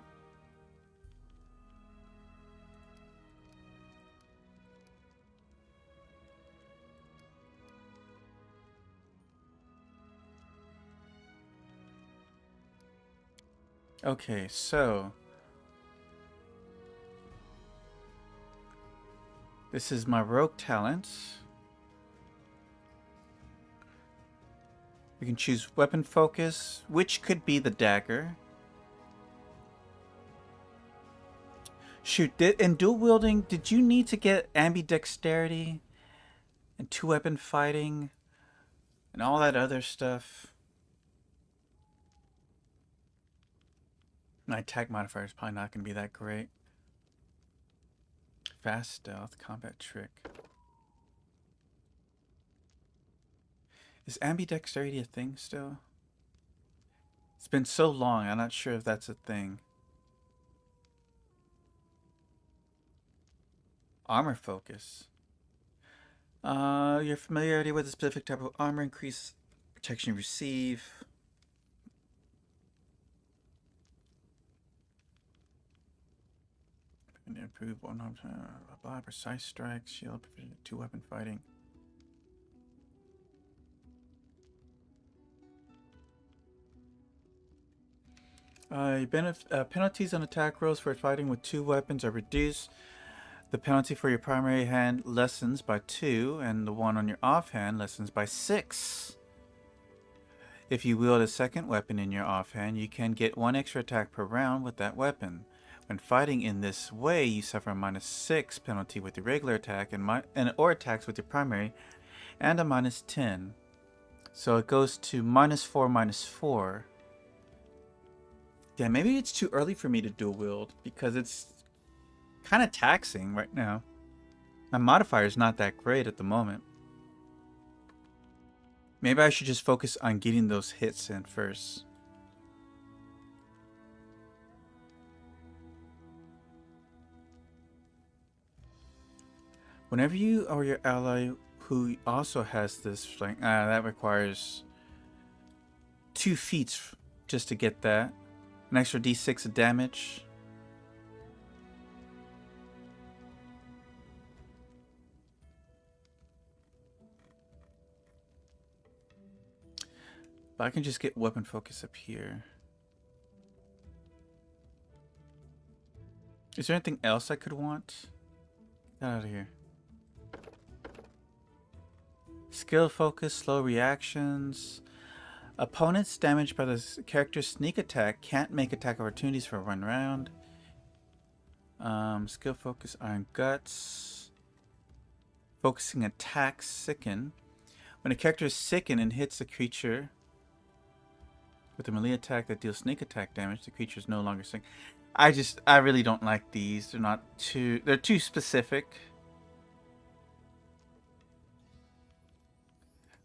Okay, so this is my rogue talent. We can choose weapon focus, which could be the dagger. Shoot, in dual wielding, did you need to get ambidexterity and 2-weapon fighting and all that other stuff? My attack modifier is probably not going to be that great. Fast stealth, combat trick. Is ambidexterity a thing still? It's been so long, I'm not sure if that's a thing. Armor focus. Your familiarity with a specific type of armor increases protection you receive. Improve one precise strike, shield, 2-weapon fighting. Penalties on attack rolls for fighting with 2 weapons are reduced. The penalty for your primary hand lessens by 2, and the one on your offhand lessens by 6. If you wield a second weapon in your offhand, you can get 1 extra attack per round with that weapon. When fighting in this way, you suffer a -6 penalty with your regular attack or attacks with your primary, and a -10. So it goes to -4, -4. Yeah, maybe it's too early for me to dual wield because it's kind of taxing right now. My modifier is not that great at the moment. Maybe I should just focus on getting those hits in first. Whenever you or your ally who also has this flank, that requires 2 feats just to get that. An extra d6 of damage. But I can just get weapon focus up here. Is there anything else I could want? Get out of here. Skill focus, slow reactions. Opponents damaged by the character's sneak attack can't make attack opportunities for 1 round. Skill focus, iron guts. Focusing attack, sicken. When a character is sickened and hits a creature with a melee attack that deals sneak attack damage, the creature is no longer sick. I really don't like these. They're too specific.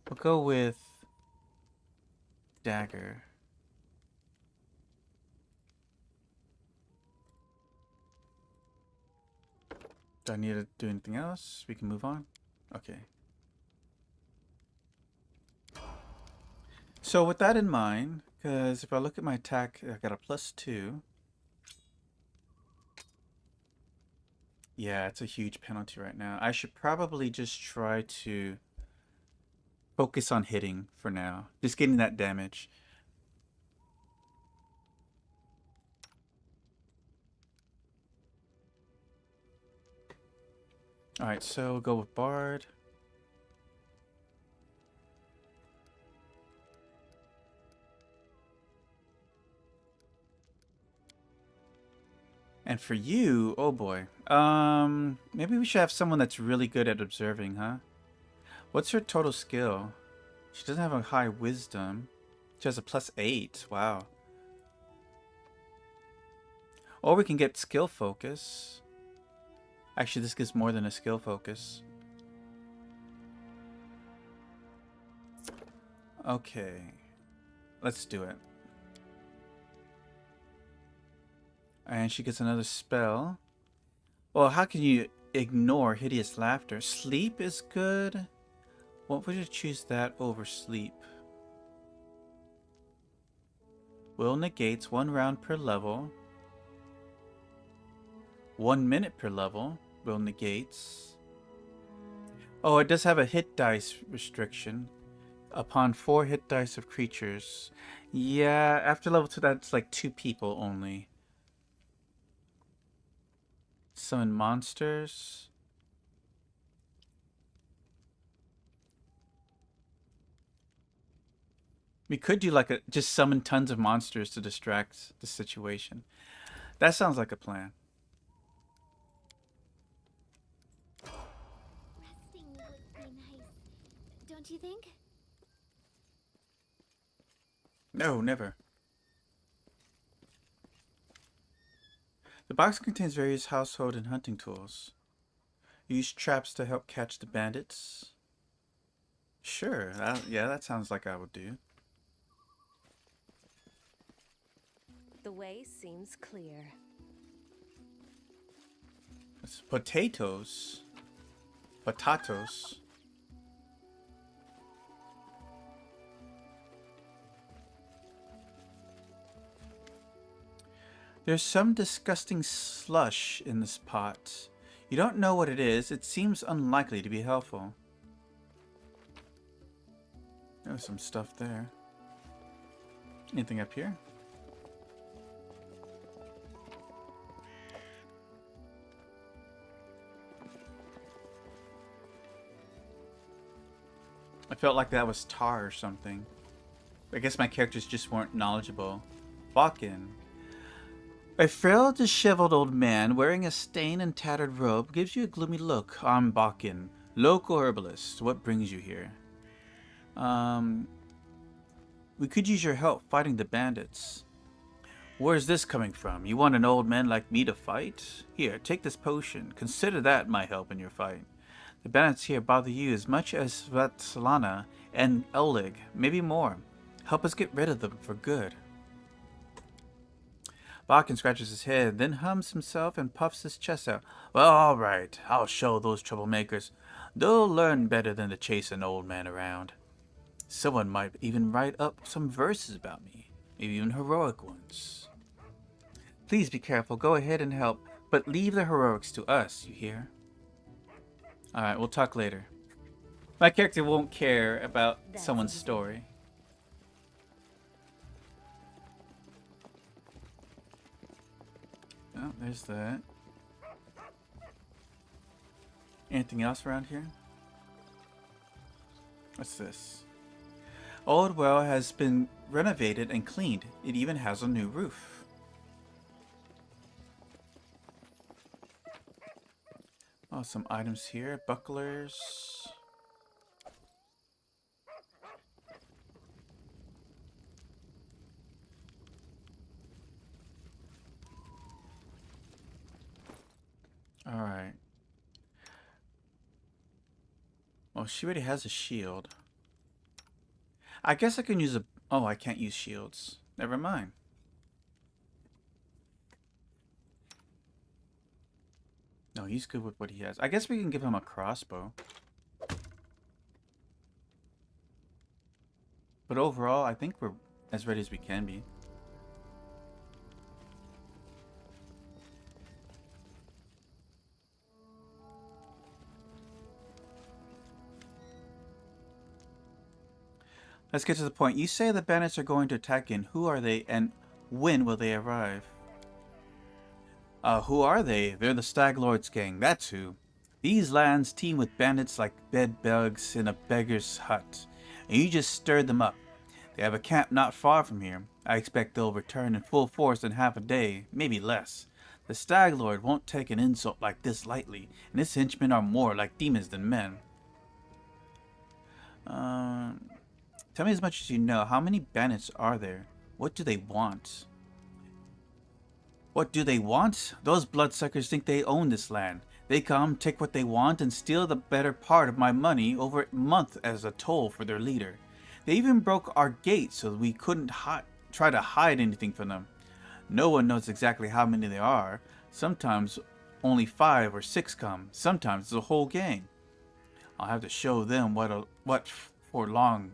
We'll go with dagger. Do I need to do anything else? We can move on. Okay. So with that in mind, because if I look at my attack, I got a +2. Yeah, it's a huge penalty right now. I should probably just try to focus on hitting for now. Just getting that damage. Alright, so we'll go with Bard. And for you, oh boy. Maybe we should have someone that's really good at observing, huh? What's her total skill? She doesn't have a high wisdom. She has a +8. Wow. Or we can get skill focus. Actually, this gives more than a skill focus. Okay. Let's do it. And she gets another spell. Well, how can you ignore hideous laughter? Sleep is good. What would you choose that over sleep? Will negates 1 round per level. 1 minute per level. Will negates. Oh, it does have a hit dice restriction. Upon 4 hit dice of creatures. Yeah, after level 2, that's like 2 people only. Summon monsters. We could do like just summon tons of monsters to distract the situation. That sounds like a plan. Resting would be nice, don't you think? No, never. The box contains various household and hunting tools. Use traps to help catch the bandits. Sure, yeah, that sounds like I would do. The way seems clear. It's potatoes. Potatoes. There's some disgusting slush in this pot. You don't know what it is. It seems unlikely to be helpful. There's some stuff there. Anything up here? I felt like that was tar or something. I guess my characters just weren't knowledgeable. Bakken. A frail, disheveled old man wearing a stained and tattered robe gives you a gloomy look. I'm Bakken, local herbalist. What brings you here? We could use your help fighting the bandits. Where's this coming from? You want an old man like me to fight? Here, take this potion. Consider that my help in your fight. The bandits here bother you as much as Vatsalana and Elig, maybe more. Help us get rid of them for good. Bakken scratches his head, then hums himself and puffs his chest out. Well, all right. I'll show those troublemakers. They'll learn better than to chase an old man around. Someone might even write up some verses about me, maybe even heroic ones. Please be careful. Go ahead and help, but leave the heroics to us, you hear? Alright, we'll talk later. My character won't care about someone's story. Oh, there's that. Anything else around here? What's this? Old well has been renovated and cleaned. It even has a new roof. Oh, some items here. Bucklers. Alright. Well, she already has a shield. I guess I can use a... Oh, I can't use shields. Never mind. No, he's good with what he has. I guess we can give him a crossbow. But overall, I think we're as ready as we can be. Let's get to the point. You say the bandits are going to attack in. Who are they and when will they arrive? Who are they? They're the Stag Lord's gang, that's who. These lands teem with bandits like bed bugs in a beggar's hut. And you just stirred them up. They have a camp not far from here. I expect they'll return in full force in half a day, maybe less. The Stag Lord won't take an insult like this lightly, and his henchmen are more like demons than men. Tell me as much as you know. How many bandits are there? What do they want? What do they want? Those bloodsuckers think they own this land. They come, take what they want, and steal the better part of my money over a month as a toll for their leader. They even broke our gate so we couldn't try to hide anything from them. No one knows exactly how many there are. Sometimes only 5 or 6 come. Sometimes it's a whole gang. I'll have to show them what for long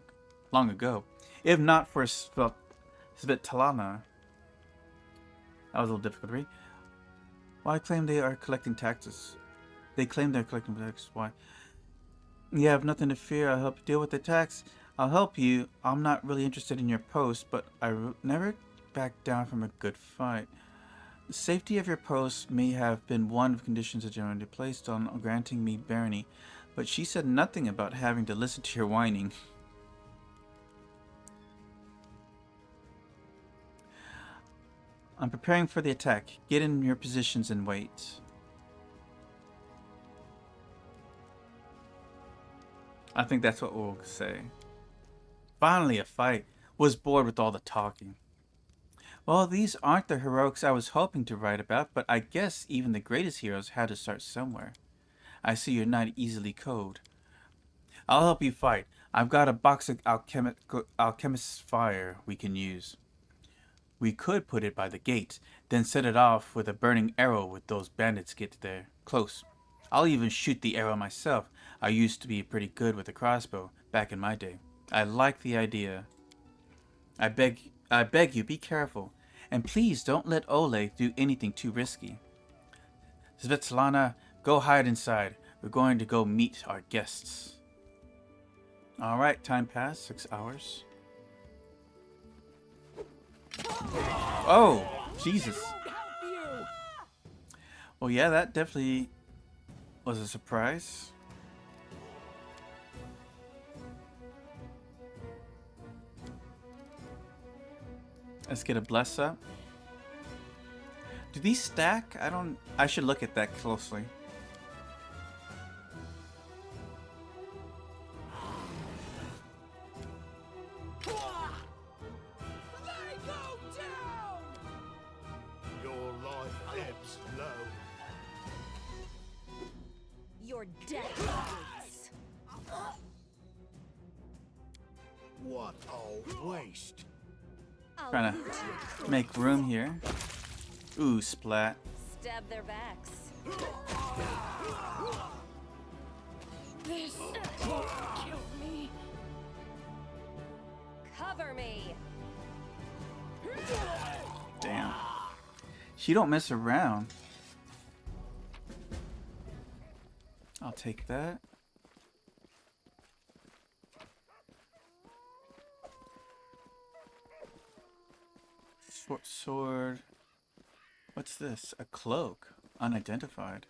ago. If not for Svetlana. That was a little difficult to read. Why claim they are collecting taxes? They claim they're collecting taxes. Why? You have nothing to fear. I'll help you deal with the tax. I'll help you. I'm not really interested in your post, but I never back down from a good fight. The safety of your post may have been one of the conditions that generally placed on granting me barony, but she said nothing about having to listen to your whining. I'm preparing for the attack. Get in your positions and wait. I think that's what we'll say. Finally a fight. Was bored with all the talking. Well, these aren't the heroics I was hoping to write about, but I guess even the greatest heroes had to start somewhere. I see you're not easily cowed. I'll help you fight. I've got a box of alchemist's fire we can use. We could put it by the gate, then set it off with a burning arrow when those bandits get there, close. I'll even shoot the arrow myself. I used to be pretty good with a crossbow back in my day. I like the idea. I beg you, be careful. And please don't let Oleg do anything too risky. Svetlana, go hide inside. We're going to go meet our guests. Alright, time passed, 6 hours. Oh, Jesus. Well, yeah, that definitely was a surprise. Let's get a bless up. Do these stack? I should look at that closely. Your death awaits. What a waste. Trying to make room here. Ooh, splat. Stab their backs. This won't kill me. Cover me. Damn. She don't mess around. I'll take that. Short sword. What's this? A cloak. Unidentified.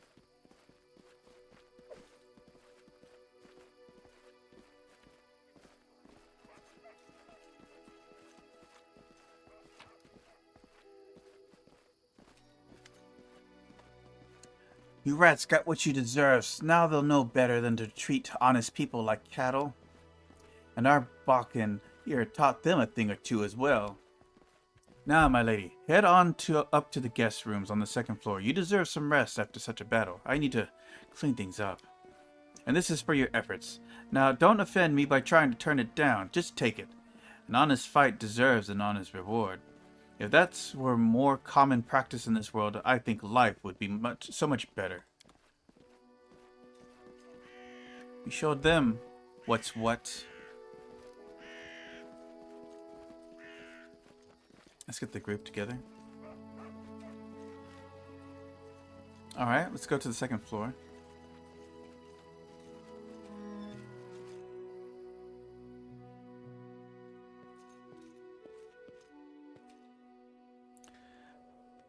You rats got what you deserve. Now they'll know better than to treat honest people like cattle. And our Bakken here taught them a thing or two as well. Now, my lady, head on up to the guest rooms on the second floor. You deserve some rest after such a battle. I need to clean things up. And this is for your efforts. Now, don't offend me by trying to turn it down. Just take it. An honest fight deserves an honest reward. If that were more common practice in this world, I think life would be so much better. We showed them what's what. Let's get the group together. Alright, let's go to the second floor.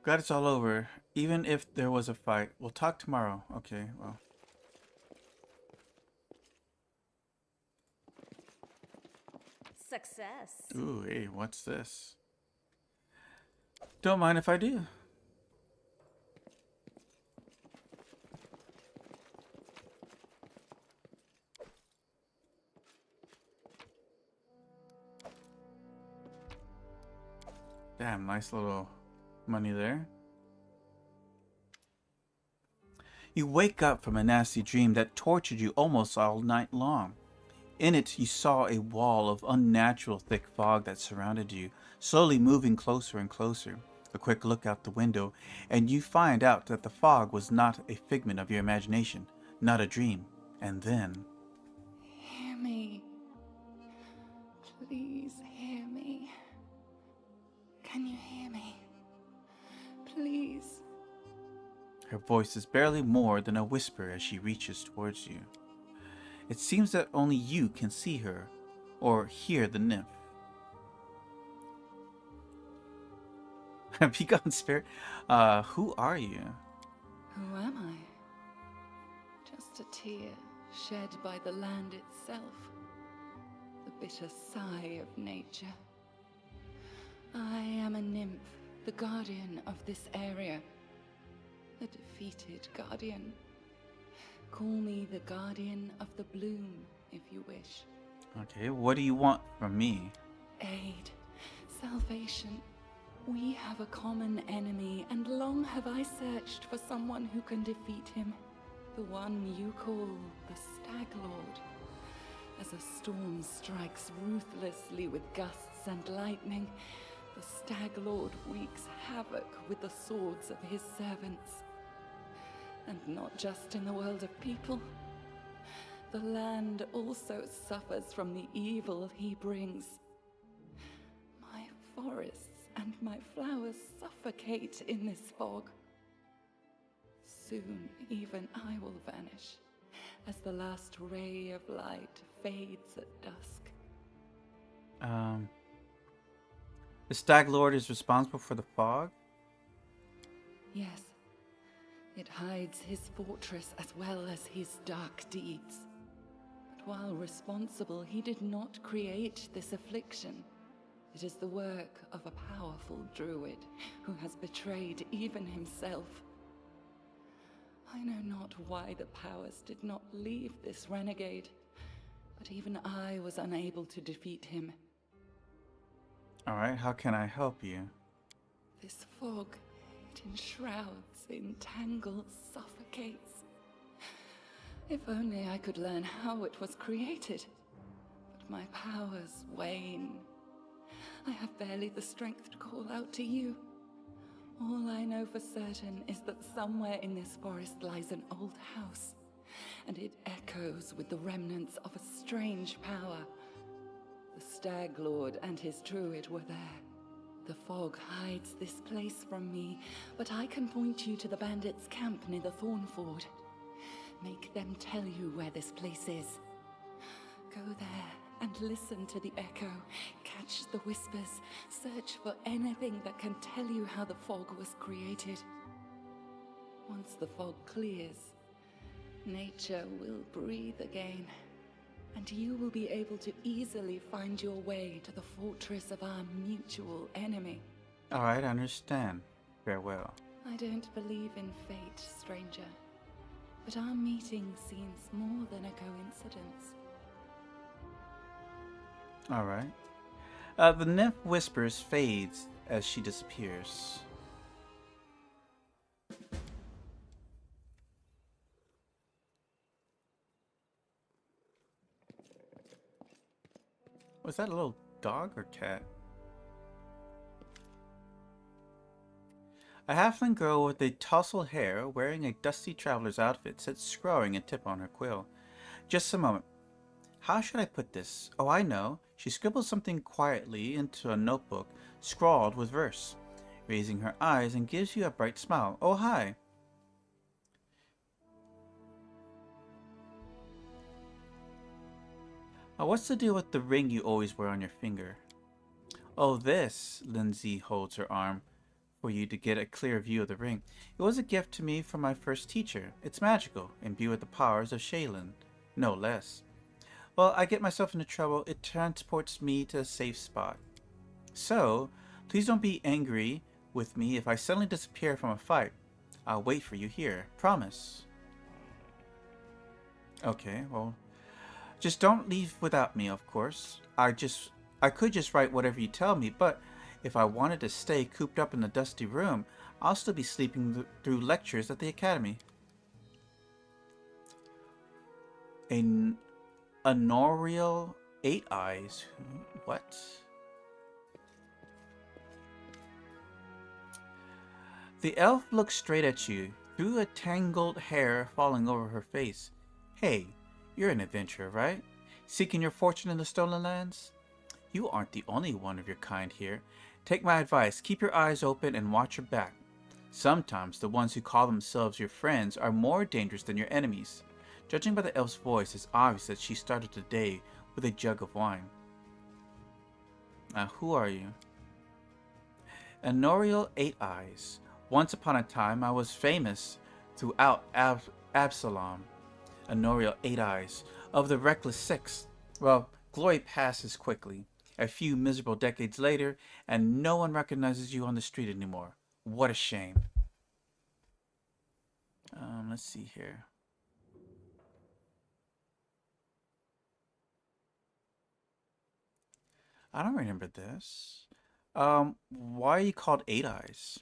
Glad it's all over. Even if there was a fight. We'll talk tomorrow. Okay, well. Success. Ooh, hey, what's this? Don't mind if I do. Damn, nice little money there. You wake up from a nasty dream that tortured you almost all night long. In it, you saw a wall of unnatural thick fog that surrounded you, slowly moving closer and closer. A quick look out the window, and you find out that the fog was not a figment of your imagination, not a dream. And then... Hear me. Please hear me. Can you hear me? Please. Her voice is barely more than a whisper as she reaches towards you. It seems that only you can see her, or hear the nymph. Be gone, spirit. Who are you? Who am I? Just a tear shed by the land itself. The bitter sigh of nature. I am a nymph, the guardian of this area. A defeated guardian. Call me the guardian of the bloom, if you wish. Okay, what do you want from me? Aid. Salvation. We have a common enemy, and long have I searched for someone who can defeat him. The one you call the Stag Lord. As a storm strikes ruthlessly with gusts and lightning, the Stag Lord wreaks havoc with the swords of his servants. And not just in the world of people. The land also suffers from the evil he brings. My forests and my flowers suffocate in this fog. Soon even I will vanish, as the last ray of light fades at dusk. The Stag Lord is responsible for the fog? Yes. It hides his fortress as well as his dark deeds. But while responsible, he did not create this affliction. It is the work of a powerful druid who has betrayed even himself. I know not why the powers did not leave this renegade, but even I was unable to defeat him. Alright, how can I help you? This fog, it enshrouds, entangles, suffocates. If only I could learn how it was created. But my powers wane. I have barely the strength to call out to you. All I know for certain is that somewhere in this forest lies an old house, and it echoes with the remnants of a strange power. The Stag Lord and his druid were there. The fog hides this place from me, but I can point you to the bandits' camp near the Thornford. Make them tell you where this place is. Go there and listen to the echo, catch the whispers, search for anything that can tell you how the fog was created. Once the fog clears, nature will breathe again, and you will be able to easily find your way to the fortress of our mutual enemy. Alright, I understand. Farewell. I don't believe in fate, stranger. but our meeting seems more than a coincidence. Alright. The nymph whispers fades as she disappears. Was that a little dog or cat? A halfling girl with a tousled hair, wearing a dusty traveler's outfit, sits scrawling a tip on her quill. Just a moment. How should I put this? Oh, I know. She scribbles something quietly into a notebook, scrawled with verse, raising her eyes and gives you a bright smile. Oh, hi. What's the deal with the ring you always wear on your finger? Oh, this. Lindsay holds her arm for you to get a clear view of the ring. It was a gift to me from my first teacher. It's magical, imbued with the powers of Shaylin. No less. Well, I get myself into trouble, it transports me to a safe spot. So, please don't be angry with me if I suddenly disappear from a fight. I'll wait for you here. Promise. Okay, well, just don't leave without me, of course. I could just write whatever you tell me, but if I wanted to stay cooped up in the dusty room, I'll still be sleeping through lectures at the academy. An Honorial 8 Eyes. What? The elf looks straight at you, through a tangled hair falling over her face. Hey, you're an adventurer, right? Seeking your fortune in the Stolen Lands? You aren't the only one of your kind here. Take my advice, keep your eyes open and watch your back. Sometimes the ones who call themselves your friends are more dangerous than your enemies. Judging by the elf's voice, it's obvious that she started the day with a jug of wine. Who are you? Honorial 8 Eyes. Once upon a time, I was famous throughout Absalom. Honorial 8 Eyes, of the Reckless Six. Well, glory passes quickly. A few miserable decades later, and no one recognizes you on the street anymore. What a shame. Let's see here. I don't remember this. Why are you called 8 Eyes?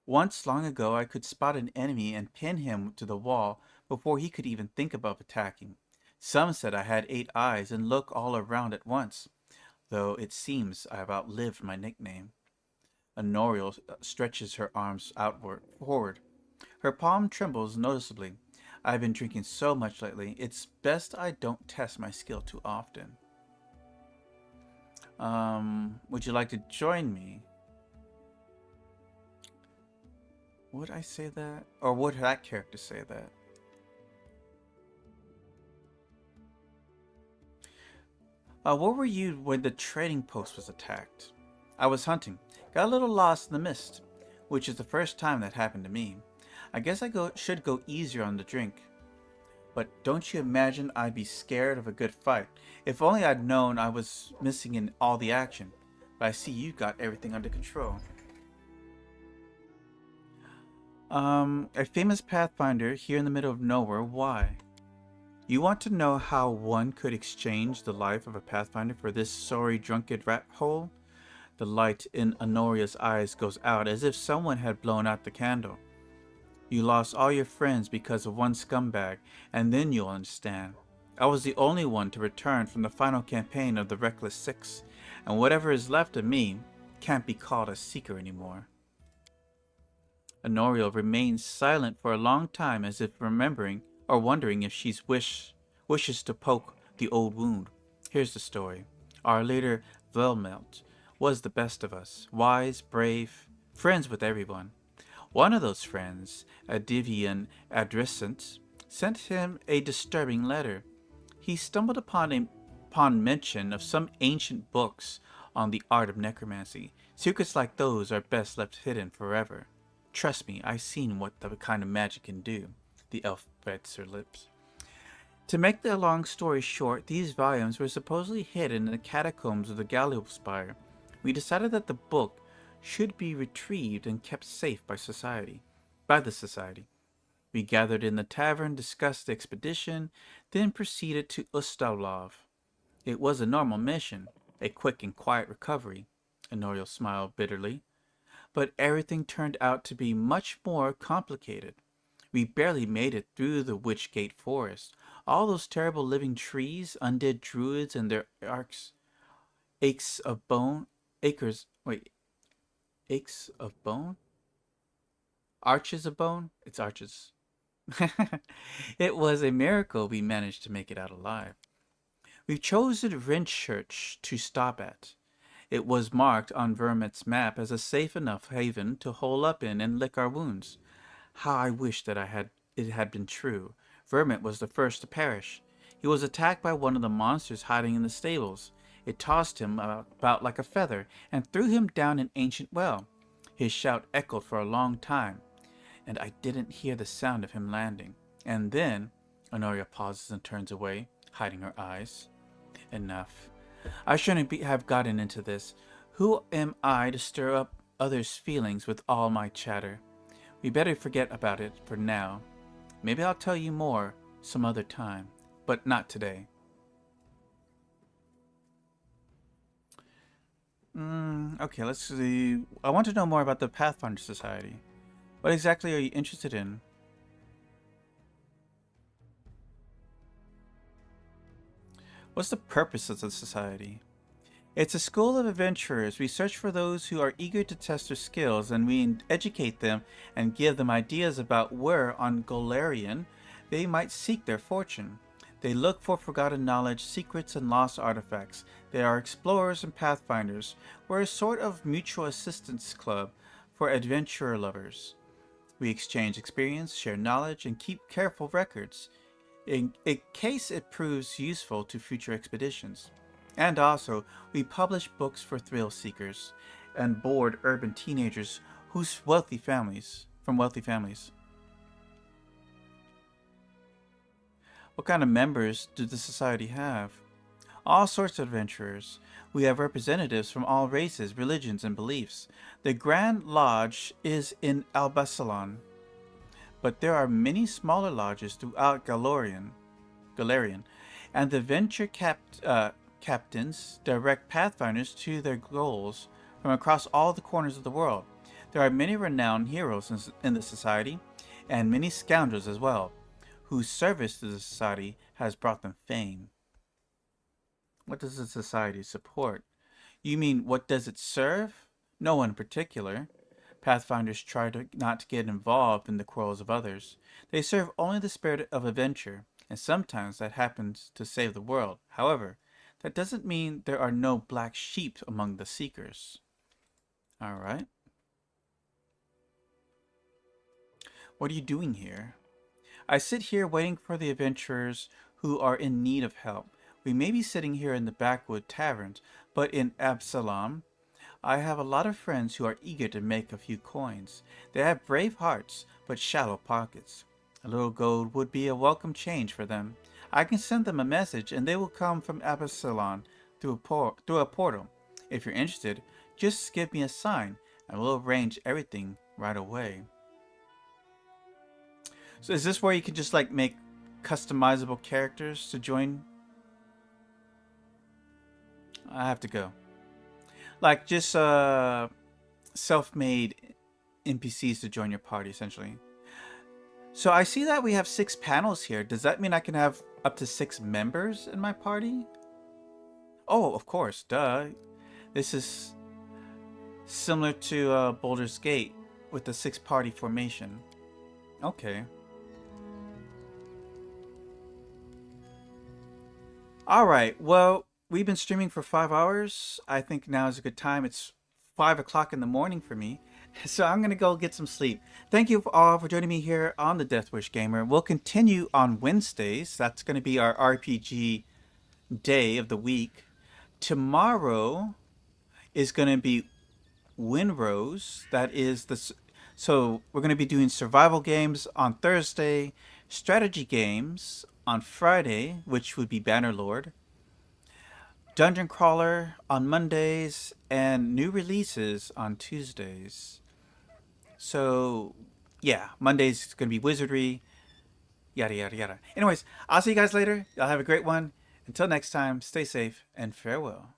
Once long ago, I could spot an enemy and pin him to the wall before he could even think about attacking. Some said I had 8 eyes and look all around at once, though it seems I have outlived my nickname. Honorial stretches her arms forward. Her palm trembles noticeably. I've been drinking so much lately, it's best I don't test my skill too often. Would you like to join me? Would I say that? Or would that character say that? Where were you when the trading post was attacked? I was hunting. Got a little lost in the mist, which is the first time that happened to me. I guess I should go easier on the drink. But don't you imagine I'd be scared of a good fight? If only I'd known I was missing in all the action. But I see you got everything under control. A famous Pathfinder here in the middle of nowhere. Why? You want to know how one could exchange the life of a Pathfinder for this sorry drunken rat hole? The light in Honoria's eyes goes out as if someone had blown out the candle. You lost all your friends because of one scumbag, and then you'll understand. I was the only one to return from the final campaign of the Reckless Six, and whatever is left of me can't be called a seeker anymore. Honorial remains silent for a long time, as if remembering or wondering if she wishes to poke the old wound. Here's the story. Our leader, Velmelt, was the best of us. Wise, brave, friends with everyone. One of those friends, a Divian adolescent, sent him a disturbing letter. He stumbled upon mention of some ancient books on the art of necromancy. Secrets like those are best left hidden forever. Trust me, I've seen what the kind of magic can do. The elf bites her lips. To make the long story short, these volumes were supposedly hidden in the catacombs of the Gallium Spire. We decided that the book should be retrieved and kept safe by the society. We gathered in the tavern, discussed the expedition, then proceeded to Ustaulov. It was a normal mission, a quick and quiet recovery. Honoriel smiled bitterly. But everything turned out to be much more complicated. We barely made it through the Witchgate Forest. All those terrible living trees, undead druids and their aches of bone, aches of bone? Arches of bone? It's arches. It was a miracle we managed to make it out alive. We chose Rinchurch to stop at. It was marked on Vermet's map as a safe enough haven to hole up in and lick our wounds. How I wish that it had been true. Vermet was the first to perish. He was attacked by one of the monsters hiding in the stables. It tossed him about like a feather and threw him down an ancient well. His shout echoed for a long time, and I didn't hear the sound of him landing. And then, Honoria pauses and turns away, hiding her eyes. Enough. I shouldn't have gotten into this. Who am I to stir up others' feelings with all my chatter? We better forget about it for now. Maybe I'll tell you more some other time, but not today. Okay, let's see. I want to know more about the Pathfinder Society. What exactly are you interested in? What's the purpose of the society? It's a school of adventurers. We search for those who are eager to test their skills, and we educate them and give them ideas about where on Golarion they might seek their fortune. They look for forgotten knowledge, secrets, and lost artifacts. They are explorers and pathfinders. We're a sort of mutual assistance club for adventurer lovers. We exchange experience, share knowledge, and keep careful records in case it proves useful to future expeditions. And also, we publish books for thrill seekers and bored urban teenagers from wealthy families. What kind of members do the society have? All sorts of adventurers. We have representatives from all races, religions, and beliefs. The Grand Lodge is in Albasalon, but there are many smaller lodges throughout Golarion, and the venture captains direct pathfinders to their goals from across all the corners of the world. There are many renowned heroes in the society, and many scoundrels as well, whose service to the society has brought them fame. What does the society support? You mean, what does it serve? No one in particular. Pathfinders try not to get involved in the quarrels of others. They serve only the spirit of adventure, and sometimes that happens to save the world. However, that doesn't mean there are no black sheep among the seekers. Alright. What are you doing here? I sit here waiting for the adventurers who are in need of help. We may be sitting here in the backwood taverns, but in Absalom, I have a lot of friends who are eager to make a few coins. They have brave hearts, but shallow pockets. A little gold would be a welcome change for them. I can send them a message, and they will come from Absalom through a portal. If you're interested, just give me a sign, and we'll arrange everything right away. So is this where you can just like make customizable characters to join? I have to go. Like just self-made NPCs to join your party, essentially. So I see that we have 6 panels here. Does that mean I can have up to 6 members in my party? Oh, of course, duh. This is similar to Baldur's Gate with the 6-party formation. Okay. Alright, well, we've been streaming for 5 hours. I think now is a good time. It's 5 o'clock in the morning for me. So I'm going to go get some sleep. Thank you all for joining me here on the Death Wish Gamer. We'll continue on Wednesdays. That's going to be our RPG day of the week. Tomorrow is going to be Winrose. That is the... So we're going to be doing survival games on Thursday, strategy games on Friday, which would be Bannerlord, Dungeon Crawler on Mondays, and new releases on Tuesdays. So, yeah, Monday's gonna be wizardry, yada yada yada. Anyways, I'll see you guys later. Y'all have a great one. Until next time, stay safe and farewell.